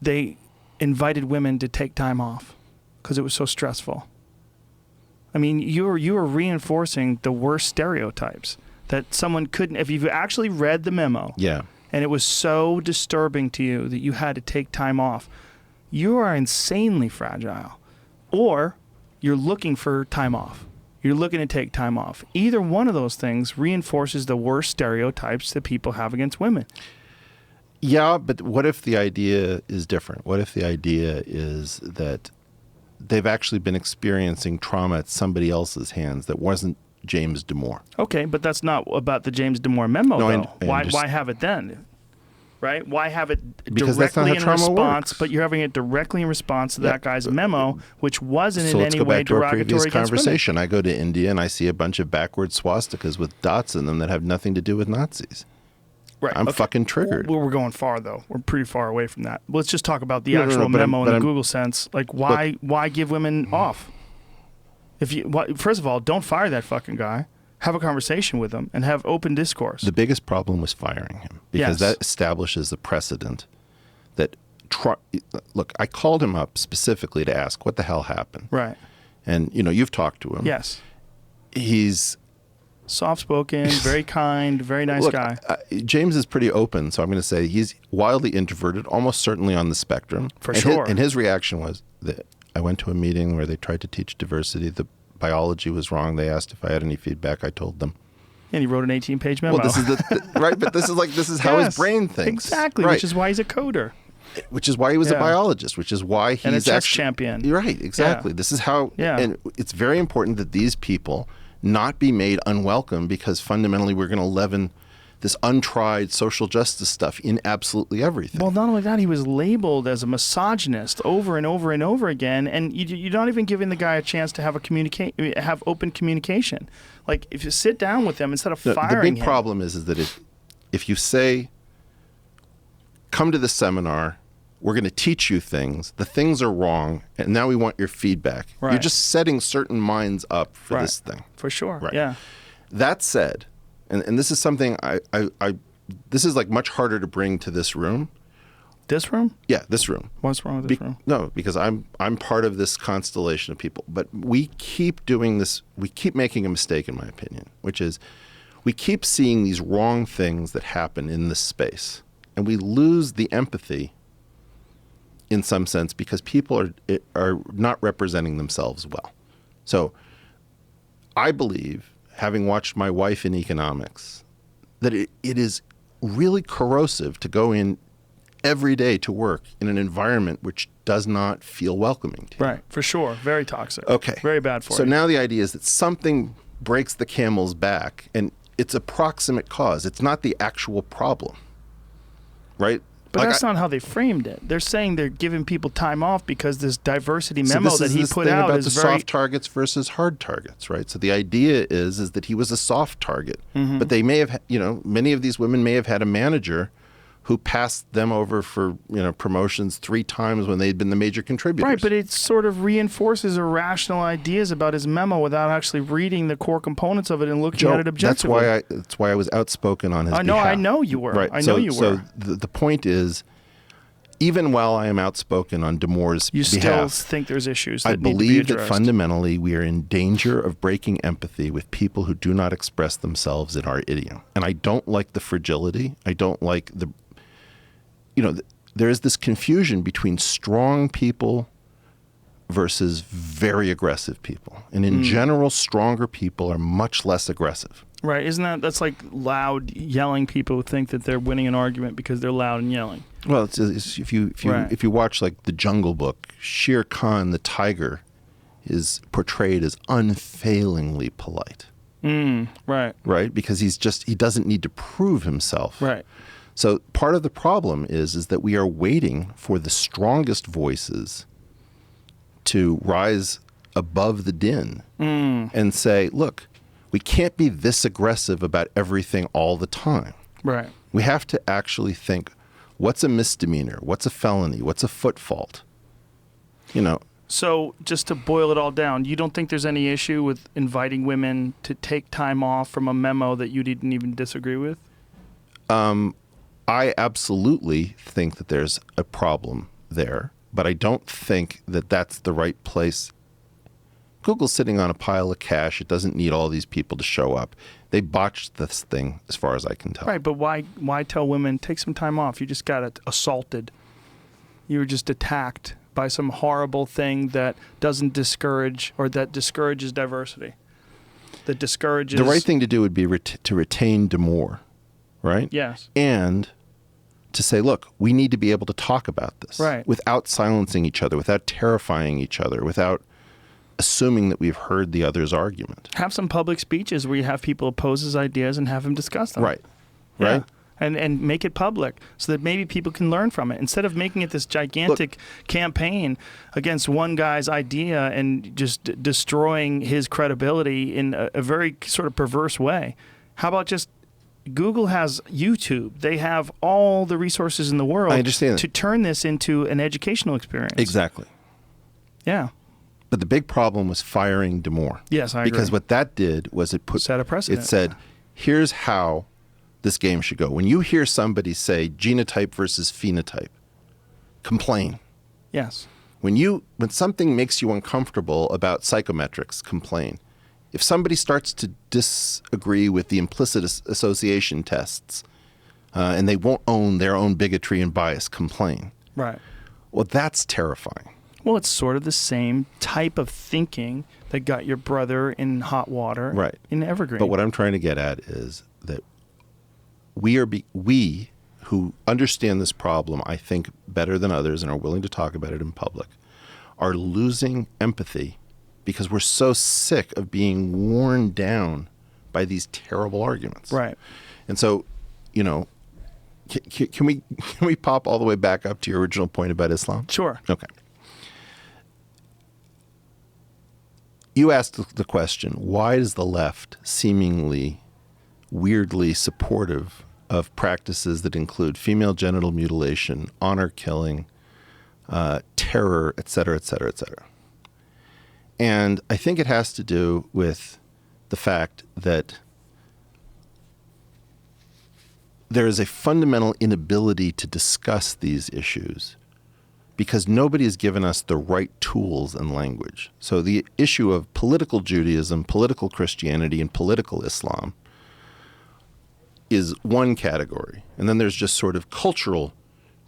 They invited women to take time off because it was so stressful. I mean, you were reinforcing the worst stereotypes that someone couldn't. If you've actually read the memo, Yeah. and it was so disturbing to you that you had to take time off, you are insanely fragile, or you're looking for time off. You're looking to take time off. Either one of those things reinforces the worst stereotypes that people have against women. Yeah, but what if the idea is different? What if the idea is that they've actually been experiencing trauma at somebody else's hands that wasn't James Damore? Okay, but that's not about the James Damore memo, No, though. Why have it then? Right? Why have it Because that's not directly how in trauma response? works. But you're having it directly in response to that guy's memo, which wasn't So in let's any go way back to our derogatory previous against women. conversation. I go to India and I see a bunch of backward swastikas with dots in them that have nothing to do with Nazis. Right. I'm fucking triggered. Well, we're going far, though. We're pretty far away from that. Let's just talk about the No, actual but memo in the I'm- Google sense. Like, why give women off? First of all, don't fire that fucking guy. Have a conversation with him and have open discourse. The biggest problem was firing him because Yes. that establishes a precedent that, look, I called him up specifically to ask what the hell happened. Right. And, you've talked to him. Yes. He's, Soft-spoken, very kind, very nice look, guy. James is pretty open, so I'm going to say he's wildly introverted, almost certainly on the spectrum. For And sure. His reaction was that I went to a meeting where they tried to teach diversity. The biology was wrong. They asked if I had any feedback. I told them. And he wrote an 18-page memo. Well, this is right, but this is how Yes, his brain thinks. Exactly, right. which is why he's a coder. Which is why he was a Yeah. biologist, which is why he's And a chess actually, champion. You're right, exactly. Yeah. This is how, Yeah. and it's very important that these people not be made unwelcome because fundamentally we're going to leaven this untried social justice stuff in absolutely everything. Well, not only that, he was labeled as a misogynist over and over and over again, and you're not even giving the guy a chance to have have open communication. Like, if you sit down with him instead of The firing big him. problem is that if you say, come to this seminar, we're going to teach you things, the things are wrong, and now we want your feedback. You're Right. just setting certain minds up for Right. this thing. For sure, Right. yeah. That said, and this is something this is like much harder to bring to this room. This room? Yeah, this room. What's wrong with this room? No, because I'm part of this constellation of people. But we keep doing this. We keep making a mistake, in my opinion, which is we keep seeing these wrong things that happen in this space, and we lose the empathy in some sense because people are not representing themselves well. So I believe, having watched my wife in economics, that it is really corrosive to go in every day to work in an environment which does not feel welcoming to you. Right, for sure. Very toxic. Okay. Very bad for you. So now the idea is that something breaks the camel's back, and it's a proximate cause. It's not the actual problem, right? But Like that's not how they framed it. They're saying they're giving people time off because this diversity So memo this that is he this put thing out about is the very soft targets versus hard targets, right? So the idea is that he was a soft target, Mm-hmm. but they may have, many of these women may have had a manager who passed them over for, promotions 3 times when they'd been the major contributors. right, but it sort of reinforces irrational ideas about his memo without actually reading the core components of it and looking Joe, at it objectively. that's why I was outspoken on his I know, behalf. I know you were. Right. I know you So were. the point is, even while I am outspoken on Damore's You still behalf, think there's issues that I need to be believe that addressed. fundamentally we are in danger of breaking empathy with people who do not express themselves in our idiom. And I don't like the fragility. I don't like there is this confusion between strong people versus very aggressive people. And in general, stronger people are much less aggressive. Right, that's like loud yelling people who think that they're winning an argument because they're loud and yelling. Well, it's if you watch like The Jungle Book, Shere Khan, the tiger, is portrayed as unfailingly polite. Right. Right? Because he doesn't need to prove himself. Right. So part of the problem is that we are waiting for the strongest voices to rise above the din and say, look, we can't be this aggressive about everything all the time. Right. We have to actually think, What's a misdemeanor? What's a felony? What's a foot fault? You know, So just to boil it all down, you don't think there's any issue with inviting women to take time off from a memo that you didn't even disagree with? I absolutely think that there's a problem there, but I don't think that that's the right place. Google's sitting on a pile of cash. It doesn't need all these people to show up. They botched this thing, as far as I can tell. Right, but why tell women, take some time off? You just got assaulted. You were just attacked by some horrible thing that doesn't discourage, or that discourages diversity. That discourages... The right thing to do would be to retain Demore, right? Yes. And to say, look, we need to be able to talk about this Right. without silencing each other, without terrifying each other, without assuming that we've heard the other's argument. Have some public speeches where you have people oppose his ideas and have him discuss them. Right. Yeah. Right? And make it public so that maybe people can learn from it. Instead of making it this gigantic campaign against one guy's idea and just destroying his credibility in a very sort of perverse way. How about just Google has YouTube. They have all the resources in the world I understand to turn this into an educational experience. Exactly. Yeah. But the big problem was firing Demore. Yes, I agree. Because what that did was it Set a precedent. It said, here's how this game should go. When you hear somebody say genotype versus phenotype, complain. Yes. When something makes you uncomfortable about psychometrics, complain. If somebody starts to disagree with the implicit association tests and they won't own their own bigotry and bias, complain. Right. Well, that's terrifying. Well, it's sort of the same type of thinking that got your brother in hot water Right. in Evergreen. But what I'm trying to get at is that we who understand this problem, I think, better than others and are willing to talk about it in public, are losing empathy because we're so sick of being worn down by these terrible arguments. Right. And so, you know, can we pop all the way back up to your original point about Islam? Sure. Okay. You asked the question, why is the left seemingly weirdly supportive of practices that include female genital mutilation, honor killing, terror, et cetera, et cetera, et cetera? And I think it has to do with the fact that there is a fundamental inability to discuss these issues because nobody has given us the right tools and language. So the issue of political Judaism, political Christianity, and political Islam is one category. And then there's just sort of cultural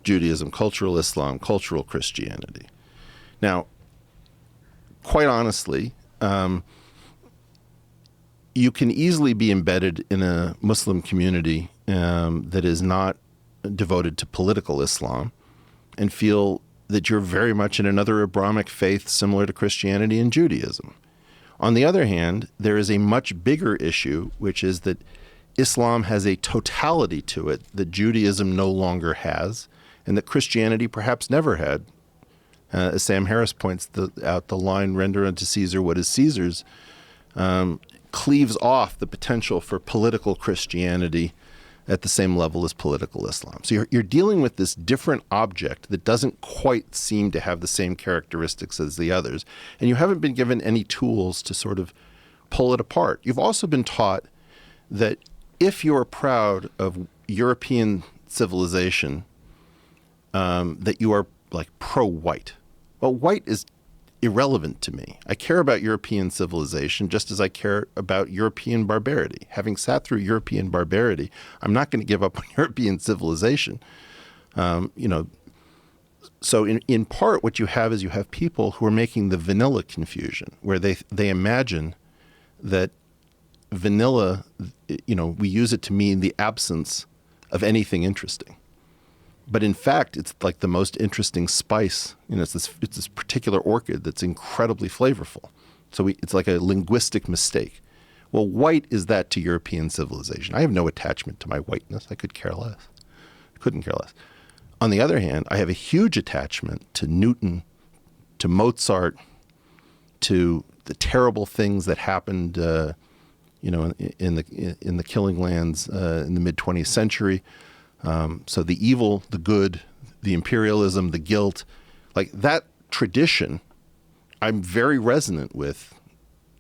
Judaism, cultural Islam, cultural Christianity. Now, quite honestly, you can easily be embedded in a Muslim community that is not devoted to political Islam and feel that you're very much in another Abrahamic faith similar to Christianity and Judaism. On the other hand, there is a much bigger issue, which is that Islam has a totality to it that Judaism no longer has and that Christianity perhaps never had. As Sam Harris points out, the line, render unto Caesar what is Caesar's, cleaves off the potential for political Christianity at the same level as political Islam. So you're dealing with this different object that doesn't quite seem to have the same characteristics as the others, and you haven't been given any tools to sort of pull it apart. You've also been taught that if you're proud of European civilization, that you are like pro-white. Well, white is irrelevant to me. I care about European civilization just as I care about European barbarity. Having sat through European barbarity, I'm not going to give up on European civilization. So in part, what you have is you have people who are making the vanilla confusion, where they imagine that vanilla, we use it to mean the absence of anything interesting. But in fact, it's like the most interesting spice. It's this particular orchid that's incredibly flavorful. So it's like a linguistic mistake. Well, white is that to European civilization. I have no attachment to my whiteness. I could care less. Couldn't care less. On the other hand, I have a huge attachment to Newton, to Mozart, to the terrible things that happened, in the Killing Lands in the mid-20th century. So the evil, the good, the imperialism, the guilt, like that tradition, I'm very resonant with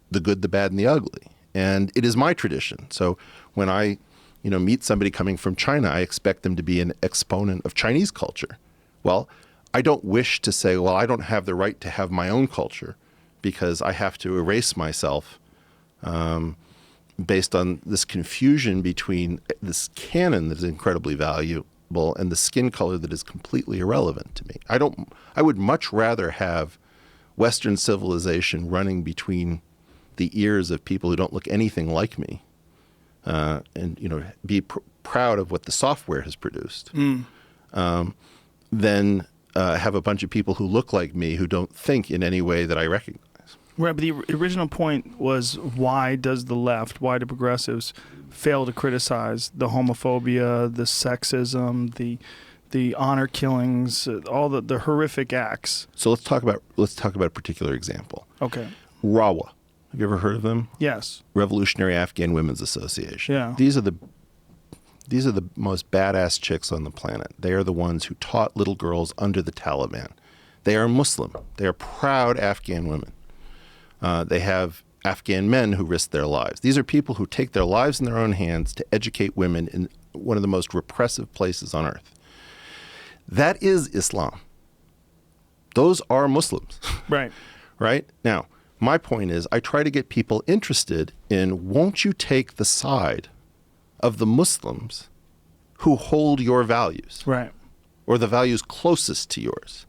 the good, the bad, and the ugly. And it is my tradition. So when I, meet somebody coming from China, I expect them to be an exponent of Chinese culture. Well, I don't wish to say, well, I don't have the right to have my own culture because I have to erase myself based on this confusion between this canon that is incredibly valuable and the skin color that is completely irrelevant to me. I would much rather have Western civilization running between the ears of people who don't look anything like me, and be proud of what the software has produced, than have a bunch of people who look like me who don't think in any way that I recognize. Right, but the original point was, why does the left, why do progressives fail to criticize the homophobia, the sexism, the honor killings, all the horrific acts? So let's talk about a particular example. Okay. RAWA. Have you ever heard of them? Yes. Revolutionary Afghan Women's Association. Yeah. These are the most badass chicks on the planet. They are the ones who taught little girls under the Taliban. They are Muslim. They are proud Afghan women. They have Afghan men who risk their lives. These are people who take their lives in their own hands to educate women in one of the most repressive places on earth. That is Islam. Those are Muslims. Right. Right? Now, my point is, I try to get people interested in, won't you take the side of the Muslims who hold your values? Right. Or the values closest to yours?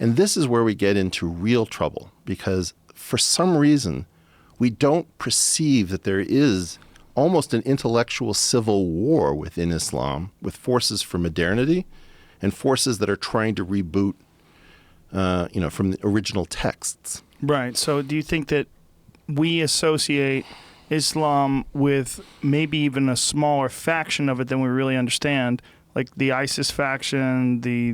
And this is where we get into real trouble, because for some reason, we don't perceive that there is almost an intellectual civil war within Islam with forces for modernity and forces that are trying to reboot, from the original texts. Right. So do you think that we associate Islam with maybe even a smaller faction of it than we really understand, like the ISIS faction, the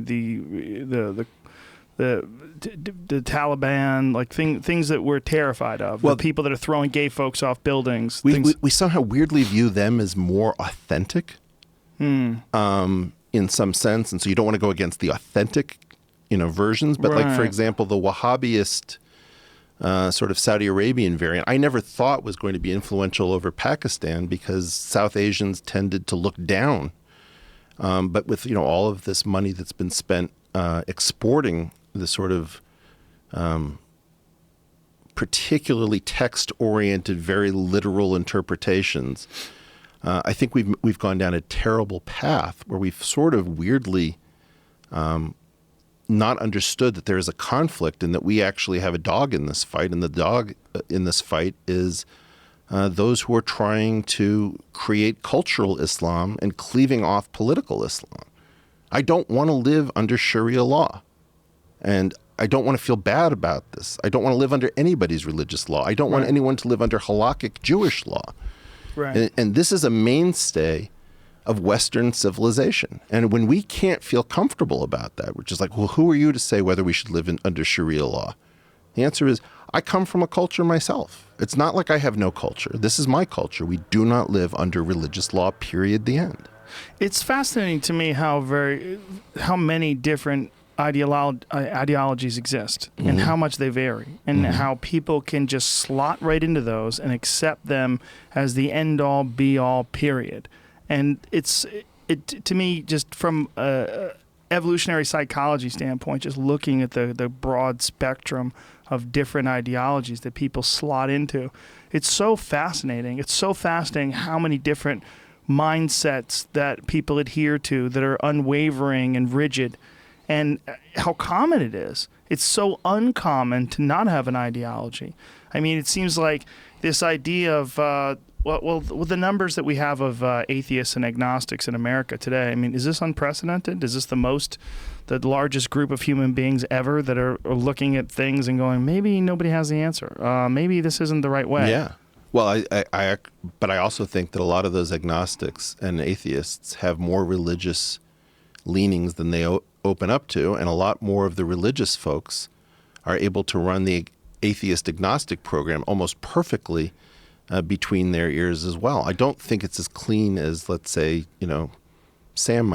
Taliban, like things that we're terrified of, the people that are throwing gay folks off buildings? We somehow weirdly view them as more authentic in some sense, and so you don't want to go against the authentic versions. But like, for example, the Wahhabist sort of Saudi Arabian variant, I never thought was going to be influential over Pakistan because South Asians tended to look down. But with all of this money that's been spent exporting the sort of particularly text-oriented, very literal interpretations, I think we've gone down a terrible path where we've sort of weirdly not understood that there is a conflict and that we actually have a dog in this fight. And the dog in this fight is those who are trying to create cultural Islam and cleaving off political Islam. I don't want to live under Sharia law. And I don't want to feel bad about this. I don't want to live under anybody's religious law. I don't want anyone to live under halakhic Jewish law. Right. And this is a mainstay of Western civilization. And when we can't feel comfortable about that, which is like, well, who are you to say whether we should live under Sharia law? The answer is, I come from a culture myself. It's not like I have no culture. This is my culture. We do not live under religious law, period, the end. It's fascinating to me how many different ideologies exist and how much they vary, and how people can just slot right into those and accept them as the end-all, be-all, period. And it to me, just from a evolutionary psychology standpoint, just looking at the broad spectrum of different ideologies that people slot into, it's so fascinating. It's so fascinating how many different mindsets that people adhere to that are unwavering and rigid, and how common it is. It's so uncommon to not have an ideology. I mean, it seems like this idea of the numbers that we have of atheists and agnostics in America today, I mean, is this unprecedented? Is this the largest group of human beings ever that are looking at things and going, maybe nobody has the answer. Maybe this isn't the right way. Yeah. Well, but I also think that a lot of those agnostics and atheists have more religious leanings than they open up to, and a lot more of the religious folks are able to run the atheist agnostic program almost perfectly between their ears as well. I don't think it's as clean as, let's say, Sam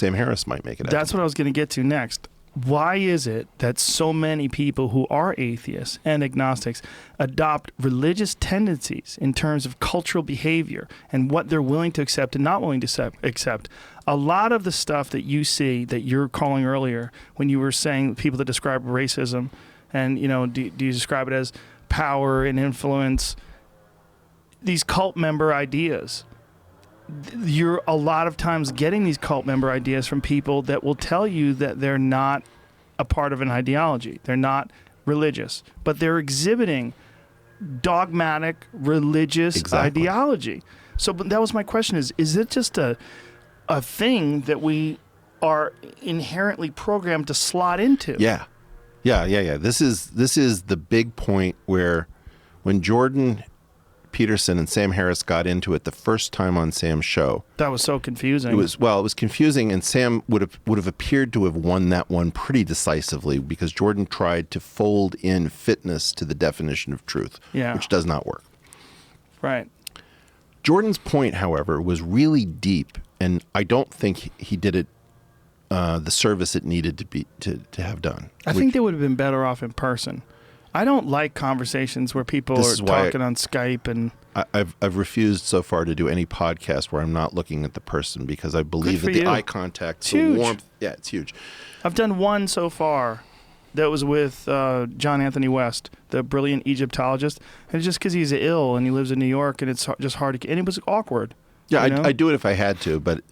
Harris might make it. That's what I was going to get to next. Why is it that so many people who are atheists and agnostics adopt religious tendencies in terms of cultural behavior and what they're willing to accept and not willing to accept? A lot of the stuff that you see that you're calling earlier when you were saying people that describe racism and, do you describe it as power and influence, these cult member ideas. You're a lot of times getting these cult member ideas from people that will tell you that they're not a part of an ideology. They're not religious, but they're exhibiting dogmatic religious ideology. So but that was my question is it just a thing that we are inherently programmed to slot into? Yeah. This is the big point where when Jordan Peterson and Sam Harris got into it the first time on Sam's show. That was so confusing. It was confusing, and Sam would have appeared to have won that one pretty decisively because Jordan tried to fold in fitness to the definition of truth, which does not work. Right. Jordan's point, however, was really deep, and I don't think he did it the service it needed to have done. I think they would have been better off in person. I don't like conversations where people are talking on Skype, and I've refused so far to do any podcast where I'm not looking at the person because I believe that the eye contact, the warmth, it's huge. I've done one so far that was with John Anthony West, the brilliant Egyptologist, and it's just because he's ill and he lives in New York, and it's just hard to, and it was awkward. Yeah, I do it if I had to, but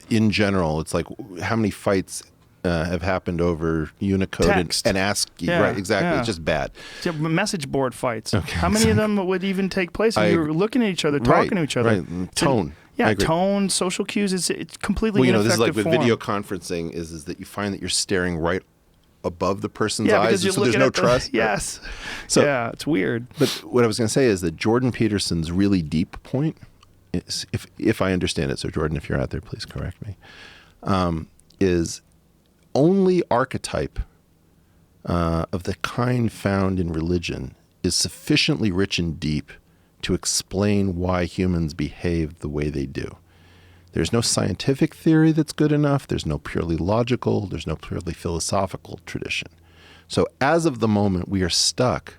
in general, it's like how many fights have happened over Unicode and ASCII. Right, exactly. Yeah. It's just bad. Message board fights. Okay, how many of them would even take place if you were looking at each other, talking to each other? Right. Tone. Tone, social cues. It's completely ineffective this is like with form. video conferencing is that you find that you're staring right above the person's eyes, so there's no trust. Yes. So, it's weird. But what I was going to say is that Jordan Peterson's really deep point, is, if I understand it, so Jordan, if you're out there, please correct me, is only archetype of the kind found in religion is sufficiently rich and deep to explain why humans behave the way they do. There's no scientific theory that's good enough. There's no purely logical. There's no purely philosophical tradition. So as of the moment, we are stuck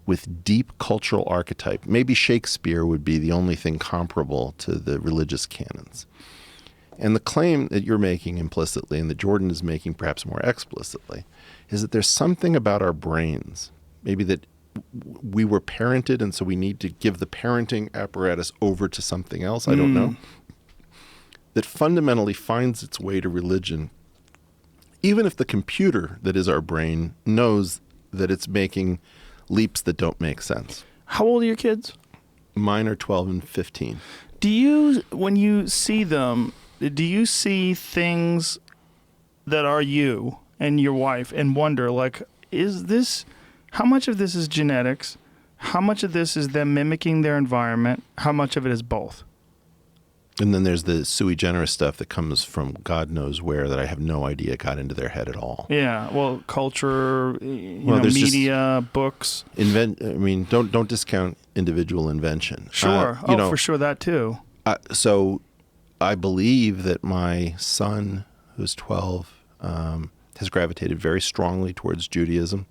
with deep cultural archetype. Maybe Shakespeare would be the only thing comparable to the religious canons. And the claim that you're making implicitly and that Jordan is making perhaps more explicitly is that there's something about our brains, maybe that we were parented and so we need to give the parenting apparatus over to something else, I don't know, that fundamentally finds its way to religion, even if the computer that is our brain knows that it's making leaps that don't make sense. How old are your kids? Mine are 12 and 15. Do you, when you see them, do you see things that are you and your wife and wonder, like, how much of this is genetics? How much of this is them mimicking their environment? How much of it is both? And then there's the sui generis stuff that comes from God knows where that I have no idea got into their head at all. Yeah, well, culture, media, books. Don't discount individual invention. Sure. For sure, that too. So I believe that my son, who's 12, has gravitated very strongly towards Judaism.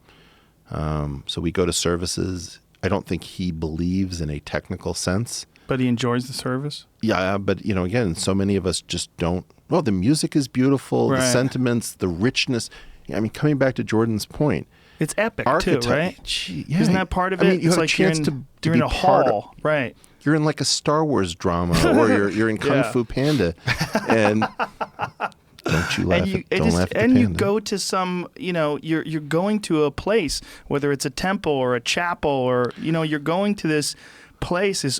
So we go to services. I don't think he believes in a technical sense. But he enjoys the service? Yeah, but, again, so many of us just don't. Well, the music is beautiful, the sentiments, the richness. Coming back to Jordan's point. It's epic, too, right? Isn't that part of it? You have a chance to be in a hall, right? You're in like a Star Wars drama, or you're in Kung Fu Panda, and don't you laugh at the panda. You go to some, you're going to a place, whether it's a temple or a chapel, or you're going to this place, this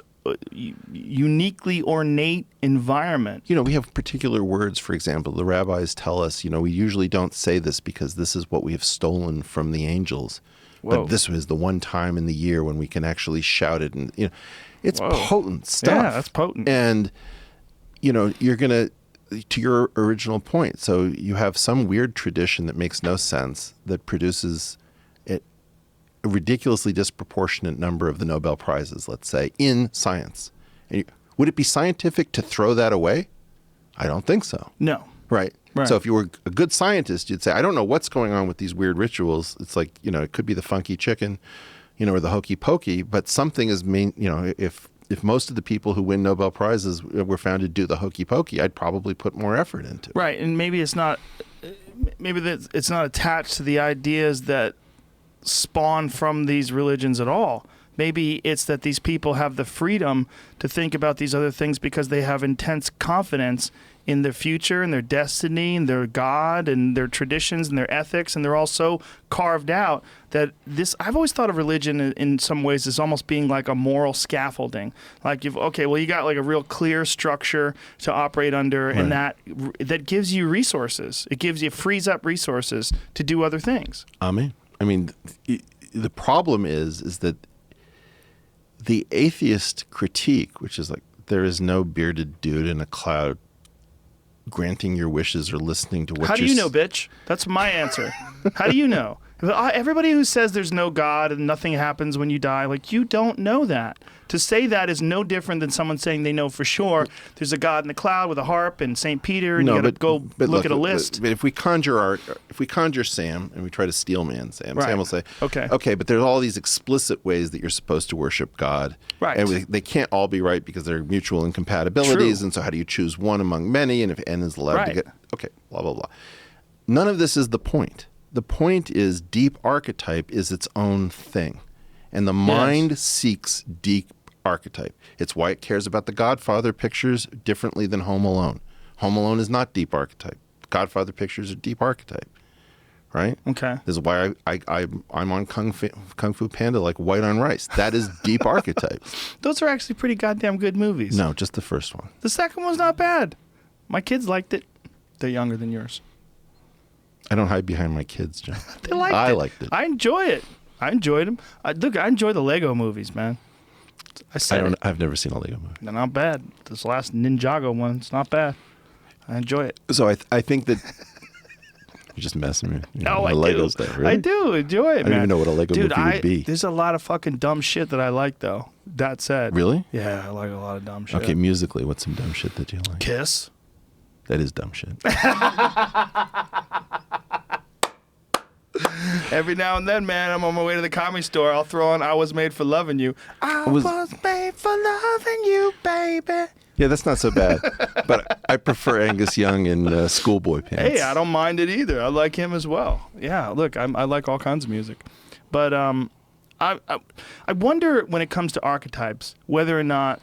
uniquely ornate environment. We have particular words. For example, the rabbis tell us, we usually don't say this because this is what we have stolen from the angels. Whoa. But this was the one time in the year when we can actually shout it, and it's potent stuff. Yeah, that's potent. And you're gonna, to your original point. So you have some weird tradition that makes no sense that produces a ridiculously disproportionate number of the Nobel Prizes, let's say, in science. And would it be scientific to throw that away? I don't think so. No. Right. Right. So if you were a good scientist, you'd say, I don't know what's going on with these weird rituals. It's like, it could be the funky chicken, or the hokey pokey, but something is if most of the people who win Nobel Prizes were found to do the hokey pokey, I'd probably put more effort into it. Right. And maybe it's not attached to the ideas that spawn from these religions at all. Maybe it's that these people have the freedom to think about these other things because they have intense confidence in their future and their destiny and their God and their traditions and their ethics, and they're all so carved out that I've always thought of religion in some ways as almost being like a moral scaffolding. Like you got like a real clear structure to operate under, right. and that gives you resources. It frees up resources to do other things. Amen. I mean, the problem is that the atheist critique, which is like, there is no bearded dude in a cloud granting your wishes or listening to what How do you know, bitch? That's my answer. How do you know? Everybody who says there's no God and nothing happens when you die, like, you don't know that. To say that is no different than someone saying they know for sure there's a God in the cloud with a harp and St. Peter, and you got to go look at a list. But if we conjure Sam and we try to steel man Sam, Right. Sam will say, okay, but there's all these explicit ways that you're supposed to worship God. Right. And they can't all be right because there are mutual incompatibilities. True. And so how do you choose one among many? And if N is allowed to Right. get, okay, blah, blah, blah. None of this is the point. The point is deep archetype is its own thing. And the mind seeks deep archetype. It's why it cares about the Godfather pictures differently than Home Alone. Home Alone is not deep archetype. Godfather pictures are deep archetype, right? Okay. This is why I'm on Kung Fu Panda like white on rice. That is deep archetype. Those are actually pretty goddamn good movies. No, just the first one. The second one's not bad. My kids liked it. They're younger than yours. I don't hide behind my kids, John. They liked it. I liked it. I enjoy it. I enjoyed them. I enjoy the Lego movies, man. I've never seen a Lego movie. They're not bad. This last Ninjago one, it's not bad. I enjoy it. So I think that you're just messing with me. No, I Lego do. stuff. Really? I do enjoy it, I don't man. even know what a Lego Dude, movie would be. There's a lot of fucking dumb shit that I like, though. That said. Really? Yeah, I like a lot of dumb shit. Okay, musically, what's some dumb shit that you like? Kiss. That is dumb shit. Every now and then, man, I'm on my way to the Comedy Store. I'll throw on "I Was Made for Loving You." I was made for loving you, baby. Yeah, that's not so bad. But I prefer Angus Young in Schoolboy Pants. Hey, I don't mind it either. I like him as well. Yeah, look, I like all kinds of music. But I wonder when it comes to archetypes, whether or not,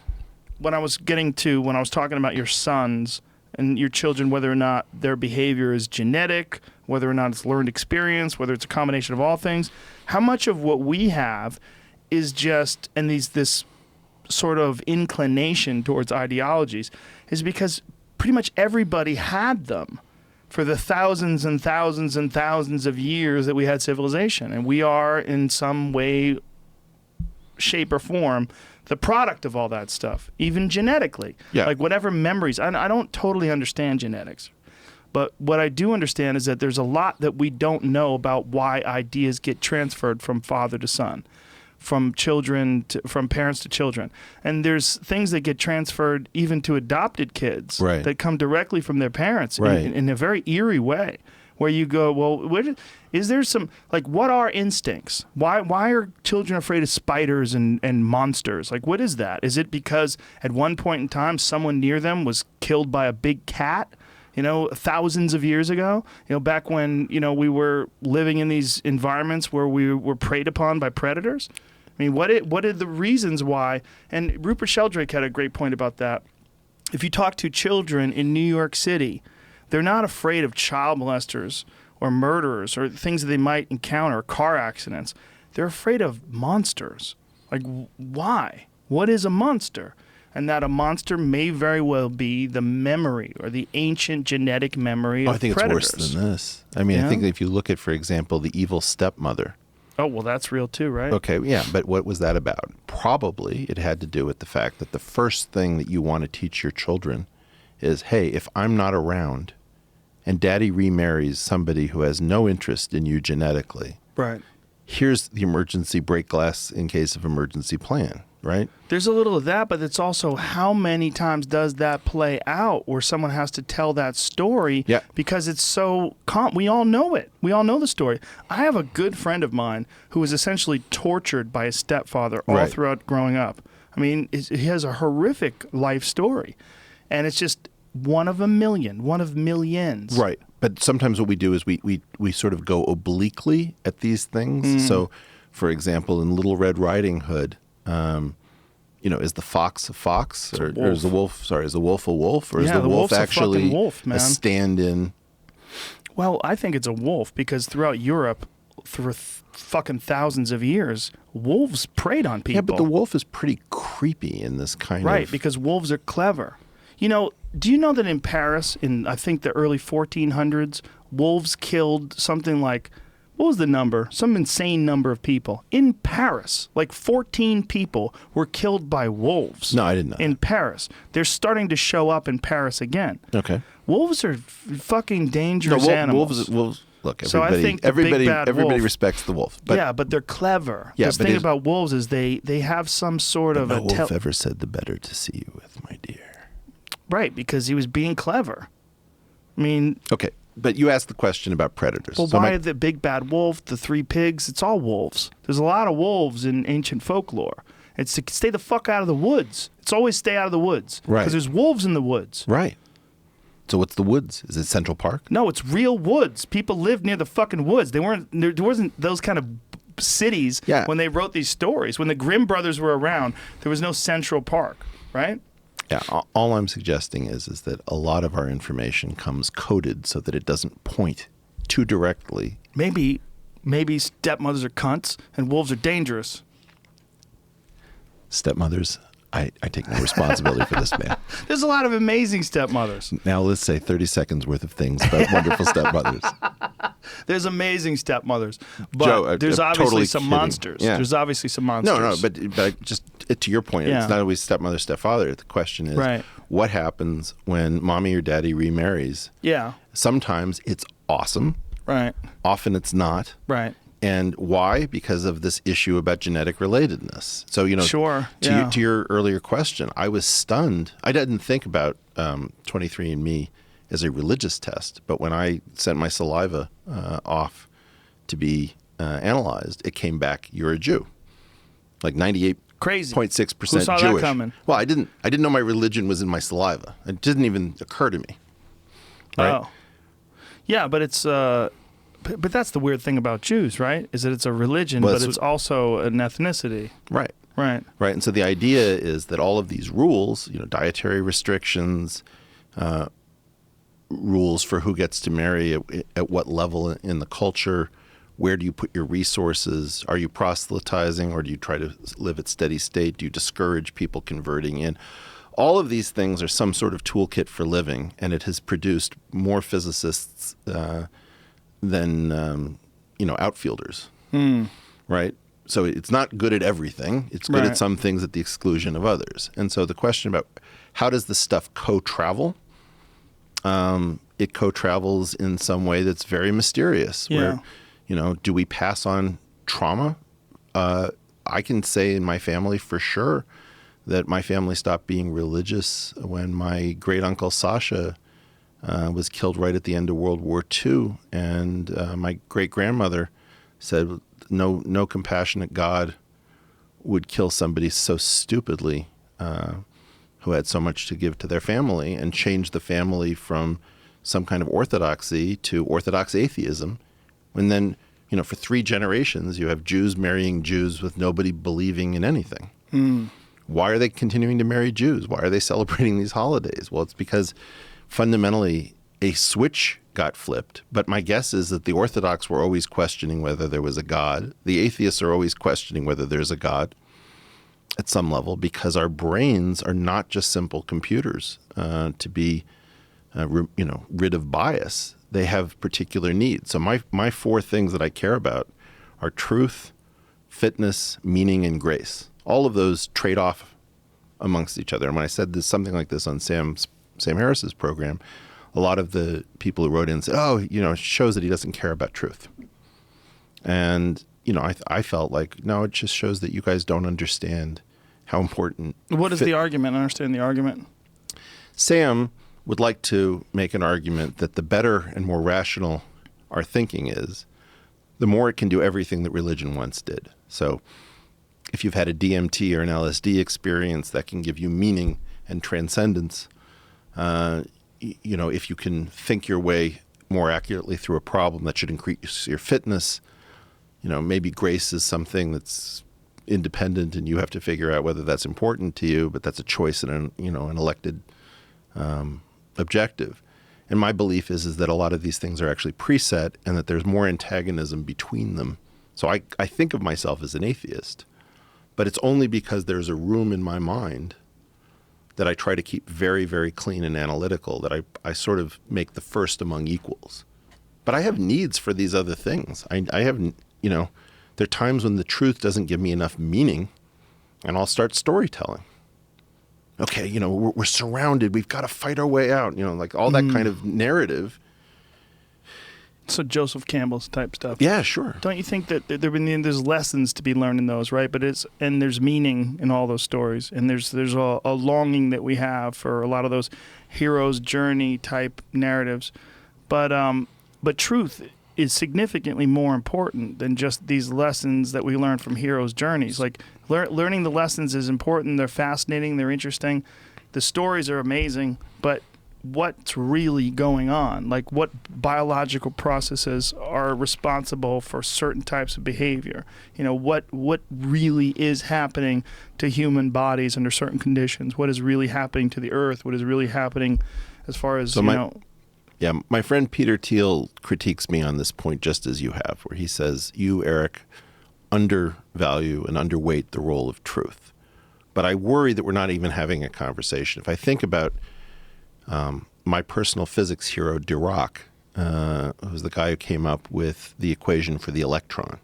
when I was talking about your sons and your children, whether or not their behavior is genetic, whether or not it's learned experience, whether it's a combination of all things, how much of what we have is just, and this sort of inclination towards ideologies, is because pretty much everybody had them for the thousands and thousands and thousands of years that we had civilization. And we are, in some way, shape, or form, the product of all that stuff, even genetically. Yeah. Like whatever memories. I don't totally understand genetics. But what I do understand is that there's a lot that we don't know about why ideas get transferred from father to son, from parents to children. And there's things that get transferred even to adopted kids that come directly from their parents in a very eerie way, where you go, well, is there some, like, what are instincts? Why are children afraid of spiders and monsters? Like, what is that? Is it because at one point in time someone near them was killed by a big cat? Thousands of years ago, back when, we were living in these environments where we were preyed upon by predators. I mean, what are the reasons why? And Rupert Sheldrake had a great point about that. If you talk to children in New York City, they're not afraid of child molesters or murderers or things that they might encounter, car accidents. They're afraid of monsters. Like, why? What is a monster? And that a monster may very well be the memory or the ancient genetic memory of predators. I think it's worse than this. I mean, I think that if you look at, for example, the evil stepmother. Oh, well, that's real too, right? Okay, yeah, but what was that about? Probably it had to do with the fact that the first thing that you want to teach your children is, hey, if I'm not around and daddy remarries somebody who has no interest in you genetically, right? Here's the emergency break glass in case of emergency plan. right? There's a little of that, but it's also how many times does that play out where someone has to tell that story Yeah. because it's so we all know it. We all know the story. I have a good friend of mine who was essentially tortured by his stepfather all Right. throughout growing up. I mean, he has a horrific life story, and it's just one of a million, one of millions. Right. But sometimes what we do is we sort of go obliquely at these things. So, for example, in Little Red Riding Hood, is the fox a fox, or is the wolf? Sorry, is the wolf a wolf, or is Yeah, the the wolf wolf's a actually fucking wolf, man. a stand-in? Well, I think it's a wolf because throughout Europe, for fucking thousands of years, wolves preyed on people. Yeah, but the wolf is pretty creepy in this kind Right, of because wolves are clever. You know, do you know that in Paris, in I think the early 1400s, wolves killed something like, what was the number? Some insane number of people. In Paris, like 14 people were killed by wolves. No, I didn't know In that. Paris. They're starting to show up in Paris again. Okay. Wolves are fucking dangerous animals. Wolves. Look, So I everybody, think the big everybody, bad everybody wolf- respects the wolf. But yeah, but they're clever. Yeah, The but thing is- about wolves is they have some sort of no a wolf ever said, "The better to see you with, my dear." right, because he was being clever. I mean, Okay, but you asked the question about predators. well, So why my- the big bad wolf, the three pigs? It's all wolves. There's a lot of wolves in ancient folklore. It's to stay the fuck out of the woods. It's always stay out of the woods. Right. Because there's wolves in the woods. Right. So what's the woods? Is it Central Park? No, it's real woods. People lived near the fucking woods. There wasn't those kind of cities Yeah. when they wrote these stories. When the Grimm brothers were around, there was no Central Park, right? Yeah. All I'm suggesting is that a lot of our information comes coded so that it doesn't point too directly. Maybe stepmothers are cunts and wolves are dangerous. Stepmothers, I take no responsibility for this, man. There's a lot of amazing stepmothers. Now let's say 30 seconds worth of things about wonderful stepmothers. There's amazing stepmothers, but Joe, there's I'm obviously totally some kidding. monsters. Yeah. There's obviously some monsters. No, but just to your point, Yeah. it's not always stepmother, stepfather. The question is, Right. what happens when mommy or daddy remarries? Yeah, Sometimes it's awesome. right, Often it's not. right. And why? Because of this issue about genetic relatedness. So, Sure, to, yeah. to your earlier question, I was stunned. I didn't think about 23andMe as a religious test, but when I sent my saliva off to be analyzed, it came back, you're a Jew. Like 98.6% Crazy. Jewish. Who saw that coming? Well, I didn't know my religion was in my saliva. It didn't even occur to me. Right? Oh, yeah, but it's but that's the weird thing about Jews, right? Is that it's a religion, Well, but that's it's also an ethnicity, Right. right? Right. And so the idea is that all of these rules, dietary restrictions, rules for who gets to marry at what level in the culture, where do you put your resources? Are you proselytizing, or do you try to live at steady state? Do you discourage people converting in? All of these things are some sort of toolkit for living, and it has produced more physicists than outfielders. Right? So it's not good at everything. It's good Right. at some things at the exclusion of others. And so the question about how does this stuff co-travel? It co-travels in some way that's very mysterious. Yeah. Where, do we pass on trauma? I can say in my family for sure that my family stopped being religious when my great uncle Sasha was killed right at the end of World War II, and my great grandmother said, "No compassionate God would kill somebody so stupidly, who had so much to give to their family, and change the family from some kind of orthodoxy to Orthodox atheism." When then, for 3 generations, you have Jews marrying Jews with nobody believing in anything. Why are they continuing to marry Jews? Why are they celebrating these holidays? Well, it's because fundamentally a switch got flipped. But my guess is that the Orthodox were always questioning whether there was a God. The atheists are always questioning whether there's a God at some level, because our brains are not just simple computers to be, rid of bias. They have particular needs. So my 4 things that I care about are truth, fitness, meaning, and grace. All of those trade off amongst each other. And when I said something like this on Sam Harris's program, a lot of the people who wrote in said, it shows that he doesn't care about truth. And, I felt like, no, it just shows that you guys don't understand how important. What is the argument? I understand the argument. Sam would like to make an argument that the better and more rational our thinking is, the more it can do everything that religion once did. So if you've had a DMT or an LSD experience, that can give you meaning and transcendence. If you can think your way more accurately through a problem, that should increase your fitness. Maybe grace is something that's independent and you have to figure out whether that's important to you, but that's a choice and an elected objective. And my belief is that a lot of these things are actually preset and that there's more antagonism between them. So I think of myself as an atheist, but it's only because there's a room in my mind that I try to keep very, very clean and analytical, that I sort of make the first among equals. But I have needs for these other things. I have, there are times when the truth doesn't give me enough meaning, and I'll start storytelling. Okay, we're surrounded. We've got to fight our way out. Like all that kind of narrative. So Joseph Campbell's type stuff. Yeah, sure. Don't you think that there's lessons to be learned in those, right? But there's meaning in all those stories, and there's a longing that we have for a lot of those hero's journey type narratives. But truth is significantly more important than just these lessons that we learn from heroes' journeys. Like learning the lessons is important. They're fascinating. They're interesting. The stories are amazing. But what's really going on? Like what biological processes are responsible for certain types of behavior? What really is happening to human bodies under certain conditions? What is really happening to the earth? What is really happening as far as, Yeah, my friend Peter Thiel critiques me on this point just as you have, where he says, you, Eric, undervalue and underweight the role of truth. But I worry that we're not even having a conversation. If I think about my personal physics hero, Dirac, who's the guy who came up with the equation for the electron,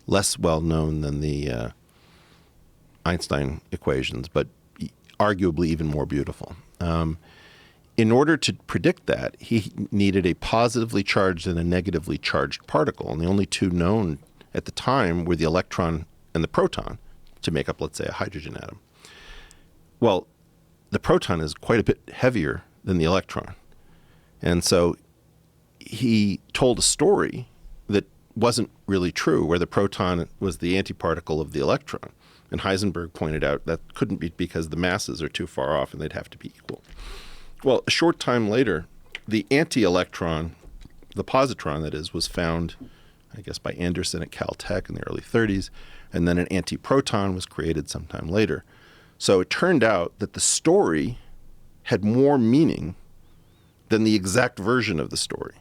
less well known than the Einstein equations, but arguably even more beautiful. In order to predict that, he needed a positively charged and a negatively charged particle. And the only two known at the time were the electron and the proton to make up, let's say, a hydrogen atom. Well, the proton is quite a bit heavier than the electron. And so he told a story that wasn't really true, where the proton was the antiparticle of the electron. And Heisenberg pointed out that couldn't be because the masses are too far off and they'd have to be equal. Well, a short time later, the anti-electron, the positron that is, was found, I guess, by Anderson at Caltech in the early 30s, and then an anti-proton was created sometime later. So it turned out that the story had more meaning than the exact version of the story.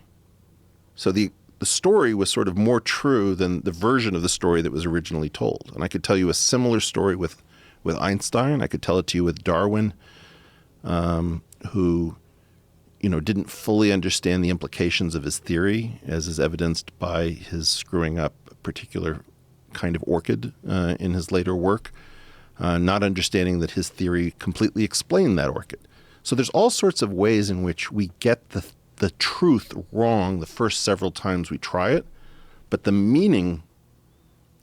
So the story was sort of more true than the version of the story that was originally told. And I could tell you a similar story with Einstein. I could tell it to you with Darwin, who didn't fully understand the implications of his theory, as is evidenced by his screwing up a particular kind of orchid in his later work, not understanding that his theory completely explained that orchid. So there's all sorts of ways in which we get the truth wrong the first several times we try it, but the meaning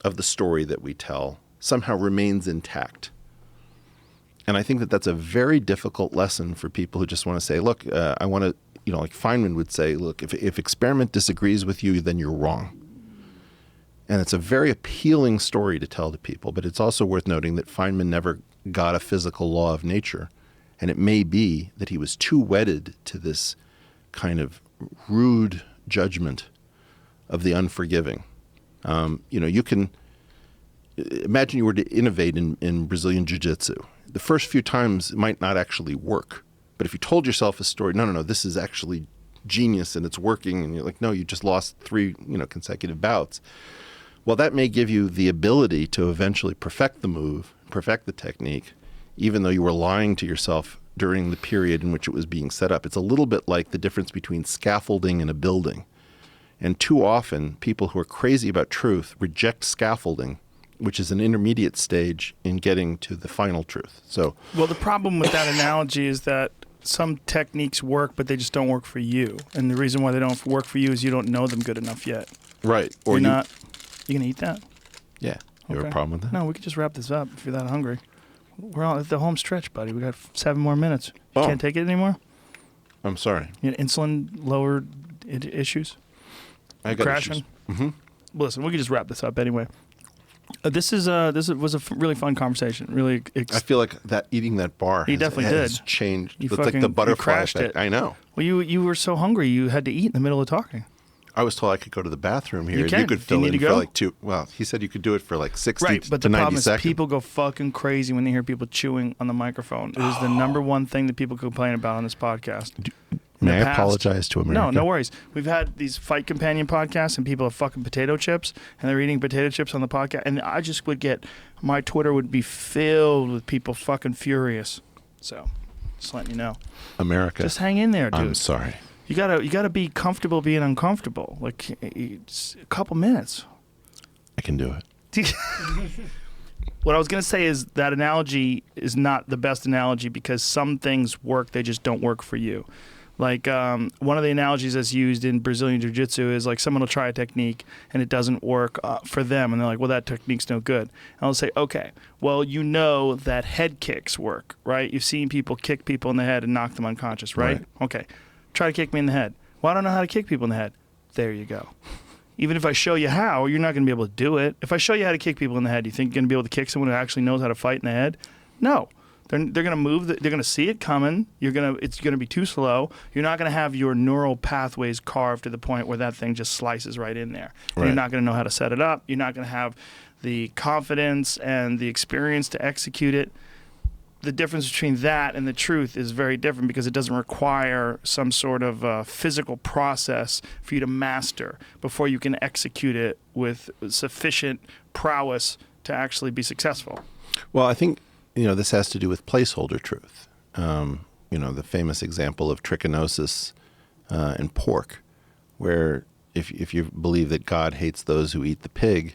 of the story that we tell somehow remains intact. And I think that that's a very difficult lesson for people who just want to say, look, I want to, like Feynman would say, look, if experiment disagrees with you, then you're wrong. And it's a very appealing story to tell to people, but it's also worth noting that Feynman never got a physical law of nature. And it may be that he was too wedded to this kind of rude judgment of the unforgiving. You can imagine you were to innovate in Brazilian Jiu-Jitsu. The first few times it might not actually work. But if you told yourself a story, no, this is actually genius and it's working, and you're like, no, you just lost 3 consecutive bouts. Well, that may give you the ability to eventually perfect the move, perfect the technique, even though you were lying to yourself during the period in which it was being set up. It's a little bit like the difference between scaffolding and a building. And too often, people who are crazy about truth reject scaffolding, which is an intermediate stage in getting to the final truth. Well, the problem with that analogy is that some techniques work, but they just don't work for you. And the reason why they don't work for you is you don't know them good enough yet. Right. Or you gonna eat that? Yeah. You have a problem with that? No, we could just wrap this up if you're that hungry. We're on at the home stretch, buddy. We got 7 more minutes. You Oh. can't take it anymore? I'm sorry. You know, insulin lower issues? I got Crashing? issues. Listen, we can just wrap this up anyway. This was a really fun conversation. Really, I feel like that eating that bar You definitely has did. changed. You It's like the fucking- you butterfly crashed effect. it. I know. well, you were so hungry you had to eat in the middle of talking. I was told I could go to the bathroom here. You can. could Do fill you need in to for go? like 2. Well, he said you could do it for like 60 Right, but to the 90 problem is seconds. people go fucking crazy when they hear people chewing on the microphone. It is the number one thing that people complain about on this podcast. In May the I past. apologize to America? No worries. We've had these Fight Companion podcasts and people have fucking potato chips and they're eating potato chips on the podcast. And I just would get, my Twitter would be filled with people fucking furious. So, just letting you know. America. Just hang in there, dude. I'm sorry. You gotta be comfortable being uncomfortable. Like, it's a couple minutes. I can do it. What I was going to say is that analogy is not the best analogy because some things work, they just don't work for you. Like one of the analogies that's used in Brazilian Jiu-Jitsu is like someone will try a technique and it doesn't work for them. And they're like, well, that technique's no good. And I'll say, okay, well, you know that head kicks work, right? You've seen people kick people in the head and knock them unconscious, right? Okay, try to kick me in the head. Well, I don't know how to kick people in the head. There you go. Even if I show you how, you're not going to be able to do it. If I show you how to kick people in the head, you think you're going to be able to kick someone who actually knows how to fight in the head? No. They're going to move. They're going to see it coming. It's going to be too slow. You're not going to have your neural pathways carved to the point where that thing just slices right in there. And You're not going to know how to set it up. You're not going to have the confidence and the experience to execute it. The difference between that and the truth is very different because it doesn't require some sort of physical process for you to master before you can execute it with sufficient prowess to actually be successful. Well, I think, this has to do with placeholder truth. The famous example of trichinosis in pork, where if you believe that God hates those who eat the pig.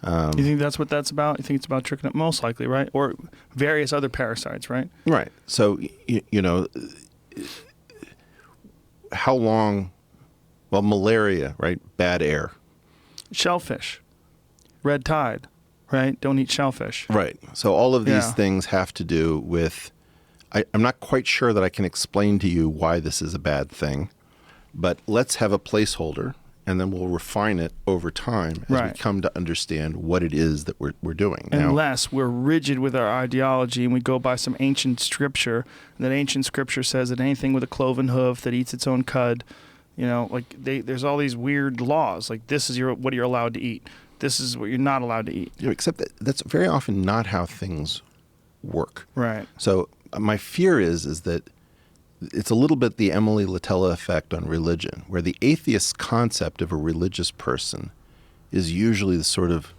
You think that's what that's about? You think it's about trichinosis? Most likely, right? Or various other parasites, right? Right. So, how long? Well, malaria, right? Bad air. Shellfish. Red tide, right? Don't eat shellfish. Right. So all of these Yeah. things have to do with, I'm not quite sure that I can explain to you why this is a bad thing, but let's have a placeholder and then we'll refine it over time as we Right. come to understand what it is that we're doing. Now, Unless we're rigid with our ideology and we go by some ancient scripture, and that ancient scripture says that anything with a cloven hoof that eats its own cud, there's all these weird laws. Like this is what you're allowed to eat. This is what you're not allowed to eat. except that that's very often not how things work. Right. So my fear is that it's a little bit the Emily Latella effect on religion, where the atheist concept of a religious person is usually the sort of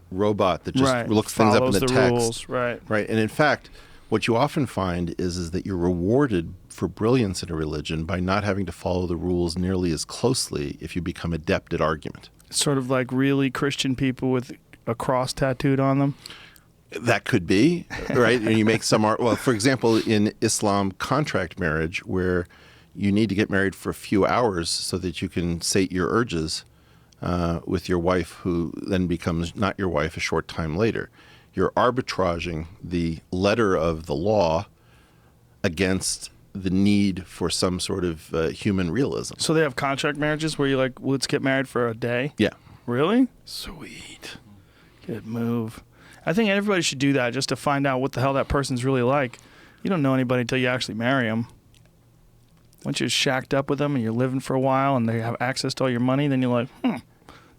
robot that just Right. looks things up in Follows the the text. rules. Right. Right. And in fact, what you often find is that you're rewarded for brilliance in a religion by not having to follow the rules nearly as closely if you become adept at argument. Sort of like really Christian people with a cross tattooed on them. That could be, right? And you make some art. Well, for example, in Islam, contract marriage, where you need to get married for a few hours so that you can sate your urges with your wife, who then becomes not your wife a short time later. You're arbitraging the letter of the law against the need for some sort of human realism. So they have contract marriages where you're like, let's get married for a day? Yeah. Really? Sweet. Good move. I think everybody should do that just to find out what the hell that person's really like. You don't know anybody until you actually marry them. Once you're shacked up with them and you're living for a while and they have access to all your money, then you're like,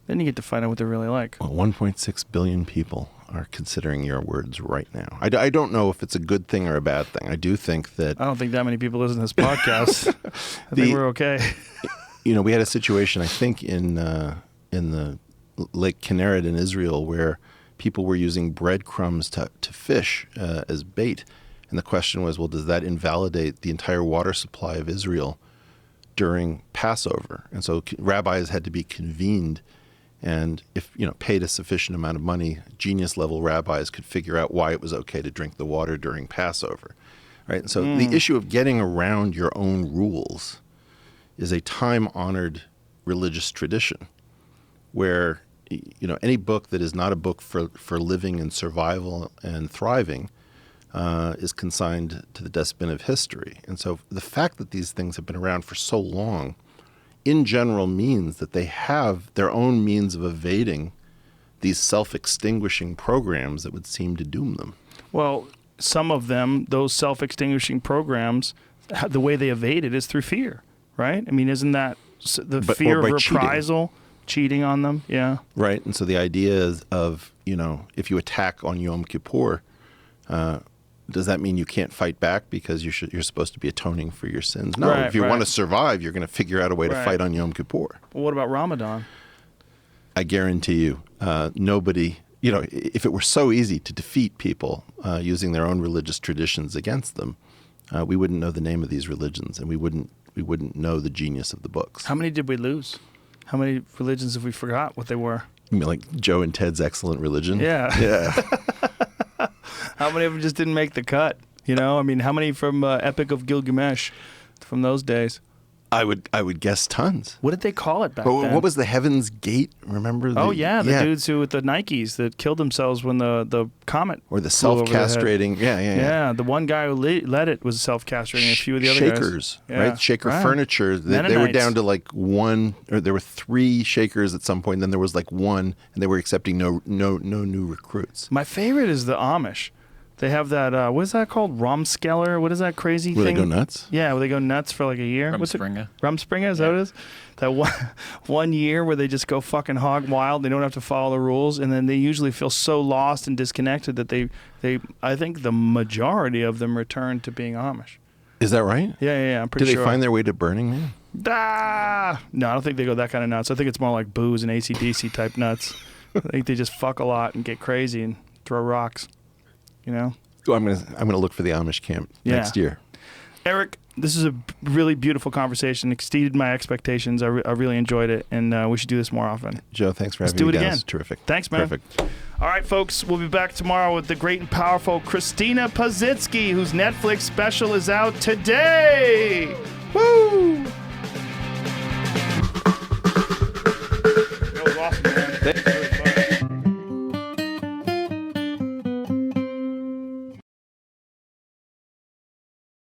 Then you get to find out what they're really like. Well, 1.6 billion people are considering your words right now. I don't know if it's a good thing or a bad thing. I do think that... I don't think that many people listen to this podcast. I think we're okay. We had a situation, I think, in the Lake Kinneret in Israel where people were using breadcrumbs to fish as bait. And the question was, well, does that invalidate the entire water supply of Israel during Passover? And so rabbis had to be convened. And if, paid a sufficient amount of money, genius-level rabbis could figure out why it was okay to drink the water during Passover. Right? And so the issue of getting around your own rules is a time-honored religious tradition where, any book that is not a book for living and survival and thriving is consigned to the dustbin of history. And so the fact that these things have been around for so long, in general, means that they have their own means of evading these self-extinguishing programs that would seem to doom them. Well, some of them, those self-extinguishing programs, the way they evade it is through fear, right? I mean, isn't that fear of reprisal, cheating on them? Yeah. Right. And so the idea is of, if you attack on Yom Kippur, does that mean you can't fight back because you're supposed to be atoning for your sins? No. Right, if you right. want to survive, you're going to figure out a way to fight on Yom Kippur. Well, what about Ramadan? I guarantee you, nobody, if it were so easy to defeat people using their own religious traditions against them, we wouldn't know the name of these religions, and we wouldn't know the genius of the books. How many did we lose? How many religions have we forgot what they were? You mean like Joe and Ted's Excellent Religion? Yeah. Yeah. How many of them just didn't make the cut? I mean, how many from Epic of Gilgamesh from those days? I would guess tons. What did they call it back then? What was the Heaven's Gate? Remember? The dudes who with the Nikes that killed themselves when the comet or the flew over their head. self-castrating. Yeah. The one guy who led it was self-castrating. A few of the other Shakers, guys. right? Shaker furniture. They were down to like one, or there were 3 Shakers at some point. And then there was like one, and they were accepting no new recruits. My favorite is the Amish. They have that, what is that called? Romskeller? What is that crazy thing? Where they go nuts? Yeah, where they go nuts for like a year. Rumspringa. Rumspringa, is that what it is? That one year where they just go fucking hog wild. They don't have to follow the rules. And then they usually feel so lost and disconnected that they I think the majority of them return to being Amish. Is that right? Yeah, I'm pretty sure. Did they find their way to Burning Man? No, I don't think they go that kind of nuts. I think it's more like booze and AC/DC type nuts. I think they just fuck a lot and get crazy and throw rocks. Oh, I'm gonna look for the Amish camp next year. Eric, this is a really beautiful conversation. Exceeded my expectations. I really enjoyed it, and we should do this more often. Joe, thanks for having me. Let's do it again. again. Terrific. Thanks, man. Perfect. All right, folks, we'll be back tomorrow with the great and powerful Christina Pazitsky, whose Netflix special is out today. Woo! That was awesome, man.